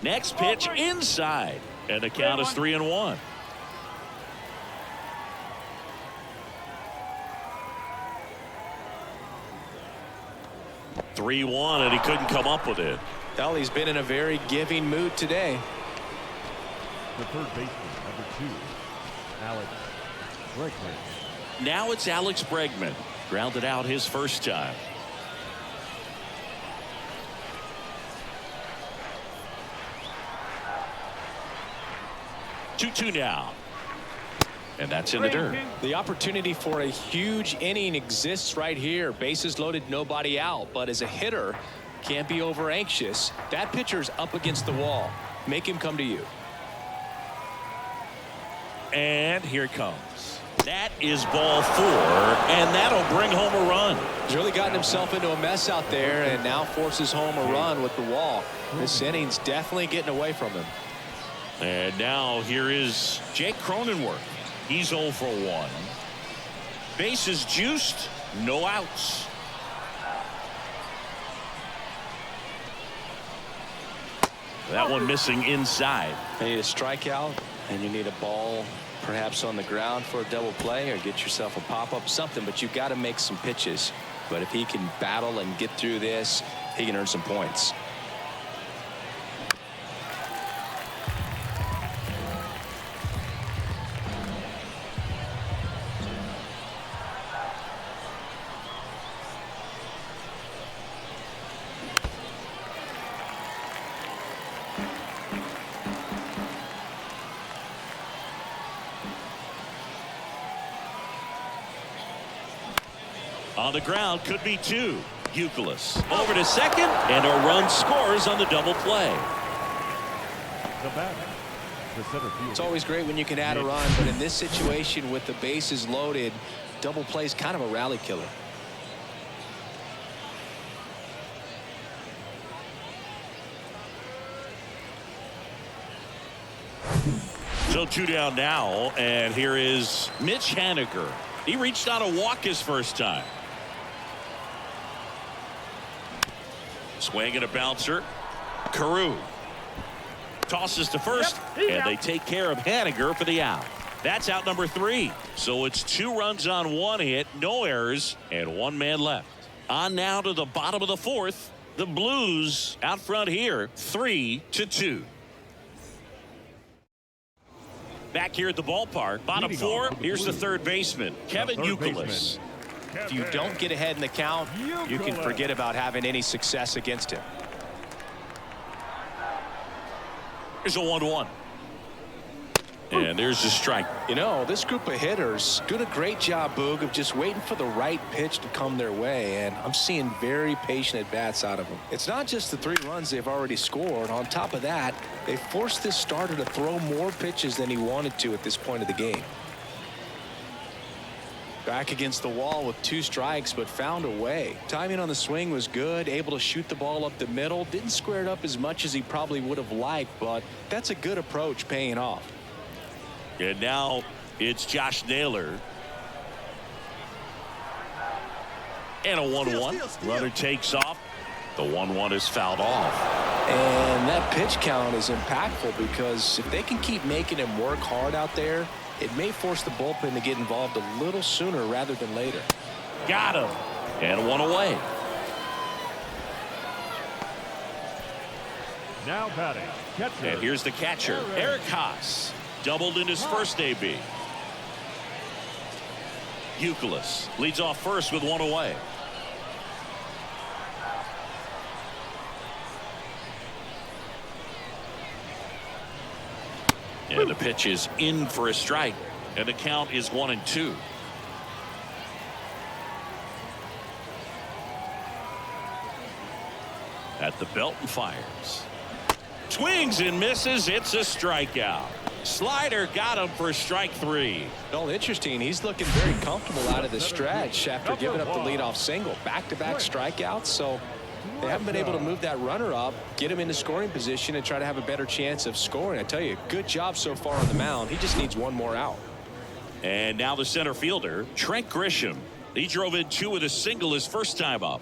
Next pitch inside, and the count is 3-1. And he couldn't come up with it. Well, he's been in a very giving mood today. The third baseman, number 2, Alex Bregman. Now it's Alex Bregman. Grounded out his first time. Two now. And that's in the dirt. The opportunity for a huge inning exists right here. Bases loaded, nobody out. But as a hitter, can't be over anxious. That pitcher's up against the wall. Make him come to you. And here it comes. That is ball 4, and that'll bring home a run. He's really gotten himself into a mess out there and now forces home a run with the wall. This inning's definitely getting away from him. And now here is Jake Cronenworth. He's 0 for 1. Bases juiced, no outs. That one missing inside. You need a strikeout, and you need a ball perhaps on the ground for a double play, or get yourself a pop-up, something, but you've got to make some pitches. But if he can battle and get through this, he can earn some points. On the ground, could be 2. Youkilis over to second, and a run scores on the double play. The batter, the center fielder. It's always great when you can add a run, but in this situation with the bases loaded, double play is kind of a rally killer. So 2 down now, and here is Mitch Haniger. He reached out a walk his first time. Swing and a bouncer. Carew tosses to first, and they take care of Haniger for the out. That's out number 3. So it's 2 runs on 1 hit, no errors, and 1 man left. On now to the bottom of the 4th. The Blues out front here, 3-2. Back here at the ballpark, bottom 4. Here's the third baseman, Kevin Youkilis. If you don't get ahead in the count, you can forget about having any success against him. Here's a 1-1. And there's a strike. You know, this group of hitters doing a great job, Boog, of just waiting for the right pitch to come their way, and I'm seeing very patient at-bats out of them. It's not just the 3 runs they've already scored. On top of that, they forced this starter to throw more pitches than he wanted to at this point of the game. Back against the wall with 2 strikes, but found a way. Timing on the swing was good, able to shoot the ball up the middle. Didn't square it up as much as he probably would have liked, but that's a good approach paying off. And now it's Josh Naylor. And a 1-1. Runner takes off. The 1-1 is fouled off. And that pitch count is impactful because if they can keep making him work hard out there, it may force the bullpen to get involved a little sooner rather than later. Got him. And 1 away. Now batting, catcher. And here's the catcher, Eric Haas. Doubled in his first AB. Youkilis leads off first with 1 away. And the pitch is in for a strike, and the count is 1-2. At the belt and fires. Swings and misses. It's a strikeout. Slider got him for strike 3. Well, interesting. He's looking very comfortable out of the stretch after giving up the leadoff single. Back-to-back strikeouts, so they haven't been able to move that runner up, get him into scoring position, and try to have a better chance of scoring. I tell you, good job so far on the mound. He just needs 1 more out. And now the center fielder, Trent Grisham. He drove in 2 with a single his first time up.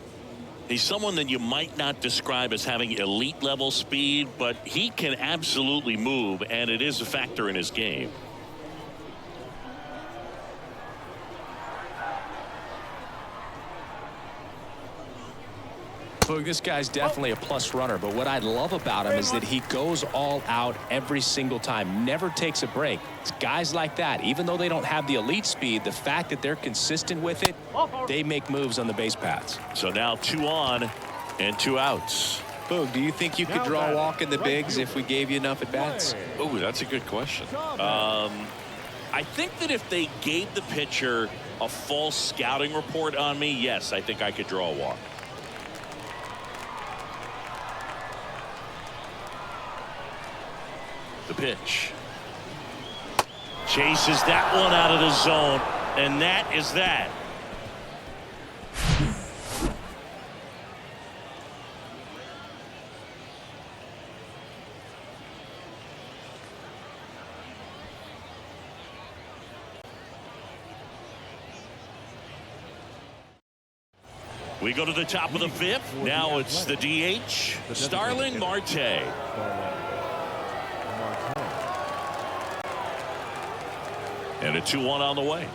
He's someone that you might not describe as having elite level speed, but he can absolutely move, and it is a factor in his game. Boog, this guy's definitely a plus runner, but what I love about him is that he goes all out every single time, never takes a break. It's guys like that, even though they don't have the elite speed, the fact that they're consistent with it, they make moves on the base paths. So now 2 on and 2 outs. Boog, do you think you could draw a walk in the bigs if we gave you enough at bats? Oh, that's a good question. I think that if they gave the pitcher a false scouting report on me, yes, I think I could draw a walk. The pitch. Chases that one out of the zone, and that is that. We go to the top of the fifth. Now it's the DH, Starling Marte. And a 2-1 on the way.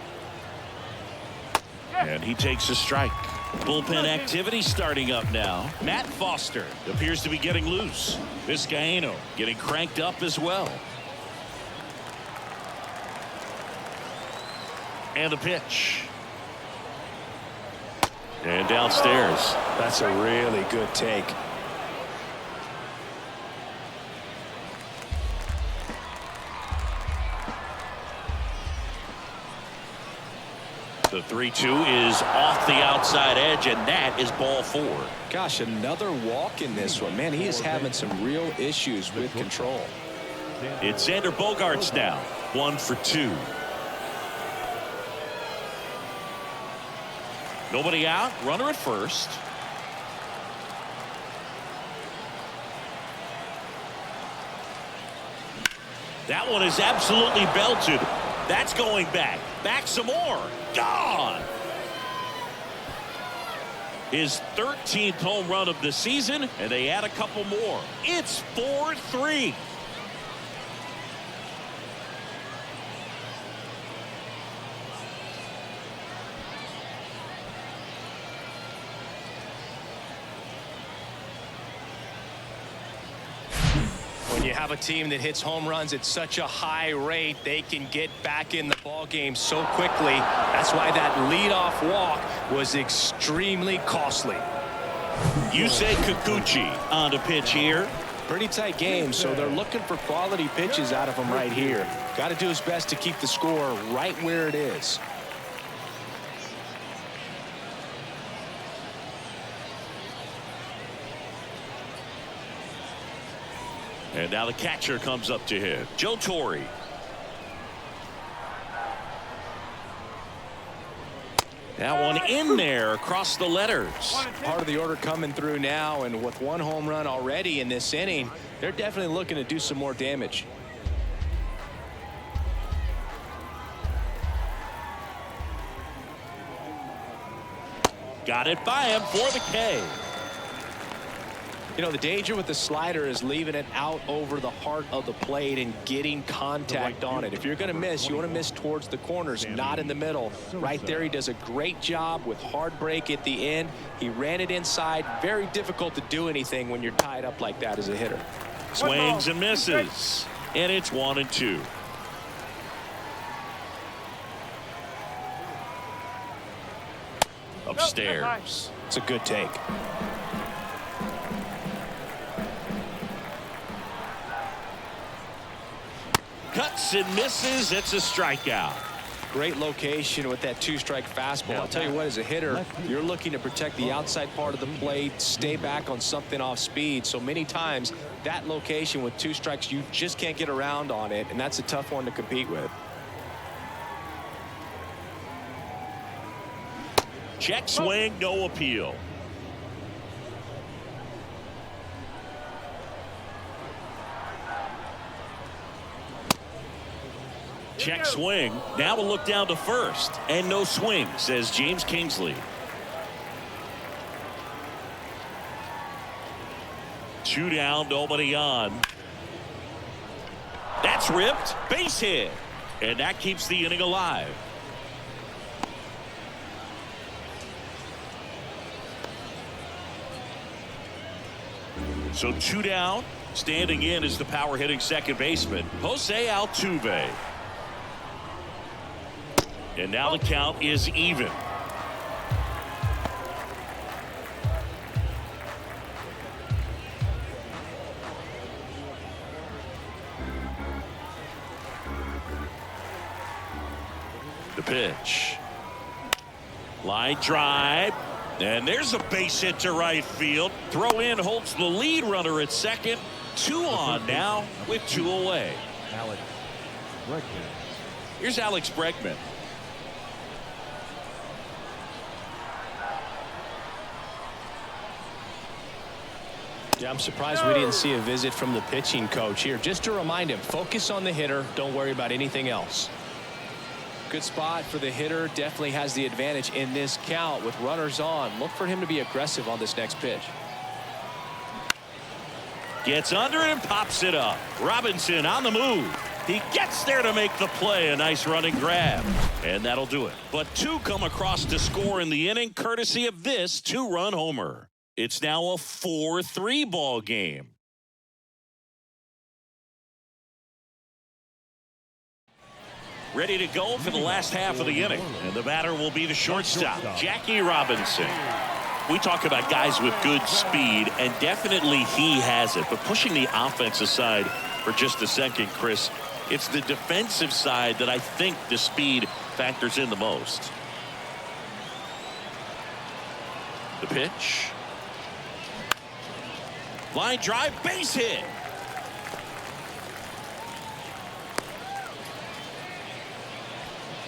And he takes a strike. Bullpen activity starting up now. Matt Foster appears to be getting loose. Vizcaino getting cranked up as well. And a pitch. And downstairs. That's a really good take. The 3-2 is off the outside edge, and that is ball 4. Gosh, another walk in this one. Man, he is having some real issues with control. It's Xander Bogaerts now. 1 for 2. Nobody out. Runner at first. That one is absolutely belted. That's going back. Back some more. Gone. His 13th home run of the season, and they add a couple more. It's 4-3. When you have a team that hits home runs at such a high rate, they can get back in the ball game so quickly. That's why that leadoff walk was extremely costly. Yusei Kikuchi on the pitch here. Pretty tight game, so they're looking for quality pitches out of him right here. Got to do his best to keep the score right where it is. And now the catcher comes up to him. Joe Torre. That one in there across the letters. Part of the order coming through now, and with one home run already in this inning, they're definitely looking to do some more damage. Got it by him for the K. You know, the danger with the slider is leaving it out over the heart of the plate and getting contact on it. If you're going to miss, you want to miss towards the corners, not in the middle. Right there, he does a great job with hard break at the end. He ran it inside. Very difficult to do anything when you're tied up like that as a hitter. Swings and misses. And it's 1-2. Upstairs. It's a good take. Cuts and misses. It's a strikeout. Great location with that 2-strike fastball. I'll tell you what, as a hitter, you're looking to protect the outside part of the plate, stay back on something off speed. So many times that location with 2 strikes, you just can't get around on it, and that's a tough one to compete with. Check swing, no appeal. Check swing. Now we'll look down to first. And no swing, says James Kingsley. 2 down, nobody on. That's ripped. Base hit. And that keeps the inning alive. So 2 down. Standing in is the power hitting second baseman, Jose Altuve. And now the count is even. The pitch. Line drive. And there's a base hit to right field. Throw in holds the lead runner at second. 2 on now with 2 away. Alex Bregman. Here's Alex Bregman. Yeah, I'm surprised we didn't see a visit from the pitching coach here. Just to remind him, focus on the hitter. Don't worry about anything else. Good spot for the hitter. Definitely has the advantage in this count with runners on. Look for him to be aggressive on this next pitch. Gets under it and pops it up. Robinson on the move. He gets there to make the play. A nice running grab. And that'll do it. But two come across to score in the inning courtesy of this two-run homer. It's now a 4-3 ball game. Ready to go for the last half of the inning. And the batter will be the shortstop, Jackie Robinson. We talk about guys with good speed, and definitely he has it. But pushing the offense aside for just a second, Chris, it's the defensive side that I think the speed factors in the most. The pitch. Line drive, base hit.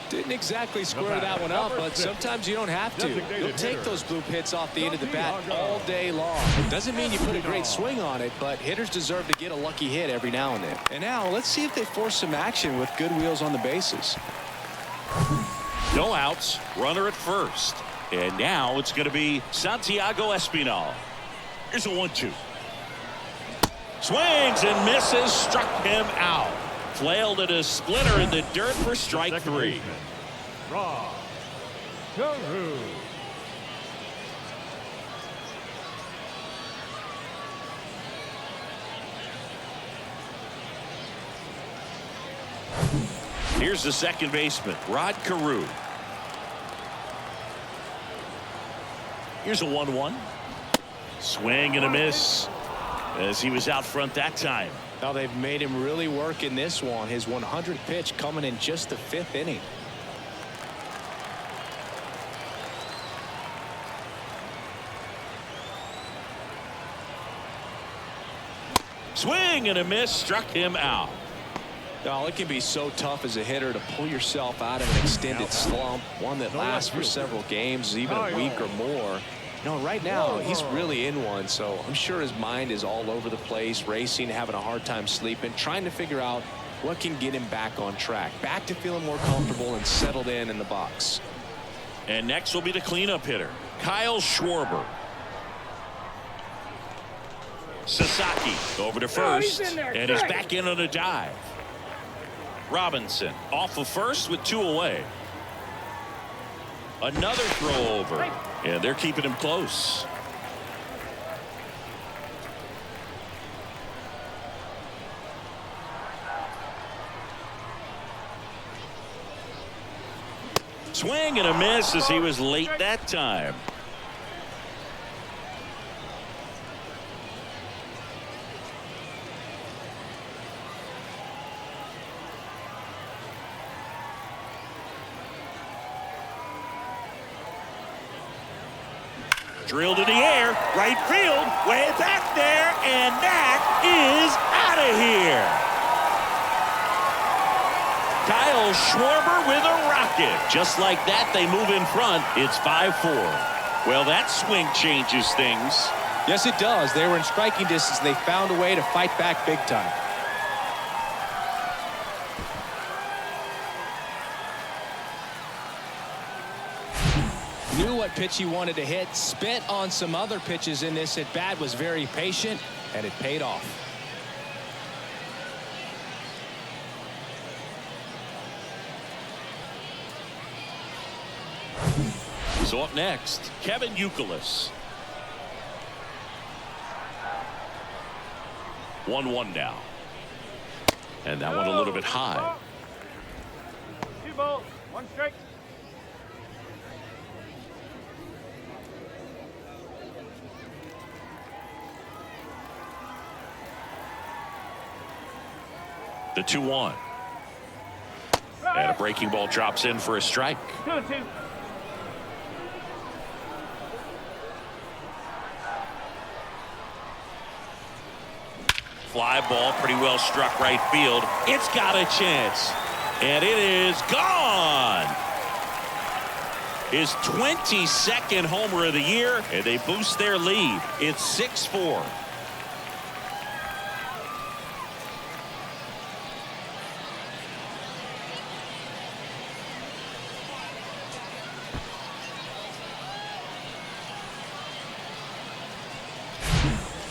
Didn't exactly square that one up, but sometimes you don't have to. You'll take those bloop hits off the end of the bat all day long. Doesn't mean you put a great swing on it, but hitters deserve to get a lucky hit every now and then. And now let's see if they force some action with good wheels on the bases. No outs, runner at first. And now it's going to be Santiago Espinal. Here's a 1-2. Swings and misses, struck him out. Flailed at a splitter in the dirt for strike three. Raw. Guru. Here's the second baseman, Rod Carew. Here's a 1-1. Swing and a miss as he was out front that time. Now they've made him really work in this one. His 100th pitch coming in just the 5th inning. Swing and a miss, struck him out. Now it can be so tough as a hitter to pull yourself out of an extended slump, one that lasts for several games, even a week or more. You know, right now he's really in one, so I'm sure his mind is all over the place, racing, having a hard time sleeping, trying to figure out what can get him back on track, back to feeling more comfortable and settled in the box. And next will be the cleanup hitter, Kyle Schwarber. Sasaki over to first, and he's back in on a dive. Robinson off of first with 2 away. Another throw over, and they're keeping him close. Swing and a miss as he was late that time. Drilled in the air, right field, way back there, and that is out of here. Kyle Schwarber with a rocket. Just like that, they move in front. It's 5-4. Well, that swing changes things. Yes, it does. They were in striking distance. They found a way to fight back big time. Knew what pitch he wanted to hit, spent on some other pitches in this at bat, was very patient, and it paid off. So up next, Kevin Youkilis. 1-1 now. And that one a little bit high. 2 balls, 1 strike. The 2-1. And a breaking ball drops in for a strike. 2-2. Fly ball pretty well struck right field. It's got a chance. And it is gone. His 22nd homer of the year, and they boost their lead. It's 6-4.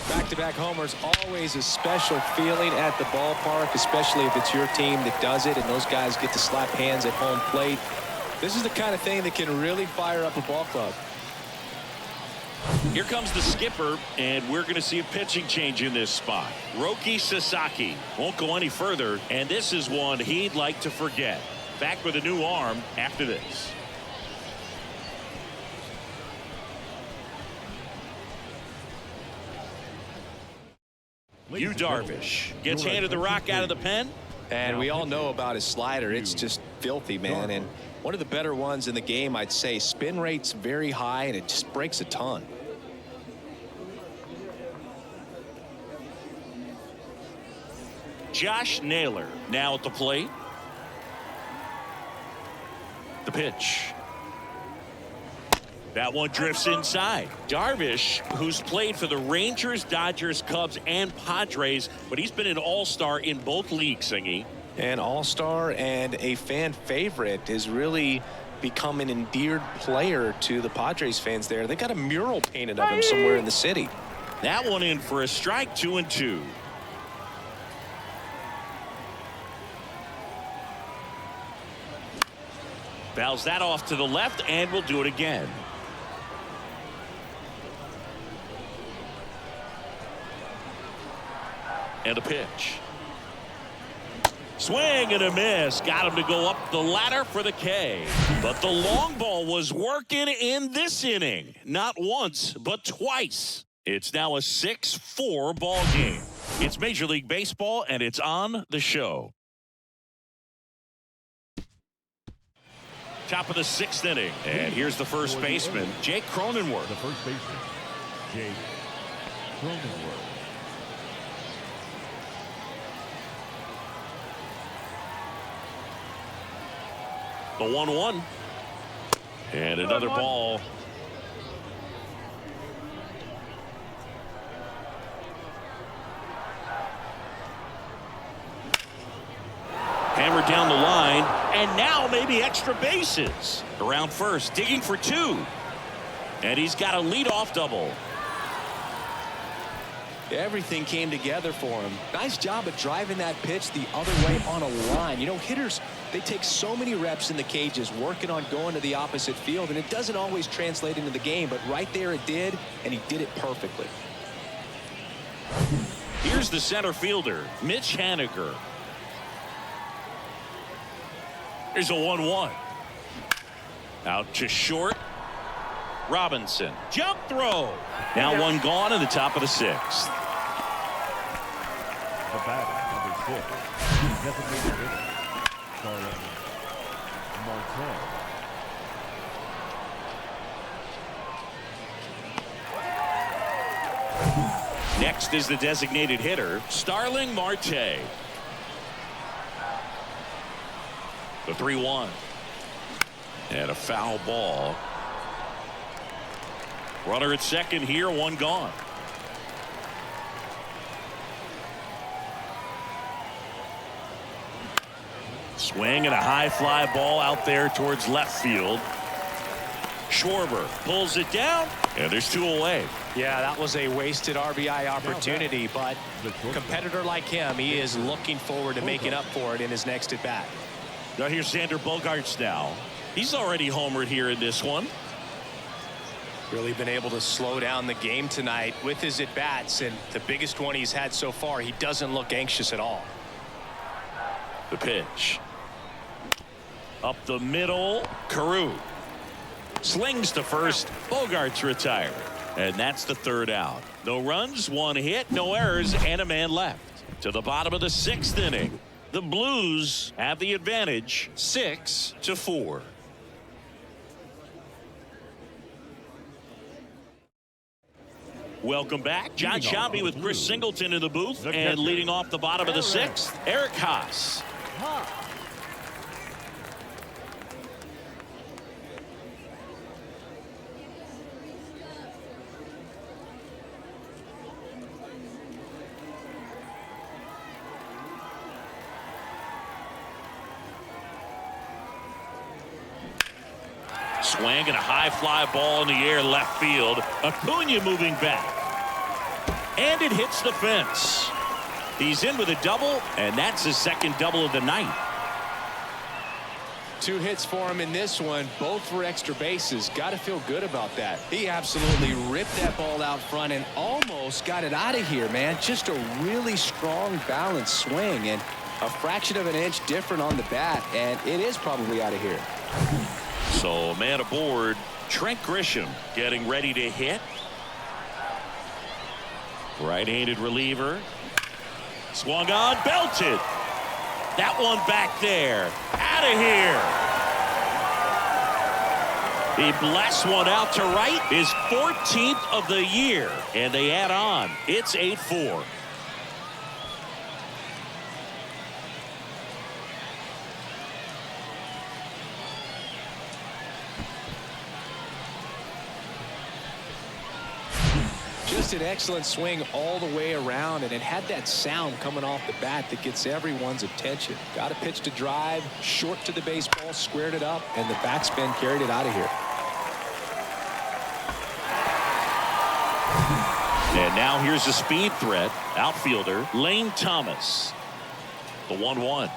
Back-to-back homers, always a special feeling at the ballpark, especially if it's your team that does it and those guys get to slap hands at home plate. This is the kind of thing that can really fire up a ball club. Here comes the skipper, and we're going to see a pitching change in this spot. Roki Sasaki won't go any further, and this is one he'd like to forget. Back with a new arm after this. Yu Darvish gets handed the rock out of the pen. And we all know about his slider. It's just filthy, man. And one of the better ones in the game, I'd say. Spin rate's very high, and it just breaks a ton. Josh Naylor now at the plate. The pitch. That one drifts inside. Darvish, who's played for the Rangers, Dodgers, Cubs, and Padres, but he's been an all-star in both leagues, Singy. An all-star and a fan favorite, has really become an endeared player to the Padres fans there. They got a mural painted of him somewhere in the city. That one in for a strike, 2-2. Fouls that off to the left, and we'll do it again. And a pitch. Swing and a miss. Got him to go up the ladder for the K. But the long ball was working in this inning. Not once, but twice. It's now a 6-4 ball game. It's Major League Baseball, and it's on the show. Top of the 6th inning. And here's the first baseman, Jake Cronenworth. The first baseman, Jake Cronenworth. The 1-1. And another ball. Hammered down the line, and now maybe extra bases. Around first, digging for 2. And he's got a leadoff double. Everything came together for him. Nice job of driving that pitch the other way on a line. You know, hitters, they take so many reps in the cages working on going to the opposite field, and it doesn't always translate into the game, but right there it did, and he did it perfectly. Here's the center fielder, Mitch Haniger. Here's a 1-1. Out to short. Robinson. Jump throw. Now one gone in the top of the 6th. The batter, number 6, designated hitter, Starling Marte. Next is the designated hitter, Starling Marte. The 3-1. And a foul ball. Runner at second here, one gone. Swing and a high fly ball out there towards left field. Schwarber pulls it down, and there's 2 away. Yeah, that was a wasted RBI opportunity, but a competitor like him, he is looking forward to making up for it in his next at-bat. Now here's Xander Bogaerts now. He's already homered here in this one. Really been able to slow down the game tonight with his at-bats, and the biggest one he's had so far, he doesn't look anxious at all. The pitch. Up the middle, Carew. Slings to first, Bogaerts retired. And that's the 3rd out. No runs, 1 hit, no errors, and a man left. To the bottom of the 6th inning. The Blues have the advantage, 6-4. Welcome back. John Sciambi with Chris Singleton in the booth, and leading off the bottom of the 6th, Eric Haas. Swing and a high fly ball in the air left field. Acuna moving back. And it hits the fence. He's in with a double, and that's his second double of the night. 2 hits for him in this one, both for extra bases. Got to feel good about that. He absolutely ripped that ball out front and almost got it out of here, man. Just a really strong, balanced swing, and a fraction of an inch different on the bat, and it is probably out of here. So, man aboard, Trent Grisham getting ready to hit. Right-handed reliever. Swung on, belted. That one back there. Out of here. He blasts one out to right. His 14th of the year. And they add on. It's 8-4. Just an excellent swing all the way around, and it had that sound coming off the bat that gets everyone's attention. Got a pitch to drive, short to the baseball, squared it up, and the backspin carried it out of here. And now here's a speed threat. Outfielder Lane Thomas. The 1-1.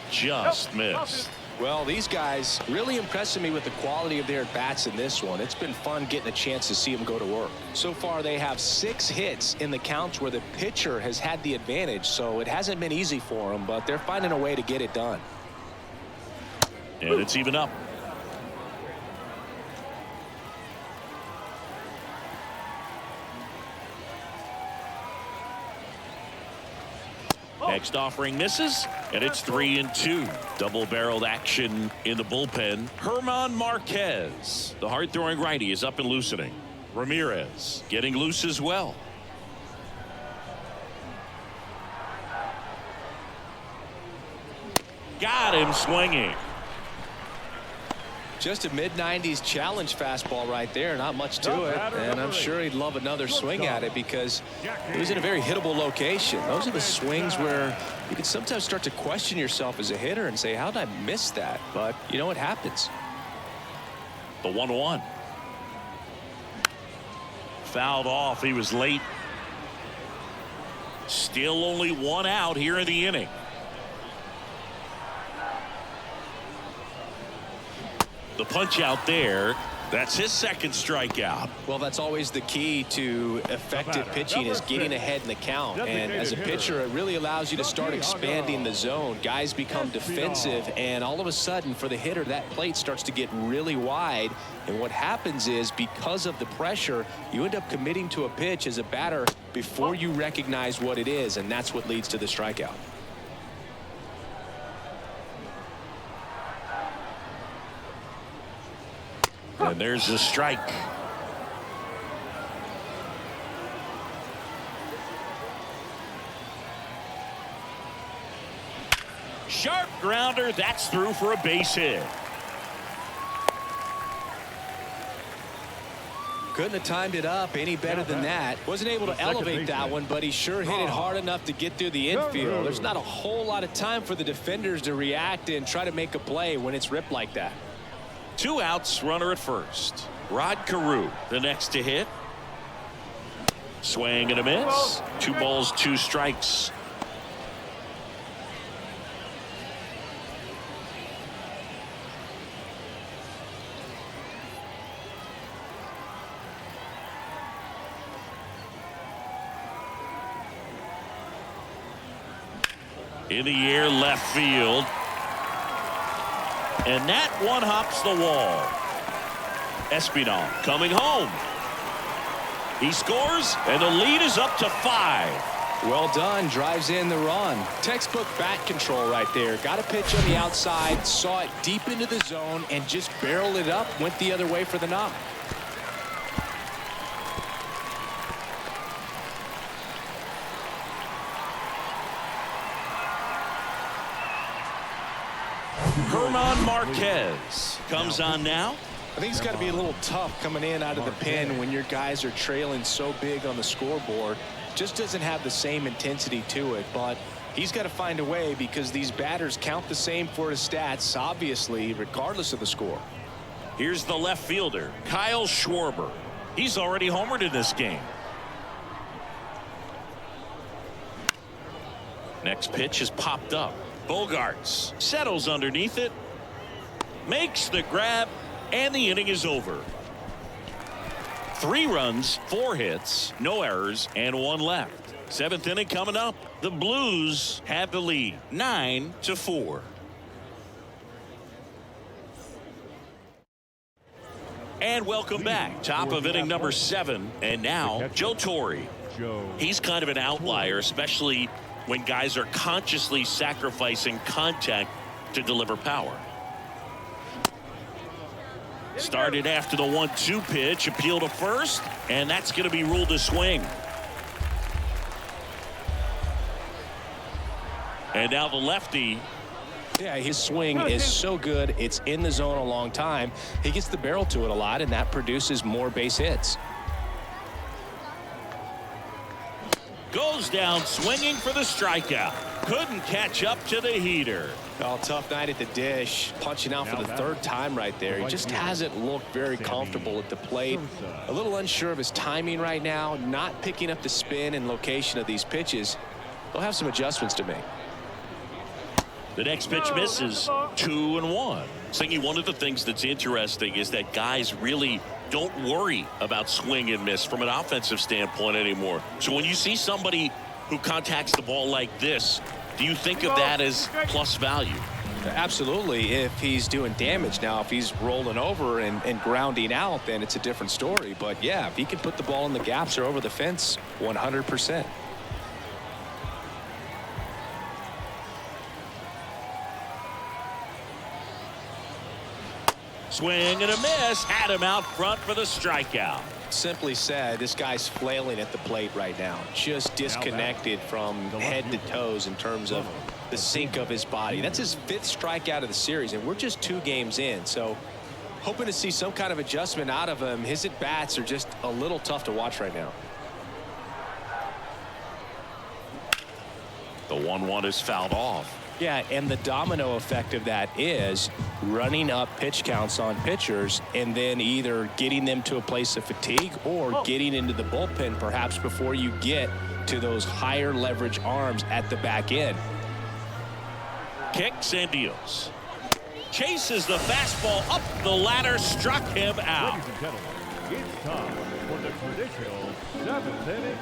Just missed. Well, these guys really impressing me with the quality of their at-bats in this one. It's been fun getting a chance to see them go to work. So far, they have 6 hits in the counts where the pitcher has had the advantage, so it hasn't been easy for them, but they're finding a way to get it done. And it's even up. Next offering misses, and it's 3-2. Double-barreled action in the bullpen. Herman Marquez, the hard-throwing righty, is up and loosening. Ramirez getting loose as well. Got him swinging. Just a mid-90s challenge fastball right there. Not much to it, and I'm sure he'd love another swing at it because it was in a very hittable location. Those are the swings where you can sometimes start to question yourself as a hitter and say, how did I miss that? But you know, it happens. The 1-1. Fouled off. He was late. Still only 1 out here in the inning. The punch out there. That's his second strikeout. Well, that's always the key to effective pitching, is getting ahead in the count. And as a pitcher, it really allows you to start expanding the zone. Guys become defensive, and all of a sudden, for the hitter, that plate starts to get really wide. And what happens is, because of the pressure, you end up committing to a pitch as a batter before you recognize what it is, and that's what leads to the strikeout. And there's the strike. Sharp grounder. That's through for a base hit. Couldn't have timed it up any better than that. Wasn't able to elevate that one, but he sure hit it hard enough to get through the infield. There's not a whole lot of time for the defenders to react and try to make a play when it's ripped like that. 2 outs, runner at first. Rod Carew, the next to hit. Swing and a miss. 2 balls, 2 strikes. In the air, left field. And that one hops the wall. Espinal coming home. He scores, and the lead is up to 5. Well done. Drives in the run. Textbook bat control right there. Got a pitch on the outside, saw it deep into the zone, and just barreled it up. Went the other way for the knock. Herman Marquez comes on now. I think it's got to be a little tough coming in out of the pen when your guys are trailing so big on the scoreboard. Just doesn't have the same intensity to it, but He's got to find a way because these batters count the same for his stats, obviously, regardless of the score. Here's the left fielder, Kyle Schwarber. He's already homered in this game. Next pitch is popped up. Bogarts settles underneath it, makes the grab, and the inning is over. 3 runs, 4 hits, no errors, and 1 left. 7th inning coming up. The Blues have the lead, 9-4. And welcome back. Top of inning number 7. And now, Joe Torre. He's kind of an outlier, especially when guys are consciously sacrificing contact to deliver power. Started after the 1-2 pitch, appeal to first, and that's going to be ruled a swing. And now the lefty. Yeah, his swing is so good. It's in the zone a long time. He gets the barrel to it a lot, and that produces more base hits. Goes down swinging for the strikeout. Couldn't catch up to the heater. Oh, tough night at the dish. Punching out for the 3rd time right there. He just hasn't looked very comfortable at the plate. A little unsure of his timing right now. Not picking up the spin and location of these pitches. They'll have some adjustments to make. The next pitch misses. 2-1. Thinking one of the things that's interesting is that guys really don't worry about swing and miss from an offensive standpoint anymore. So when you see somebody who contacts the ball like this, do you think of that as plus value? Absolutely, if he's doing damage. Now, if he's rolling over and grounding out, then it's a different story. But yeah, if he can put the ball in the gaps or over the fence, 100%. Swing and a miss. Had him out front for the strikeout. Simply said, this guy's flailing at the plate right now. Just disconnected from head to toes in terms of the sink of his body. That's his 5th strikeout of the series, and we're just 2 games in. So hoping to see some kind of adjustment out of him. His at-bats are just a little tough to watch right now. The 1-1 is fouled off. Yeah, and the domino effect of that is running up pitch counts on pitchers and then either getting them to a place of fatigue or getting into the bullpen perhaps before you get to those higher leverage arms at the back end. Kicks and deals. Chases the fastball up the ladder, struck him out. Ladies and gentlemen, it's time for the traditional 7th inning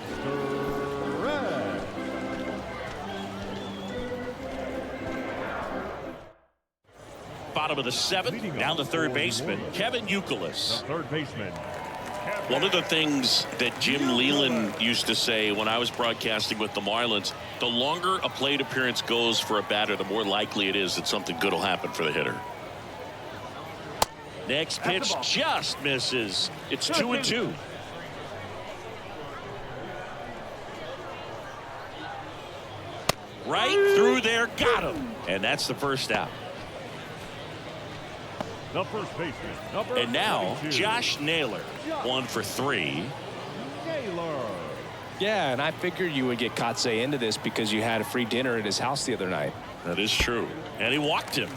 stretch. Bottom of the 7th, down to third baseman, Kevin Youkilis. Third baseman. One of the things that Jim Leland used to say when I was broadcasting with the Marlins, the longer a plate appearance goes for a batter, the more likely it is that something good will happen for the hitter. Next pitch just misses. It's 2-2. Right through there, got him. And that's the first out. The first baseman, and now 22. Josh Naylor, 1 for 3. Naylor. Yeah, and I figured you would get Kotsay into this because you had a free dinner at his house the other night. That is true. And he walked him.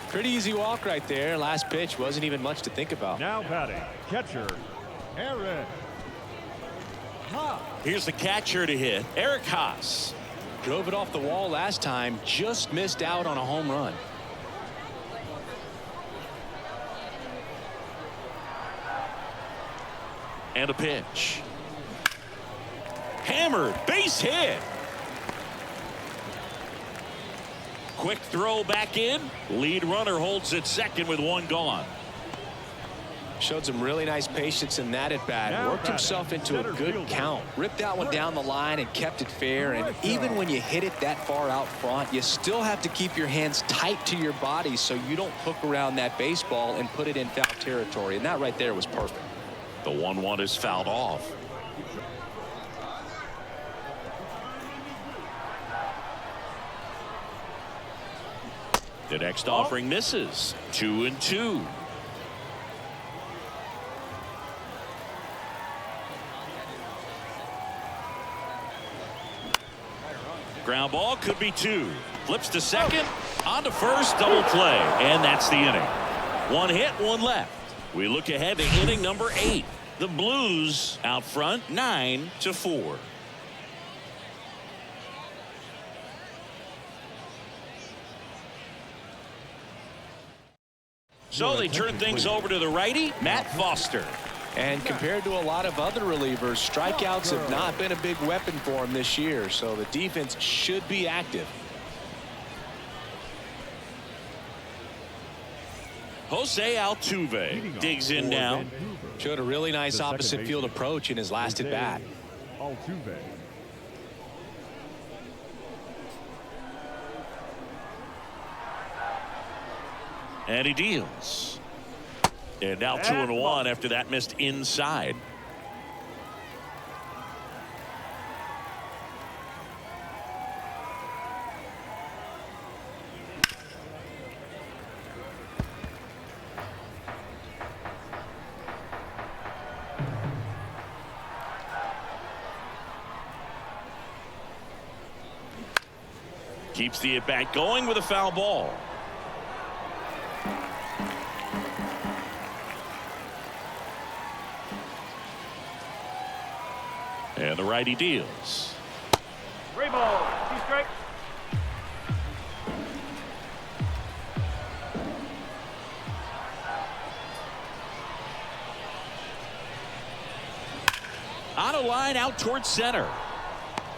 Pretty easy walk right there. Last pitch wasn't even much to think about. Now batting, catcher, Eric Haas. Here's the catcher to hit, Eric Haas. Drove it off the wall last time, just missed out on a home run. And a pitch. Hammered, base hit. Quick throw back in. Lead runner holds at second with 1 gone. Showed some really nice patience in that at bat. Now Worked himself into a good count. Ripped that one down the line and kept it fair. And even when you hit it that far out front, you still have to keep your hands tight to your body so you don't hook around that baseball and put it in foul territory. And that right there was perfect. The 1-1 is fouled off. The next offering misses. 2-2. Ground ball could be 2. Flips to second. On to first. Double play. And that's the inning. 1 hit, 1 left. We look ahead to inning number 8. The Blues out front 9-4. So they turn things over to the righty, Matt Foster. And compared to a lot of other relievers, strikeouts have not been a big weapon for him this year, so the defense should be active. Jose Altuve digs in now. Showed a really nice opposite field approach in his last at bat. Altuve. And he deals. And now 2-1 after that missed inside. Keeps the at-bat going with a foul ball. And the righty deals. 3 balls, 2 strikes. On a line out towards center.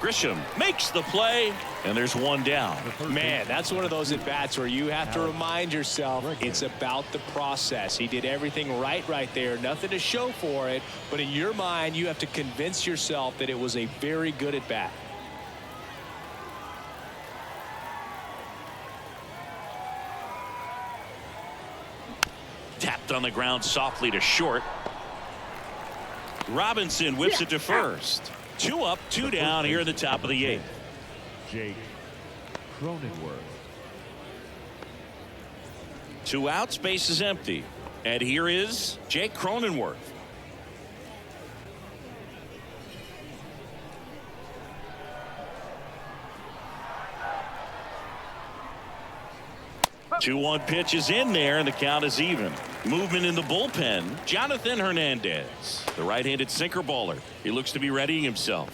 Grisham makes the play, and there's 1 down. Man, that's one of those at-bats where you have to remind yourself it's about the process. He did everything right there. Nothing to show for it, but in your mind, you have to convince yourself that it was a very good at-bat. Tapped on the ground softly to short. Robinson whips it to first. 2 up, 2 down here in the top of the 8th. Jake Cronenworth. 2 outs, base is empty. And here is Jake Cronenworth. Two 2-1 pitch is in there, and the count is even. Movement in the bullpen. Jonathan Hernandez, the right-handed sinker baller. He looks to be readying himself.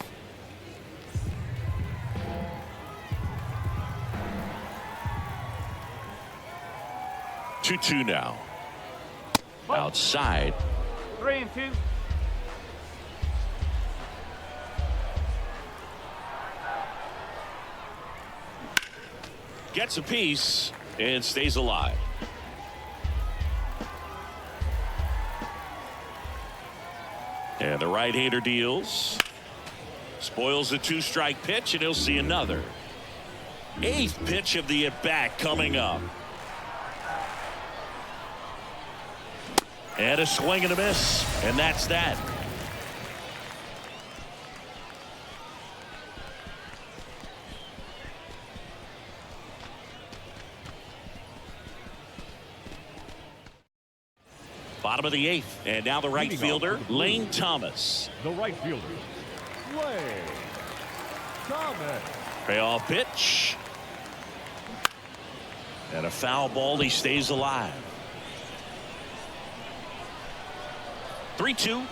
2-2 now. Outside. 3-2. Gets a piece and stays alive. And the right-hander deals. Spoils the 2-strike pitch, and he'll see another. 8th pitch of the at-bat coming up. And a swing and a miss, and that's that. Bottom of the 8th, and now the right fielder, Lane Thomas. The right fielder, Lane Thomas. Payoff pitch. And a foul ball. He stays alive. 3-2.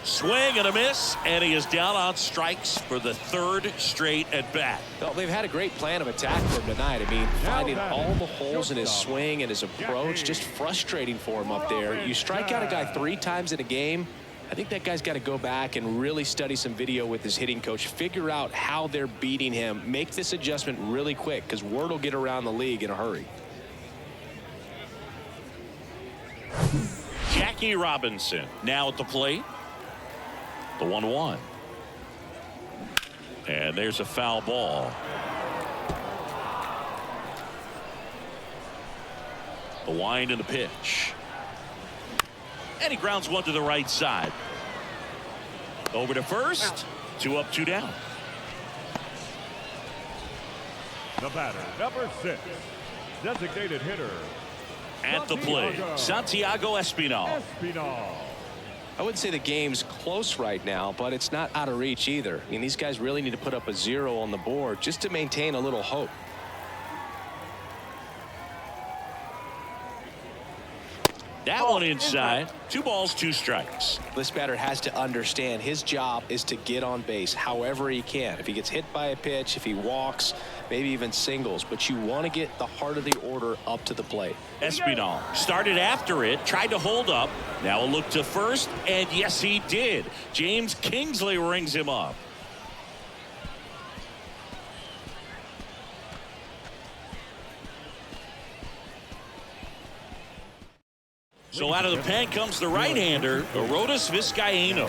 Swing and a miss, and he is down on strikes for the 3rd straight at bat. Well, they've had a great plan of attack for him tonight. I mean, finding all the holes in his swing and his approach, just frustrating for him up there. You strike out a guy 3 times in a game, I think that guy's got to go back and really study some video with his hitting coach, figure out how they're beating him, make this adjustment really quick, because word will get around the league in a hurry. Jackie Robinson now at the plate. The 1-1. And there's a foul ball. The wind and the pitch. And he grounds one to the right side. Over to first. 2 up, 2 down. The batter, number 6, designated hitter. At the plate, Santiago Espinal. I wouldn't say the game's close right now, but it's not out of reach either. I mean, these guys really need to put up a 0 on the board just to maintain a little hope. That one inside. 2 balls, 2 strikes. This batter has to understand his job is to get on base however he can. If he gets hit by a pitch, if he walks, maybe even singles, but you want to get the heart of the order up to the plate. Espinal started after it, tried to hold up. Now a look to first, and yes, he did. James Kingsley rings him up. So out of the pen comes the right-hander, Arodys Vizcaíno.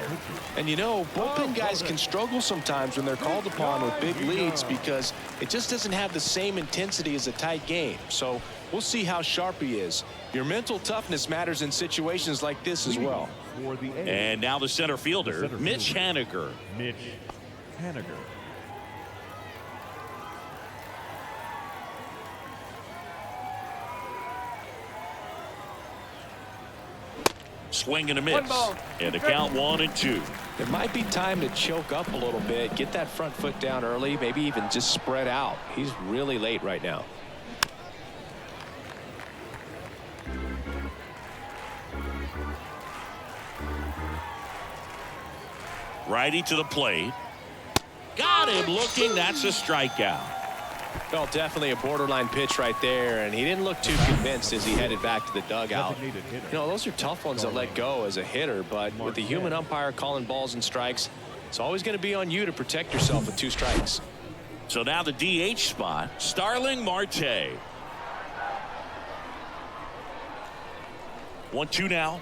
And you know, bullpen guys can struggle sometimes when they're called upon with big leads because it just doesn't have the same intensity as a tight game. So we'll see how sharp he is. Your mental toughness matters in situations like this as well. And now the center fielder, Mitch Haniger. Mitch Haniger. Swing and a miss. And the count 1-2. It might be time to choke up a little bit, get that front foot down early, maybe even just spread out. He's really late right now. Righty to the plate. Got him looking. That's a strikeout. Well, definitely a borderline pitch right there, and he didn't look too convinced as he headed back to the dugout. You know, those are tough ones to let go as a hitter, but with the human umpire calling balls and strikes, it's always going to be on you to protect yourself with 2 strikes. So now the DH spot, Starling Marte. 1-2 now.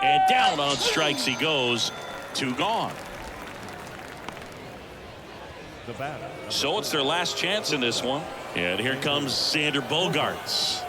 And down on strikes he goes. 2 gone. The batter. So it's their last chance in this one. And here comes Xander Bogaerts.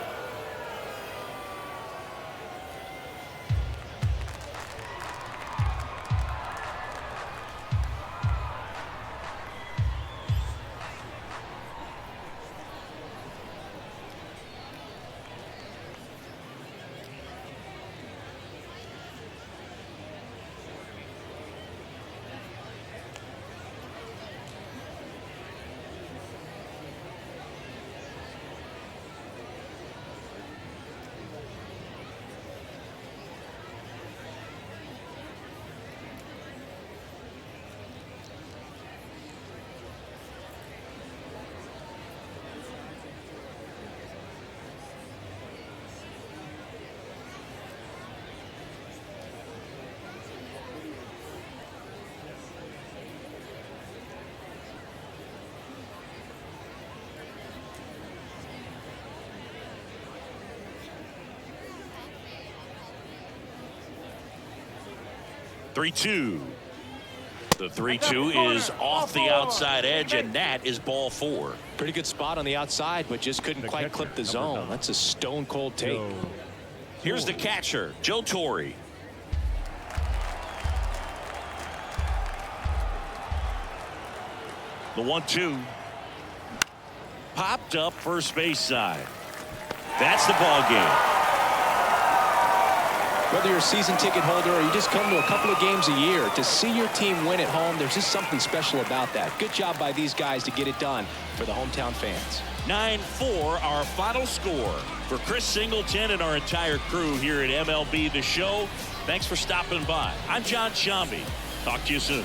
Three-two. The 3-2 is off the outside edge, and that is ball 4. Pretty good spot on the outside, but just couldn't quite clip the zone. That's a stone cold take. Here's the catcher, Joe Torre. The 1-2. Popped up first base side. That's the ball game. Whether you're a season ticket holder or you just come to a couple of games a year, to see your team win at home, there's just something special about that. Good job by these guys to get it done for the hometown fans. 9-4 our final score. For Chris Singleton and our entire crew here at MLB The Show, thanks for stopping by. I'm John Shambi. Talk to you soon.